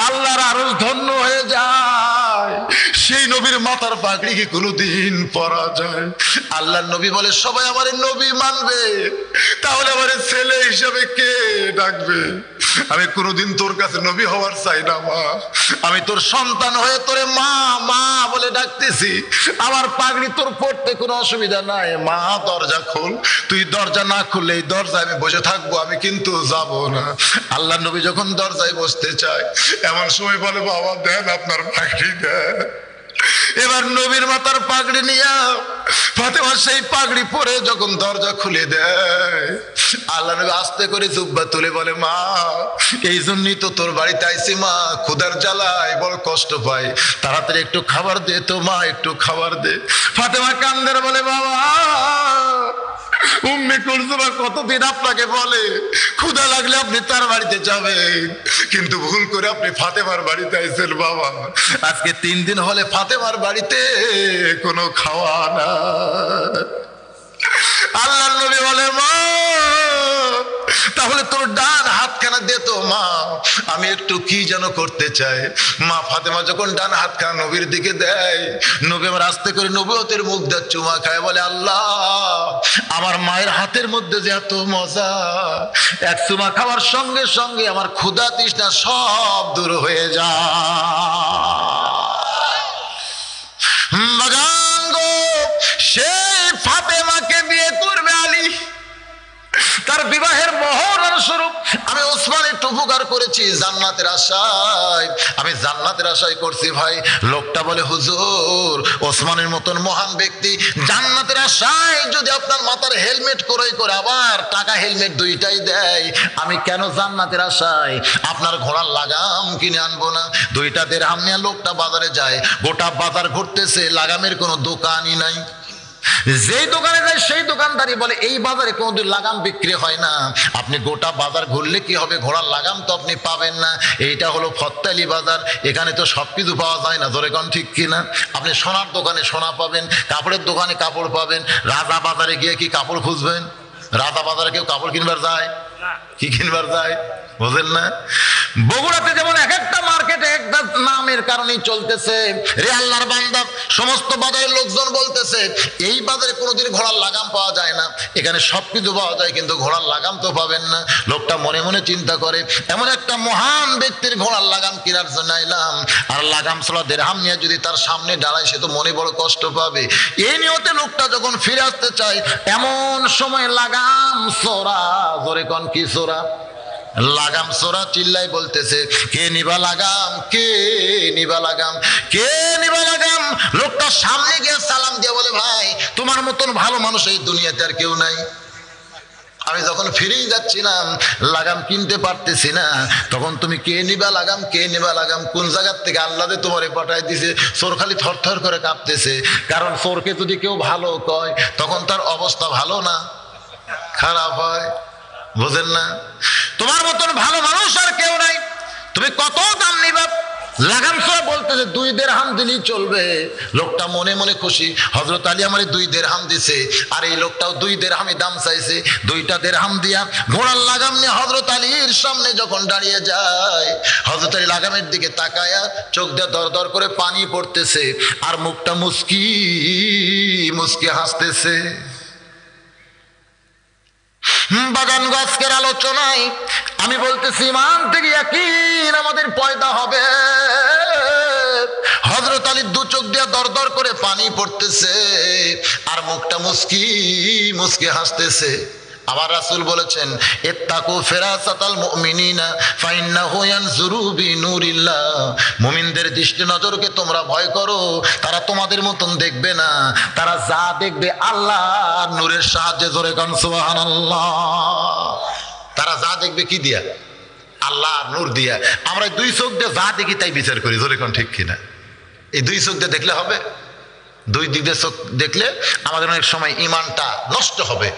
আল্লাহর আরশ ধন্য হয়ে যায় সেই নবীর মাথার পাগড়ি কি কোনোদিন পরা যায়? আল্লাহর নবী বলে সবাই আমার নবী মানবে, তাহলে আমার ছেলে হিসাবে কে ডাকবে? আমি কোনোদিন তোর কাছে নবী হওয়ার চাই না মা, আমি তোর সন্তান হয়ে তোরে মা মা বলে ডাকতেছি, আমার পাগড়ি তোর পড়তে কোনো অসুবিধা নাই, মা দরজা খোল। তুই দরজা না খুললে এই দরজায় আমি বসে থাকবো, আমি কিন্তু যাব না। আল্লাহ নবী যখন দরজায় বসতে চায় এমন সময় বলে বাবা দেন আপনার পাগড়ি দেন। এবার নবীর মাথার পাগড়ি নিয়ে ফাতেমা সেই পাগড়ি পরে যখন দরজা খুলে দেয় আল্লাহ নবী আস্তে করে জুব্বা তুলে বলে মা এই জন্যই তো তোর বাড়িতে আইছি মা, ক্ষুধার জ্বালায় বড় কষ্ট পাই, তাড়াতাড়ি একটু খাবার দে তো মা, একটু খাবার দে। ফাতেমা কান্দের বলে বাবা উম্মে কুলসুমা কতদিন আপনাকে বলে ক্ষুধা লাগলে আপনি তার বাড়িতে যাবেন, কিন্তু ভুল করে আপনি ফাতেমার বাড়িতে আইছেন বাবা, আজকে 3 দিন হলে ফাতেমার বাড়িতে কোনো খাওয়া না। আল্লাহ নবী বলে মা তাহলে তোর ডান হাতখানা দে তো মা, আমি একটু কি যেন করতে চাই। মা ফাতেমা যখন ডান হাতখানা নবীর দিকে দেয়, নবী আমার আস্তে করে নবুয়তের মুখ দিয়ে চুমা খায়, বলে আল্লাহ আমার মায়ের হাতের মধ্যে যে এত মজা, এক চুমা খাওয়ার সঙ্গে সঙ্গে আমার ক্ষুধা তৃষ্ণা সব দূর হয়ে যায়। সেই ফাতেমাকে বিয়ে করবে আলী, তার বিবাহের মহড়ার স্বরূপ আমি ওসমান একটু উপকার করেছি জান্নাতের আশায়, আমি জান্নাতের আশায় করছি ভাই। লোকটা বলে হুজুর ওসমানের মতন মহান ব্যক্তি জান্নাতের আশায় যদি আপনার মাথার হেলমেট ক্রয় করে আবার টাকা হেলমেট দুইটাই দেয়, আমি কেন জান্নাতের আশায় আপনার ঘোড়ার লাগাম কিনে আনবো না? 2টা দিরহাম নিয়ে লোকটা বাজারে যায়, গোটা বাজার ঘুরতেছে, লাগামের কোনো দোকানই নাই। যেই দোকানে যায় সেই দোকানদারি বলে এই বাজারে কোনোদিন লাগাম বিক্রি হয় না, আপনি গোটা বাজার ঘুরলে কি হবে, ঘোড়ার লাগাম তো আপনি পাবেন না, এইটা হলো ফত্তালি বাজার, এখানে তো সবকিছু পাওয়া যায় না, ধরে কোন ঠিক কিনা? আপনি সোনার দোকানে সোনা পাবেন, কাপড়ের দোকানে কাপড় পাবেন, রাজা বাজারে গিয়ে কি কাপড় খুঁজবেন? রাজা বাজারে কেউ কাপড় কিনবার যায়? কি কিনবার যায় বুঝেন না? বগুড়াতে যেমন এক একটা মার্কেটে একটা নামের কারণেই চলতেছে, রে আল্লাহর বান্দা সমস্ত বাজারের লোকজন বলতেছে এই বাজারে কোনোদিন ঘোড়ার লাগাম পাওয়া যায় না, এখানে সবকিছু পাওয়া যায় কিন্তু ঘোড়ার লাগাম তো পাবেন না। লোকটা মনে মনে চিন্তা করে এমন একটা মহান ব্যক্তির ঘোড়ার লাগাম কেনার জন্য আইলাম, আর লাগাম ছাড়া দিরহাম নিয়ে যদি তার সামনে দাঁড়ায় সে তো মনে বড় কষ্ট পাবে। এই নিয়তে লোকটা যখন ফিরে আসতে চায় এমন সময় লাগাম চোরা, ধরে কোন কি চোরা? লাগাম সোরা চিল্লাই বলতেছে, কে নিবা লাগাম, কে নিবা লাগাম, কে নিবা লাগাম। লোকটা সামনে গিয়ে সালাম দিয়ে বলে, ভাই তোমার মতন ভালো মানুষ এই দুনিয়াতে আর কেউ নাই। আমি যখন ফিরেই যাচ্ছিলাম, লাগাম কিনতে পারতেছি না, তখন তুমি কে নিবা লাগাম, কে নিবা লাগাম, কোন জায়গার থেকে আল্লাহ তোমারে পাঠাই দিছে। চোর খালি থরথর করে কাঁপতেছে, কারণ চোরকে যদি কেউ ভালো কয় তখন তার অবস্থা ভালো না খারাপ হয়, বুঝেন না? তোমার মতন ভালো মানুষ আর কেউ নাই, তুমি কত দাম নিবা? লাগাম সোরা বলতেছে 2 দিরহাম দিলেই চলবে। লোকটা মনে মনে খুশি, হযরত আলী আমারে 2 দিরহাম দিছে, আর এই লোকটাও 2 দিরহামই দাম চাইছে। 2টা দিরহাম দিয়া ঘোড়ার লাগাম নিয়ে হযরত আলীর সামনে যখন দাঁড়িয়ে যায়, হযরত আলী লাগামের দিকে তাকায়া চোখ দিয়ে দর দর করে পানি পড়তেছে, আর মুখটা মুস্কি মুস্কি হাসতেছে। বাগান গাছকের আলোচনায় আমি বলতেছি, ইমান থেকে ইয়াকিন আমাদের পয়দা হবে। হযরত আলী 2 চোখ দিয়ে দর দর করে পানি পড়তেছে, আর মুখটা মুস্কি মুস্কি হাসতেছে। আবার রাসূল বলেছেন, ইত্তাকু ফিরাসাতাল মুমিনিনা ফাইন্নাহু ইয়ানজুরু বিনুরিল্লাহ। মুমিনদের দৃষ্টি নজরকে তোমরা ভয় করো, তারা তোমাদের মতন দেখবে না, তারা যা দেখবে আল্লাহর নূরের সাহায্যে। জোরে কান সুবহানাল্লাহ। তারা যা দেখবে কি দিয়া? আল্লাহর নূর দিয়া। আমরা 2 চোখ দিয়ে যা দেখি তাই বিচার করি, জোরে কান ঠিক কিনা? এই 2 চোখ দিয়ে দেখলে হবে? 2 দিক দিয়ে চোখ দেখলে আমাদের অনেক সময় ঈমানটা নষ্ট হবে।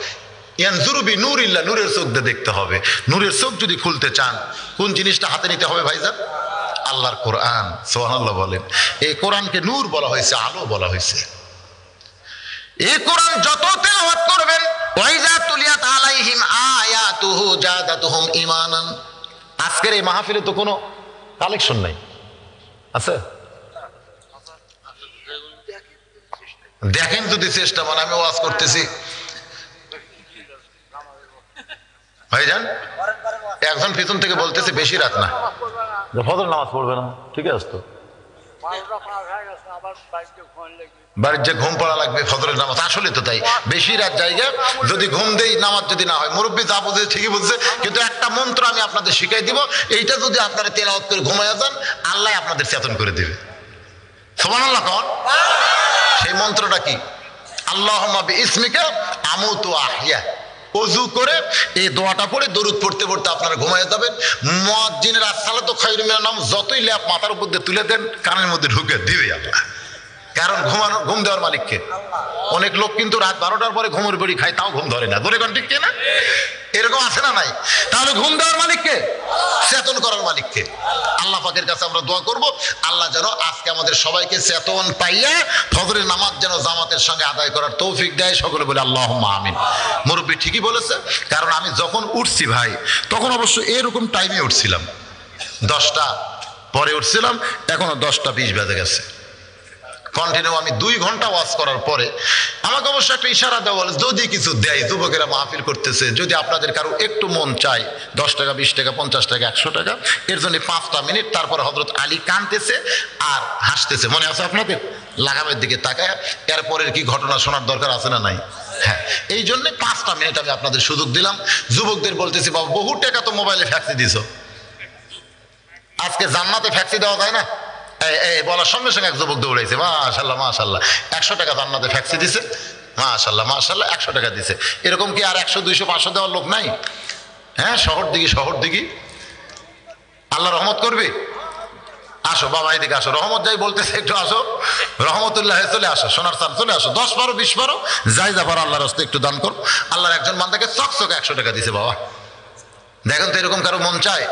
ইয়ানজুরু বিনুরিল্লাহ, নূরের চোখ দিয়ে দেখতে হবে। নূরের চোখ যদি খুলতে চান, কোন জিনিসটা হাতে নিতে হবে ভাইজান? আল্লাহর কোরআন। সুবহানাল্লাহ বলেন। এই কোরআনকে নূর বলা হয়েছে, আলো বলা হয়েছে। এই কোরআন যত তেলাওয়াত করবেন, ওয়াইজা তুলিয়াত আলাইহিম আয়াতুহু জাদাতুহুম ঈমানান। আজকের এই মাহফিলে তো কোনো কালেকশন নাই, আছে? দেখেন যদি চেষ্টা, মানে আমি ওয়াজ করতেছি ভাইজান, একজন পিছন থেকে বলতেছে বেশি রাত না, ফজর নামাজ পড়বে না। ঠিক আছে তো, বাড়ির যে ঘুম পড়া লাগবে ফজরের নামাজ। আসলে তো তাই, বেশি রাত জায়গা যদি ঘুম দেই, নামাজ যদি না হয়। মুরব্বী যা বুঝে ঠিকই বুঝছে, কিন্তু একটা মন্ত্র আমি আপনাদের শিখাই দিব, এইটা যদি আপনারা তেলাওয়াত করে ঘুমায় যান, আল্লাহ আপনাদের চেতন করে দিবে। সুবহানাল্লাহ কোন? সেই মন্ত্রটা কি? আল্লাহুম্মা বিইসমিকা আমুতু আহইয়া। ওযু করে এই দোয়াটা পড়ে দরুদ পড়তে পড়তে আপনারা ঘুমায় যাবেন। মুয়াজ্জিনের আসসালাতু খায়রুম মিনান নাওম যতই ল্যাপ মাথার উপর দিয়ে তুলে দেন, কানের মধ্যে ঢুকে দিবে আল্লাহ। কারণ ঘুম দেওয়ার মালিককে। অনেক লোক কিন্তু রাত 12টার পরে ঘুমের বড়ি খায়, তাও ঘুম ধরে না। ধরে কোন ঠিক না? এরকম আছে না নাই? তাহলে ঘুম দেওয়ার মালিককে, চেতন করার মালিককে। আল্লাহ পাকের কাছে আমরা দোয়া করব, আল্লাহ যেন আজকে আমাদের সবাইকে চেতন পাইয়া ফজরের নামাজ যেন জামাতের সঙ্গে আদায় করার তৌফিক দেয়। সকলে বলে আল্লাহুম্মা আমিন। মুরব্বী ঠিকই বলেছে, কারণ আমি যখন উঠছি ভাই, তখন অবশ্য এরকম টাইমে উঠছিলাম, 10টা পরে উঠছিলাম, এখনো 10টা 20 বেজে গেছে। কন্টিনিউ আমি 2 ঘন্টা ওয়াজ করার পরে আমাকে অবশ্য একটা ইশারা দেওয়া বলে, যদি কিছু দেয়, যুবকেরা মাহফিল করতেছে, যদি আপনাদের কারো একটু মন চায় 10 টাকা 20 টাকা 50 টাকা 100 টাকা, এর জন্য 5টা মিনিট। তারপর হযরত আলী কাঁদতেছে আর হাসতেছে, মনে আছে আপনাদের? লাগামের দিকে তাকায় এরপরের কি ঘটনা শোনার দরকার আছে না নাই? হ্যাঁ, এই জন্য 5টা মিনিট আমি আপনাদের সুযোগ দিলাম। যুবকদের বলতেছি, বাবা বহু টাকা তো মোবাইলে ফ্যাক্সি দিছো, আজকে জান্নাতে ফ্যাক্সি দেওয়া যায় না? এই বলার সঙ্গে সঙ্গে এক যুবক দৌড়াইছে, মাশাআল্লাহ মাশাআল্লাহ, 100 টাকা জান্নাতে ফ্যাক্সি দিছে, মাশাআল্লাহ মাশাআল্লাহ, 100 টাকা দিছে। এরকম কি আর 100 200 500 দেওয়ার লোক নাই? হ্যাঁ, শহর দিকে আল্লাহ রহমত করবে। আসো বাবা, এদিকে আসো। রহমত যাই বলতেছে, একটু আসো, রহমতুল্লাহ চলে আসো, সোনার চান চলে আসো। 10 12 20 12 যাই যা পারো আল্লাহর রাস্তায় একটু দান করো। আল্লাহর একজন বান্দাকে চকচকে 100 টাকা দিছে বাবা। দেখেন তো, এরকম কারো মন চায়?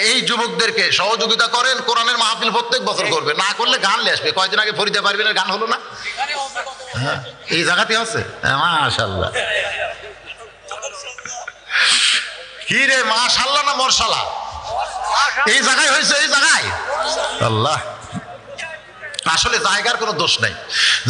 এই যুবকদেরকে সহযোগিতা করেন। কোরআনের মাহফিল প্রত্যেক বছর করবে, না করলে গান নিয়ে আসবে। কয়েকদিন আগে ফরিদা পারবেন গান হলো না? হ্যাঁ, এই জায়গাতে আছে। মাশাআল্লাহ। কি রে, মাশাআল্লাহ না মরশালা? এই জায়গায় হয়েছে, এই জায়গায়। আল্লাহ, আসলে জায়গার কোনো দোষ নাই,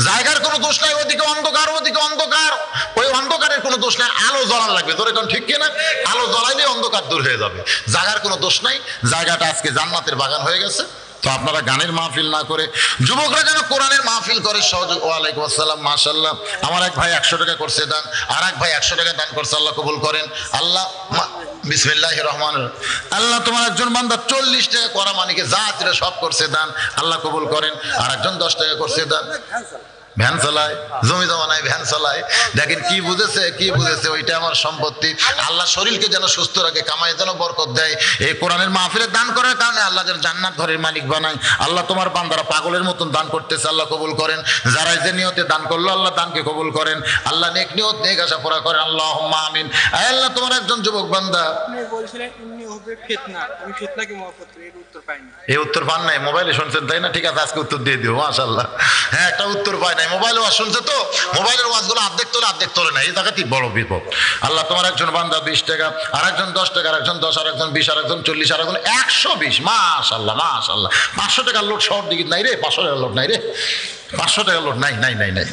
জায়গার কোনো দোষ নাই। ওদিকে অন্ধকার, ওদিকে অন্ধকার, ওই অন্ধকারের কোনো দোষ নাই। আলো জ্বলান লাগবে, তোর এখন ঠিক কিনা? আলো জ্বলাইলে অন্ধকার দূর হয়ে যাবে। জায়গার কোনো দোষ নাই। জায়গাটা আজকে জান্নাতের বাগান হয়ে গেছে। তো আপনারা গানের মাহফিল না করে যুবকরা যেন কোরআনের মাহফিল করে সহযোগ। ওয়ালাইকুম আসসালাম, মাশাআল্লাহ। আমার এক ভাই 100 টাকা করছে দান, আর এক ভাই 100 টাকা দান করছে, আল্লাহ কবুল করেন। আল্লাহ বিসমিল্লাহির রহমানির রহিম। আল্লাহ তোমার একজন বান্দা 40 টাকা করা মানিকে যা ছিল সব করছে দান, আল্লাহ কবুল করেন। আর একজন 10 টাকা করছে দান, ভ্যান চালায়, জমি জমা নাই, ভ্যান চালায়। দেখেন কি বুঝেছে ওইটা আমার সম্পত্তি। আল্লাহ শরীরকে যেন সুস্থ রাখে, কামাই যেন বরকত দেয়। এই কোরআনের মাহফিলে দান করার কারণে আল্লাহ যেন জান্নাত ঘরের মালিক বানায়। আল্লাহ তোমার বান্দারা পাগলের মতন দান করতেছে, আল্লাহ কবুল করেন। যারা যে নিয়তে দান করলো আল্লাহ দানকে কবুল করেন। আল্লাহ নেক নিয়ত নেক আশা পুরা করেন, আল্লাহুম্মা আমিন। আল্লাহ তোমার একজন যুবক বান্দা বলছিলেন এমনি হবে ফিতনা, আমি ফিতনাকে মহব্বত করি, এর উত্তর পাইনি। এই উত্তর পান নাই, মোবাইলে শুনছেন তাই না? ঠিক আছে, আজকে উত্তর দিয়ে দিও, মাশাআল্লাহ। হ্যাঁ, একটা উত্তর পাই নাই, মোবাইলে ওয়াজ শুনছে তো, মোবাইলের ওয়াজগুলো অর্ধেক তোলে না, এই জায়গাতেই বড় বিপদ। আল্লাহ তোমার একজন বান্দা 20 টাকা, আর একজন 10 টাকা, আর একজন 10, আর একজন 20, আর একজন 40, আর একজন 120, মাশাআল্লাহ মাশাআল্লাহ। 500 টাকার লোট শহর দিকে নাই রে, 500 টাকার লোট নাই রে, 500 টাকার লোট নাই নাই নাই নাই।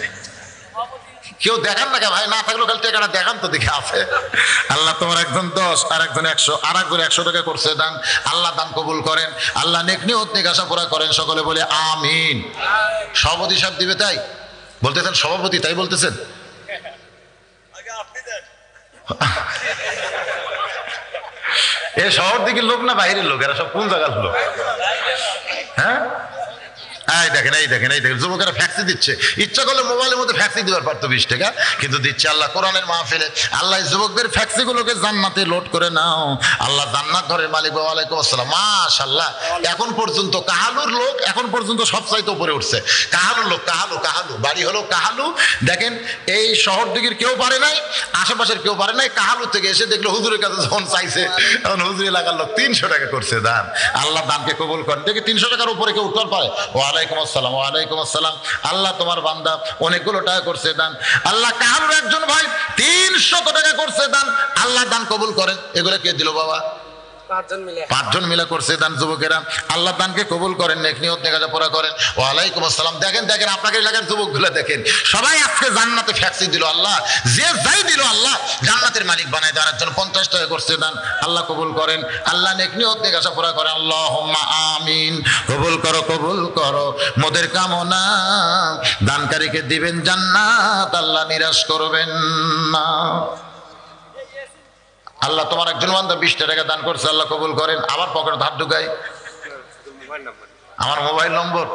কেউ দেখান না কে ভাই? না থাকলেও খালি টাকাটা দেখান তো, দেখে আছে। আল্লাহ তোমার একজন 10, আর একজন 100, আর একজন 100 টাকা করছে দান, আল্লাহ দান কবুল করেন। আল্লাহ নেক নিয়ত নেক আশা পুরা করেন, সকলে বলে আমিন। সভাপতি সাহেব দিবে তাই বলতেছেন, সভাপতি তাই বলতেছেন। এ শহর দিকের লোক না বাইরের লোক? এরা সব কোন জায়গার লোক? হ্যাঁ, এই দেখেন যুবকেরা ফ্যাক্সি দিচ্ছে। ইচ্ছা করলে মোবাইলের মধ্যে ফ্যাক্সি দেওয়ার পারতো 20 টাকা, কিন্তু দিচ্ছে। আল্লাহ কোরআনের মাহফিলে আল্লাহ যুবকদের ফ্যাক্সিগুলোকে জান্নাতে লোড করে নাও, আল্লাহ জান্নাত ঘরের মালিক। ওয়ালাইকুম আসসালাম, মাশাআল্লাহ। এখন পর্যন্ত কাহালুর লোক এখন পর্যন্ত সবচাইতে উপরে উঠছে। কাহালুর লোক, কাহালু বাড়ি হলো কাহালু। দেখেন এই শহর দিকের কেউ পারে নাই, আশেপাশের কেউ পারে নাই। কাহালু থেকে এসে দেখলো হুজুরের কাছে যখন চাইছে, তখন হুজুর এলাকার লোক 300 টাকা করছে দান। আল্লাহ দানকে কবুল করেন। দেখি 300 টাকার উপরে কেউ উঠতে পারে? ওয়ালাইকুম আসসালাম, ওয়ালাইকুম আসসালাম। আল্লাহ তোমার বান্দা অনেকগুলো টাকা করছে দান। আল্লাহ কাহালুর একজন ভাই 300 টাকা করছে দান, আল্লাহ দান কবুল করেন। এগুলো কে দিল বাবা? 5 জন মিলে করছে দান যুবকেরা। আল্লাহ দানকে কবুল করেন, নেক নিয়ত নেক আশা পুরা করেন। ওয়ালাইকুম আসসালাম। দেখেন আপনাদের এলাকার যুবকগুলো দেখেন, সবাই আজকে জান্নাতে ফ্যাক্সি দিল। আল্লাহ যে যাই দিল আল্লাহ জান্নাতের মালিক বানায় দেওয়ার জন্য 50 টাকা করছে দান, আল্লাহ কবুল করেন। আল্লাহ নেক নিয়ত নেক আশা পুরা করেন, আল্লাহুম্মা আমিন। কবুল করো মোদের কামনা, দানকারীকে দিবেন জান্নাত, আল্লাহ নিরাশ করবেন না। আল্লাহ তোমার একজন বান্দা 20 টাকা দান করছে, আল্লাহ কবুল করেন। আবার পকেটে ধার ঢুকাই, আমার মোবাইল নম্বর।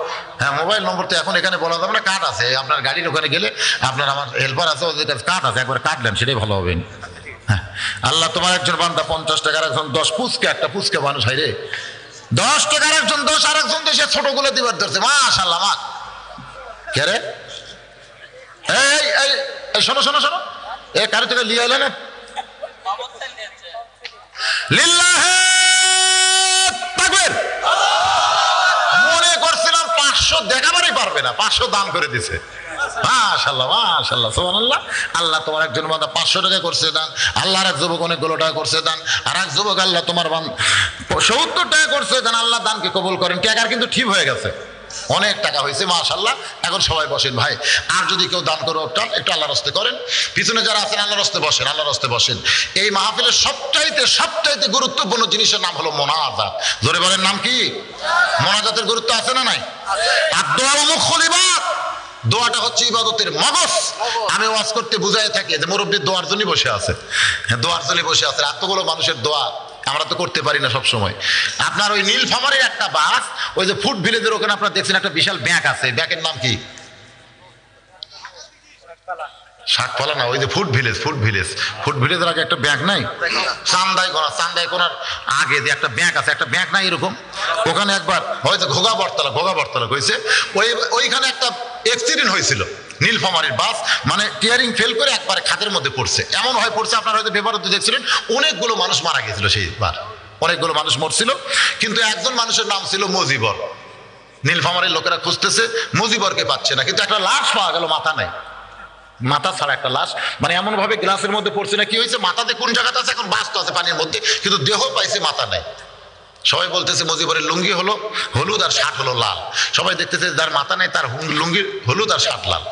হ্যাঁ, মোবাইল নম্বর তো এখন এখানে বলা যাবে না, কার্ড আছে আপনার গাড়ির ওখানে গেলে, আপনার আমার হেল্পার আছে, ওদের কাছে কার্ড আছে, একবার কাটলেন সেটাই ভালো হবে। হ্যাঁ, আল্লাহ তোমার একজন বান্দা 50 টাকার একজন 10, পুচকে একটা পুচকে মানুষ, হাই রে 10 টাকার একজন 10, আর একজন দেশে ছোটগুলো দিবার ধরছে, মাশাআল্লাহ। মা কে রে? এই শোনো এ কারো থেকে লিয়ে এলেন লিল্লাহে তাকবীর। মনে করছিলাম 500 দেখাবারই পারবে না, 500 দান করে দিছে। মাশাআল্লাহ মাশাআল্লাহ, সুবহানাল্লাহ। আল্লাহ তোমার একজন বান্দা 500 টাকা করছে দান, আল্লাহর এক যুবক অনেকগুলো টাকা করছে দান, আর এক যুবক আল্লাহ তোমার 70 টাকা করছে দান, আল্লাহ দানকে কবুল করেন। টাকার কিন্তু ঠিক হয়ে গেছে, অনেক টাকা হয়েছে মাশাআল্লাহ। এখন সবাই বসেন ভাই, আর যদি কেউ দান করো একটু আল্লাহর রাস্তায় করেন। পিছনে যারা আছেন আল্লাহর রাস্তায় বসেন, আল্লাহর রাস্তায় বসেন। এই মাহফিলের সবচাইতে গুরুত্বপূর্ণ জিনিসের নাম হলো মোনাজাত। জোরে বলেন, নাম কি? মোনাজাতের গুরুত্ব আছে না নাই? আর দোয়া মুখুল ইবাদত, দোয়াটা হচ্ছে ইবাদতের মগজ। আমি ওয়াজ করতে বুঝাই থাকি যে মুরব্বী দোয়ার জন্য বসে আছে, দোয়ার জন্য বসে আছে। এতগুলো মানুষের দোয়া আমরা তো করতে পারি না সব সময়। আপনার ওই নীলফামারীর একটা বাস, ওই যে ফুড ভিলেজের ওখানে আপনারা দেখছেন একটা বিশাল ব্যাংক আছে, ব্যাংকের নাম কি? শাকপালা না, ওই যে ফুড ভিলেজের আগে একটা ব্যাংক নাই? চান্দাই কোনার আগে যে একটা ব্যাংক আছে, একটা ব্যাংক নাই এরকম? ওখানে একবার হয়তো ঘোগা বটতলা হয়েছে, ওইখানে একটা অ্যাক্সিডেন্ট হয়েছিল। নীলফামারীর বাস মানে টিয়ারিং ফেল করে একবারে খাদের মধ্যে পড়ছে। এমন হয় পড়ছে, আপনারা হয়তো পেপারে দেখছিলেন, অনেকগুলো মানুষ মারা গেছিল সেইবার, অনেকগুলো মানুষ মরছিল। কিন্তু একজন মানুষের নাম ছিল মজিবর। নীলফামারীর লোকেরা খুঁজতেছে, মজিবরকে পাচ্ছে না, কিন্তু একটা লাশ পাওয়া গেল, মাথা নাই, মাথা ছাড়া একটা লাশ। মানে এমন ভাবে গ্লাসের মধ্যে পড়ছে না, কি হয়েছে, মাথাতে কোন জায়গাতে আছে, এখন বাস তো আছে পানির মধ্যে, কিন্তু দেহ পাইছে, মাথা নাই। সবাই বলতেছে মজিবরের লুঙ্গি হলো হলুদ আর শার্ট হলো লাল। সবাই দেখতেছে যার মাথা নেই তার লুঙ্গি হলুদ আর শার্ট লাল।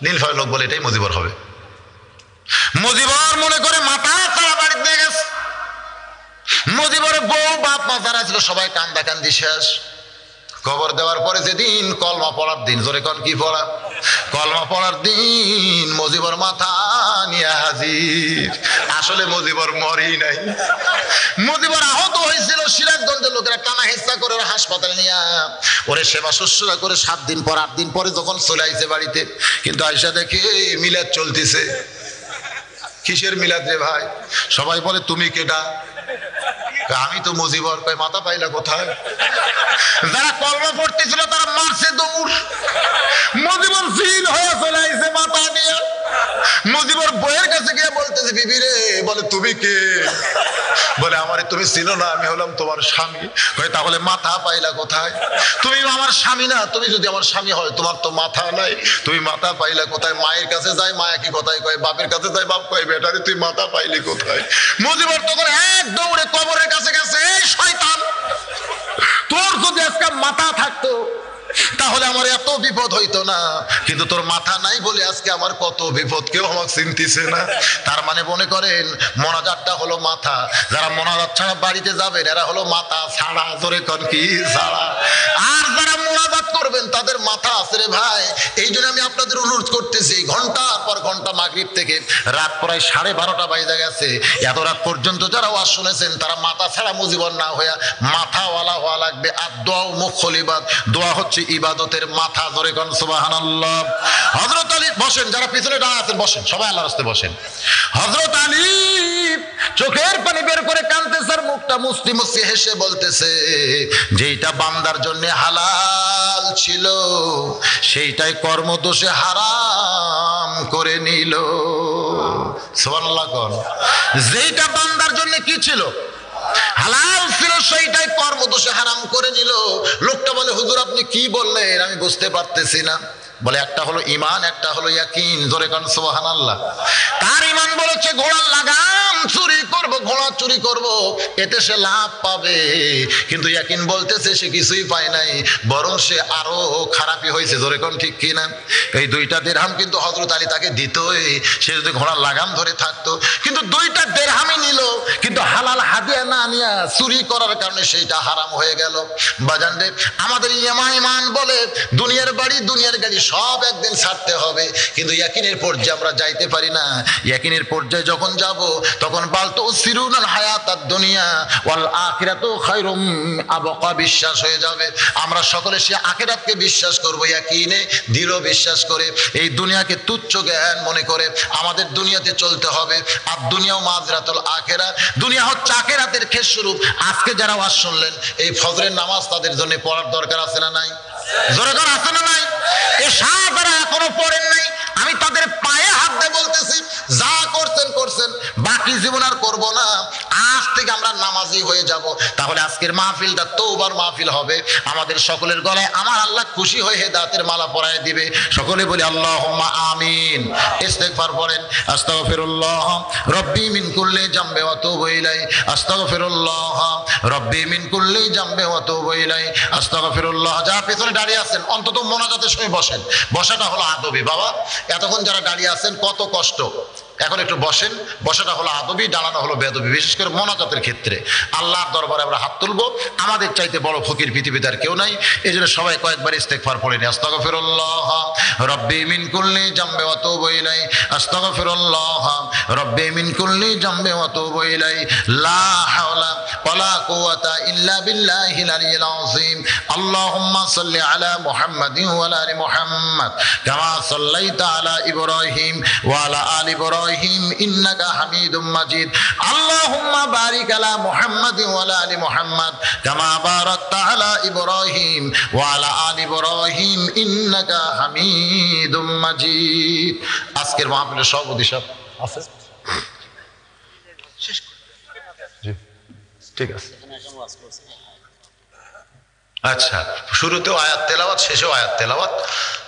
নীলফামারীর লোক বলে এটাই মজিবর হবে। মজিবর মনে করে মাথা ছাড়া বাড়িতে দিয়ে গেছে। মজিবরের বউ বাপ মা যারা ছিল সবাই কান্দাকান্দি শেষ। কবর দেওয়ার পরে যেদিন কলমা পড়ার দিন, জোরে কোন কি পড়া? কলমা পড়ার দিন মুজিবর মাথা নিয়ে হাজির। আসলে মুজিবর মরেই নাই, মুজিবর আহত হয়েছিল। সিরাজগঞ্জের লোকেরা টানা হেঁচা করে হাসপাতালে নিয়ে ওরে সেবা শুশ্রূষা করে 7 দিন পর 8 দিন পরে যখন চলে আইছে বাড়িতে, কিন্তু আয়সা দেখে মিলাদ চলতেছে। কিসের মিলাদ রে ভাই? সবাই বলে তুমি কেডা? আমি তো মুজিবর। কয় মাথা পাইলা কোথায়? যারা কলমা পড়তেছিল তারা মারছে দৌড়। মুজিবর ফিল হয়ে চলে আইছে মাথা নিয়ে। মুজিবর বইয়ের কাছে গিয়ে বলতেছে, বিবি রে, বলে তুমি কে? বলে আমারে তুমি চিনো না, আমি হলাম তোমার স্বামী। কয় তাহলে মাথা পাইলা কোথায়? তুমি আমার স্বামী না, তুমি যদি আমার স্বামী হয় তোমার তো মাথা নাই, তুমি মাথা পাইলা কোথায়? মায়ের কাছে যায়, মা একই কথাই কয়, বাপের কাছে যায়, বাপ কয় বেটারে তুই মাথা পাইলি কোথায়? মুজিবর তখন এক দৌড়ে কবরের কাছে গেছে, এই শয়তান, তোর যদি আজকে মাথা থাকতো তাহলে আমার এত বিপদ হইতো না, কিন্তু তোর মাথা নাই বলে আজকে আমার কত বিপদ, কেউ আমাকে চিনতেছে না। তার মানে মনে করেন মোনাজাতটা হলো মাথা। যারা মোনাজাত ছাড়া বাড়িতে যাবেন এরা হলো মাথা ছাড়া, জোরে কোন কি ছাড়া। আর যারা মোনাজাত করবেন তাদের মাথা আছে রে ভাই। এই জন্য আমি আপনাদের অনুরোধ করতেছি, ঘন্টার পর ঘন্টা মাগরিব থেকে রাত প্রায় 12:30 বাজে গেছে, এত রাত পর্যন্ত যারা ওয়াজ শুনেছেন তারা মাথা ছাড়া মুজিবর না হইয়া মাথাওয়ালা হওয়া লাগবে। আর দোয়া মুখল ইবাদ, দোয়া হচ্ছে ইবাদতের মাথা, জোরে কোন সুবহানাল্লাহ। হযরত আলী বসেন, যারা পিছনে দাঁড়া আছেন বসেন, সবাই আল্লাহর রাস্তায় বসেন। হযরত আলী চোখের পানি বের করে কাঁদতেছে, আর মুখটা মুছতে মুছতে হেসে বলতেছে, যেইটা বান্দার জন্য হালাল ছিল সেইটাই কর্মদোষে হারাম করে নিল। সুবহানাল্লাহ কোন। যেইটা বান্দার জন্য কি ছিল? হালাল ছিল, সেইটাই কর্মদোষে হারাম করে নিল। লোকটা বলে, হুজুর আপনি কি বললেন আমি বুঝতে পারতেছি না। বলে একটা হলো ঈমান, একটা হলো ইয়াকিন, জোরে কোন সুবহানাল্লাহ। তার ঈমান বলেছে ঘোড়ার লাগাম চুরি করব, ঘোড়া চুরি করব, এতে সে লাভ পাবে, কিন্তু ইয়াকিন বলতেছে সে কিছুই পায় নাই, বরং সে আরো খারাপই হয়েছে, জোরে কোন ঠিক কিনা? এই 2টা দিরহাম কিন্তু হযরত আলী তাকে দিতই, সে যদি ঘোড়ার লাগাম ধরে থাকতো। কিন্তু 2টা দিরহামই নিল, কিন্তু হালাল হাদিয়া না নিয়া চুরি করার কারণে সেইটা হারাম হয়ে গেল। বাজান রে, আমাদের ঈমান বলে দুনিয়ার বাড়ি দুনিয়ার গাড়ি সব একদিন ছাড়তে হবে, কিন্তু ইয়াকিনের পর্যায়ে আমরা যাইতে পারি না। ইয়াকিনের পর্যায়ে যখন যাব তখন বালতো সিরুনাল হায়াতাদ দুনিয়া ওয়াল আখিরাতু খায়রুম আবকা, বিশ্বাস হয়ে যাবে। আমরা সকলে সে আখিরাতকে বিশ্বাস করব, ইয়াকিনে দৃঢ় বিশ্বাস করে, এই দুনিয়াকে তুচ্ছ জ্ঞান মনে করে আমাদের দুনিয়াতে চলতে হবে। আর দুনিয়াও মাজরাতুল আখিরা, দুনিয়া হচ্ছে আখিরাতের খেসরূপ। আজকে যারা ওয়াজ শুনলেন, এই ফজরের নামাজ তাদের জন্য পড়ার দরকার আছে না নাই? জোরে করে আছে না নাই? এশা যারা এখনো পড়েন নাই, আমি তাদের পায়ে হাত দিয়ে বলতেছি, যা করছেন করছেন, বাকি জীবন আর করব না, আজ থেকে আমরা নামাজি হয়ে যাব। তাহলে আজকের মাহফিলটা তওবার মাহফিল হবে। আমাদের সকলের গলায় আমার আল্লাহ খুশি হয়ে হেদায়েতের মালা পরায় দিবে। সকলে বলি আল্লাহুম্মা আমিন। ইস্তিগফার পড়েন, আস্তাগফিরুল্লাহ রব্বি মিন কুল্লি জামবি ওয়া তুবু ইলাই, আস্তাগফিরুল্লাহ রব্বি মিন কুল্লি জামবি ওয়া তুবু ইলাই, আস্তাগফিরুল্লাহ। যারা পেছনে দাঁড়িয়ে আছেন অন্তত মোনাজাতের সময় বসেন, বসাটা হলো আদবি। বাবা এতক্ষণ যারা দাঁড়িয়ে আছেন কত কষ্ট, এখন একটু বসেন, বসাটা হলো আদবি, দাঁড়ানো হলো বেদবি। বিশেষ করে মোনাজাতের ক্ষেত্রে আল্লাহর দরবারে আমরা হাত তুলবো, আমাদের চাইতে বড় ফকির পৃথিবীতে আর কেউ নাই। এই জন্য সবাই কয়েকবার ইস্তিগফার পড়ে নিই, আস্তাগফিরুল্লাহ রব্বি মিন কুল্লি জামবি ওয়া তুবু ইলাই, আস্তাগফিরুল্লাহ রব্বি মিন কুল্লি জামবি ওয়া তুবু ইলাই, লা হাওলা ওয়ালা কুওয়াতা ইল্লা বিল্লাহিল আলিয়্যিল আযীম। আল্লাহুম্মা সাল্লি আলা মুহাম্মাদিন ওয়া আলা আলি মুহাম্মাদ কামা সাল্লাইতা আলা ইব্রাহিম ওয়া আলা আলি ইব্রাহিম ইন্নাকা হামিদুম মাজিদ। আল্লাহুম্মা বারিক আলা মুহাম্মাদিন ওয়া আলা আলি মুহাম্মাদ কামা বারাকতা আলা ইব্রাহিম ওয়া আলা আলি ইব্রাহিম ইন্নাকা হামিদুম মাজিদ। আজকের মাহফিলের সভাপতি সাহেব আছে? জি ঠিক আছে। আচ্ছা, শুরুতেও আয়াত তেলাওয়াত, শেষেও আয়াত তেলাওয়াত,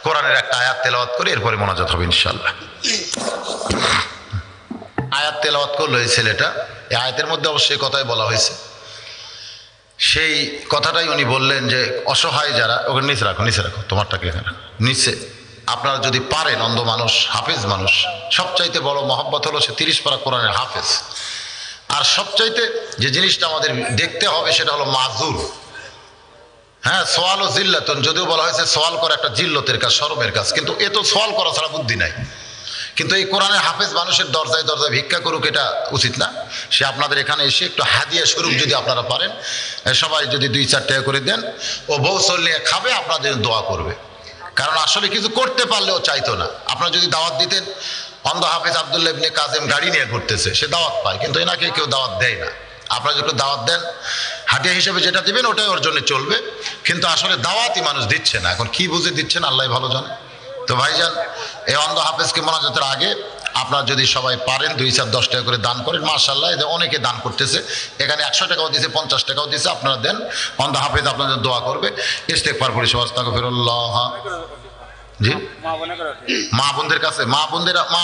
কোরআনের একটা আয়াত তেলাওয়াত করে এরপরে মোনাজাত হবে ইনশাআল্লাহ। আয়াত তেলাওয়াত করলো এই ছেলেটা, এই আয়াতের মধ্যে অবশ্যই কথাই বলা হয়েছে, সেই কথাটাই উনি বললেন যে অসহায় যারা, ওকে নিচে রাখো, নিচে রাখো, তোমারটাকে এখানে রাখো নিচে। আপনারা যদি পারেন, অন্ধ মানুষ, হাফেজ মানুষ, সবচাইতে বড় মহব্বত হলো সে 30 পারা কোরআনের হাফেজ। আর সবচাইতে যে জিনিসটা আমাদের দেখতে হবে সেটা হলো মাজুর। হ্যাঁ, সোয়াল ও জিল্লাতুন, যদিও বলা হয়েছে সোয়াল করা একটা জিল্লতের কাজ, শরমের কাজ, কিন্তু এ তো সোয়াল করা ছাড়া বুদ্ধি নাই। কিন্তু এই কোরআনের হাফেজ মানুষের দরজায় দরজায় ভিক্ষা করুক, এটা উচিত না। সে আপনাদের এখানে এসে একটু হাদিয়া স্বরূপ যদি আপনারা পারেন, সবাই যদি 2-4 টাকা করে দেন, ও বউ চললে খাবে, আপনাদের দোয়া করবে। কারণ আসলে কিছু করতে পারলেও চাইতো না। আপনারা যদি দাওয়াত দিতেন, অন্ধ হাফেজ আব্দুল্লাহ ইবনে কাজেম গাড়ি নিয়ে ঘুরতেছে, সে দাওয়াত পায়, কিন্তু এনাকে কেউ দাওয়াত দেয় না। আপনারা যদি দাওয়াত দেন, হাদিয়া হিসেবে যেটা দিবেন ওটাই ওর জন্য চলবে, কিন্তু আসলে দাওয়াতই মানুষ দিচ্ছে না। এখন কি বুঝে দিচ্ছেন আল্লাহ ভালো জানে। তো ভাইজান, এই অন্ধ হাফেজকে মোনাজাতের আগে আপনারা যদি সবাই পারেন 2-4-10 টাকা করে দান করেন, মাশাআল্লাহ, এদের অনেকে দান করতেছে। এখানে 100 টাকাও দিছে, 50 টাকাও দিছে, আপনারা দেন। অন্ধ হাফেজ আপনাদের দোয়া করবে। ইস্তেগফার পড়ি সবাই, আস্তাগফিরুল্লাহ। জি, মা বোনদের কাছে, মা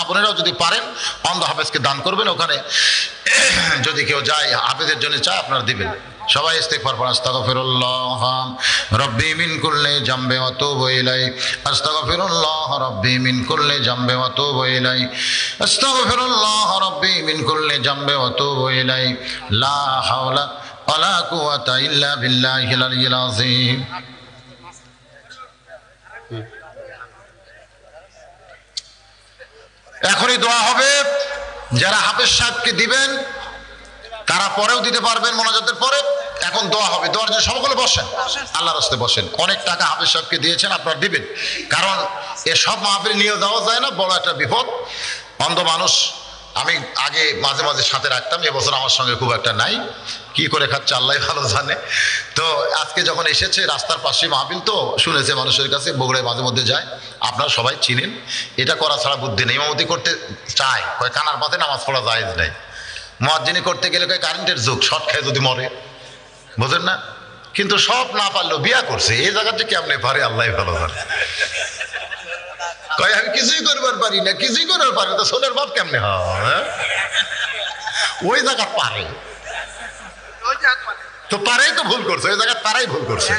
বোনেরাও যদি পারেন অন্ধ হাফেজকে দান করবেন। ওখানে যদি কেউ যায় হাফেজের জন্য চায়, আপনারা দিবেন। সবাই ইস্তেগফার পড়েন, আস্তাগফিরুল্লাহ রব্বি মিন কুল্লি জামবি ওয়া তুবু ইলাইহি, আস্তাগফিরুল্লাহ রব্বি মিন কুল্লি জামবি ওয়া তুবু ইলাইহি, আস্তাগফিরুল্লাহ রব্বি মিন কুল্লি জামবি ওয়া তুবু ইলাইহি, লা হাওলা ওয়া লা কুওয়াতা ইল্লা বিল্লাহিল আলিয়্যিল আযীম। এখনই দোয়া হবে। যারা হাফেজ সাহেবকে দিবেন তারা পরেও দিতে পারবেন মোনাজাতের পরে। এখন দোয়া হবে, দোয়ার জন্য সকলে বসেন, আল্লাহর রাস্তায় বসেন। অনেক টাকা হাফেজ সাহেবকে দিয়েছেন, আপনারা দিবেন, কারণ এসব মাহফিল নিয়ে যাওয়া যায় না, বড় একটা বিপদ। অন্ধ মানুষ আমি আগে মাঝে মাঝে সাথে রাখতাম, এবছর আমার সঙ্গে খুব একটা নাই, কি করে খাচ্ছে আল্লাহ ভালো জানে। তো আজকে যখন এসেছে, রাস্তার পাশে মাহফিল তো শুনেছে মানুষের কাছে, বগুড়ায় মাঝে মধ্যে যায়, আপনারা সবাই চিনেন। এটা করা ছাড়া বুদ্ধি নেই। ইমামতি করতে চায়, কয় কানার পাতে নামাজ পড়া জায়েজ নাই। মুয়াজ্জিনি করতে গেলে কয় কারেন্টের যুগ, শর্ট খেয়ে যদি মরে, বোঝেন না। কিন্তু সব না পারলেও বিয়া করছে, এই জায়গার যে কেমনে পারে আল্লাহ ভালো জানে। কয় আমি কিছুই করবার পারি না, কিছুই করবার পারি না, তো সোনার বাপ কেমনে হয়? ওই জায়গা পারে তো, পারেই তো ভুল করছে, ওই জায়গায় তারাই ভুল করছে।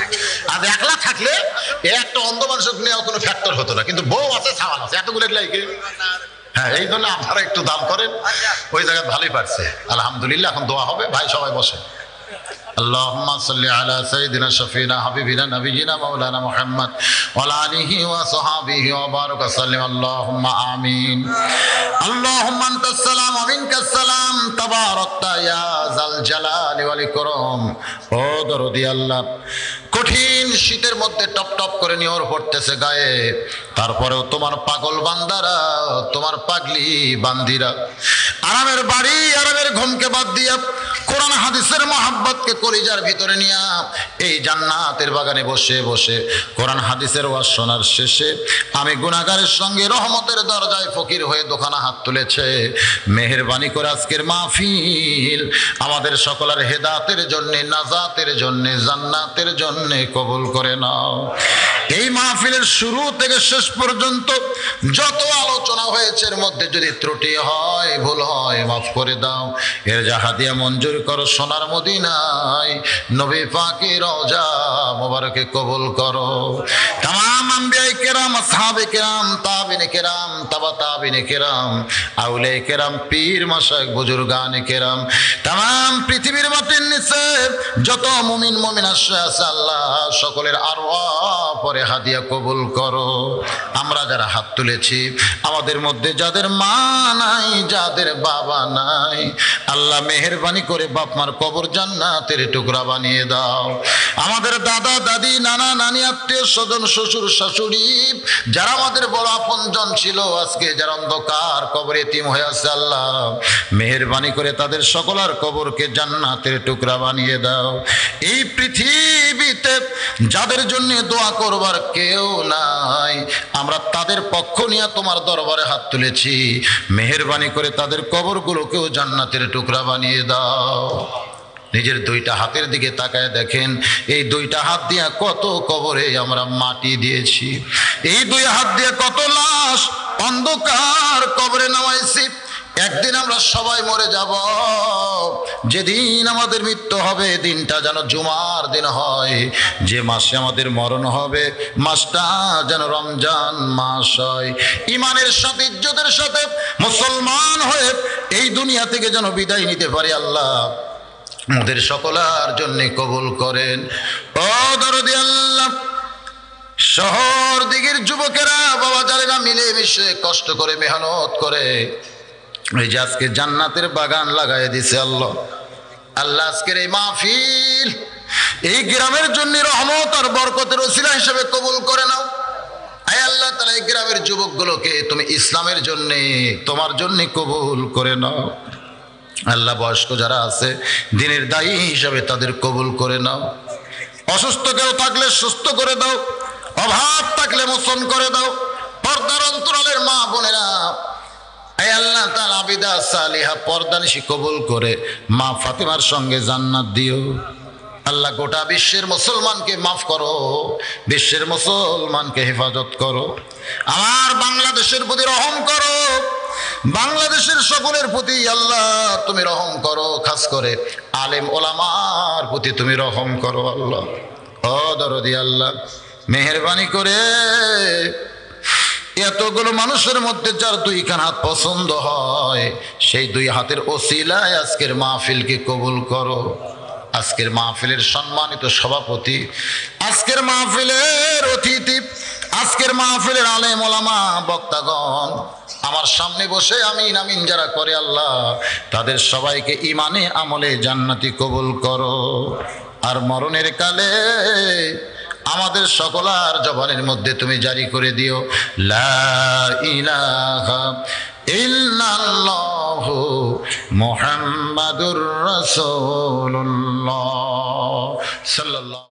আর একলা থাকলে একটা অন্ধ মানুষের নেওয়া কোনো ফ্যাক্টর হতো না, কিন্তু বউ আছে, সামান আছে, এতগুলো লাইকে। হ্যাঁ, এই জন্য আপনারা একটু দাম করেন, ওই জায়গায় ভালোই পারছে। আলহামদুলিল্লাহ। এখন দোয়া হবে, ভাই সবাই বসে। اللهم صل على سيدنا شفينا حبيبنا نبينا مولانا محمد وعلى آله وصحبه وبارك وسلم اللهم آمين اللهم أنت السلام ومنك السلام تباركت يا ذا الجلال والإكرام ও দরদি আল্লাহ, কঠিন শীতের মধ্যে টপ টপ করে নিয়র পড়তেছে গায়ে, তারপরেও তোমার পাগল বান্দারা, তোমার পাগলি বান্দিরা আরামের বাড়ি, আরামের ঘুমকে বাদ দিয়া কোরআন হাদিসের মহাব্বতকে কলিজার ভিতরে নিয়া এই জান্নাতের বাগানে বসে বসে কোরআন হাদিসের ওয়াজ শোনার শেষে আমি গুনাহগারের সঙ্গে রহমতের দরজায় ফকির হয়ে দোকানা হাত তুলেছে। মেহেরবানি করে আজকের মাহফিল আমাদের সকলের হেদায়েতের জন্য, নাজাতের জন্য, জান্নাতের জন্য কবুল করে নাও। এই মাহফিলের শুরু থেকে শেষ পর্যন্ত যত আলোচনা হয়েছে এর মধ্যে যদি ত্রুটি হয়, ভুল হয়, মাফ করে দাও। এর জাহাদিয়া মঞ্জুর করো সোনার মদিনায়, নবী পাকের রওজা মোবারকে কবুল করো। তামাম আম্বিয়ায়ে কেরাম, আসহাবে কেরাম, তাবিনে কেরাম, তাবা তাবিনে কেরাম, আউলিয়ায়ে কেরাম, পীর মাশায়েখ, বুজুর্গানে কেরাম, তামাম পৃথিবীর মাটির নিচে যত মুমিন মুমিনা আছে আল্লাহ সকলের আরওয়াহ পরে হাদিয়া কবুল করো। আমরা যারা হাত তুলেছি, আমাদের মধ্যে যাদের মা নাই, যাদের বাবা নাই, আল্লাহ মেহেরবানি করে বাপ মার কবর জান্নাতের টুকরা বানিয়ে দাও। আমাদের দাদা দাদি, নানা নানি, আত্মীয় স্বজন, শ্বশুর শাশুড়ি যারা আমাদের বড় আপনজন ছিল, আজকে যারা অন্ধকার কবরে এতিম হয়ে আছে, আল্লাহ মেহেরবানি করে তাদের সকলের কবরকে জান্নাতের টুকরা বানিয়ে দাও। এই পৃথিবীতে যাদের জন্য দোয়া করবার কেউ নাই, আমরা তাদের পক্ষ নিয়ে তোমার দরবারে হাত তুলেছি, মেহেরবানি করে তাদের কবরগুলোকেও জান্নাতের টুকরা বানিয়ে দাও। নিজের দুইটা হাতের দিকে তাকায় দেখেন, এই দুইটা হাত দিয়ে কত কবরে আমরা মাটি দিয়েছি, এই দুই হাত দিয়ে কত লাশ অন্ধকার কবরে নামাইছি। একদিন আমরা সবাই মরে যাব, যেদিন আমাদের মৃত্যু হবে দিনটা যেন জুমার দিন হয়, যে মাসে আমাদের মরণ হবে মাসটা যেন রমজান মাস হয়। ইমানের সাথে, ইজ্জতের সাথে মুসলমান হয়ে এই দুনিয়া থেকে যেন বিদায় নিতে পারি। আল্লাহ মোদের সকলার জন্য কবুল করেন। ও দরদি আল্লাহ, শহর দিকের যুবকেরা বাবা যারা মিলে মিশে কষ্ট করে মেহনত করে এই যে আজকে জান্নাতের বাগান লাগাই দিছে আল্লাহ, আল্লাহ আজকের এই মাহফিল এই গ্রামের জন্য রহমত আর বরকতের ওসিলা হিসেবে কবুল করে নাও। আয় আল্লাহ তাআলা এই গ্রামের যুবকগুলোকে তুমি ইসলামের জন্য তোমার জন্য কবুল করে নাও। আল্লাহ বয়স্ক যারা আছে দিনের দায়ী হিসাবে তাদের কবুল করে নাও। অসুস্থ কেউ থাকলে সুস্থ করে দাও, অভাব থাকলে মোচন করে দাও। পর্দার অন্তরালের মা বোনেরা আয় আল্লাহ তাআলা আবিদা সালিহা পর্দানিশী কবুল করে মা ফাতিমার সঙ্গে জান্নাত দিও। আল্লাহ গোটা বিশ্বের মুসলমানকে মাফ করো, বিশ্বের মুসলমানকে হেফাজত করো। আমার বাংলাদেশের প্রতি রহম করো, বাংলাদেশের সকলের প্রতি আল্লাহ তুমি রহম করো, খাস করে আলেম ওলামার প্রতি তুমি রহম করো আল্লাহ। ও দরদি আল্লাহ, মেহেরবানি করে এতগুলো মানুষের মধ্যে যার দুইখান হাত পছন্দ হয় সেই দুই হাতের ওসিলায় আজকের মাহফিলকে কবুল করো। আজকের মাহফিলের সম্মানিত সভাপতি, আজকের মাহফিলের অতিথি, আজকের মাহফিলের আলেম ওলামা বক্তাগণ, আমার সামনে বসে আমিন আমিন যারা করে আল্লাহ তাদের সবাইকে ইমানে আমলে জান্নাতি কবুল করো। আর মরণের কালে আমাদের সকলার জবানের মধ্যে তুমি জারি করে দিও লা ইলাহা ইল্লাল্লাহু মুহাম্মাদুর রাসূলুল্লাহ সাল্লাল্লাহু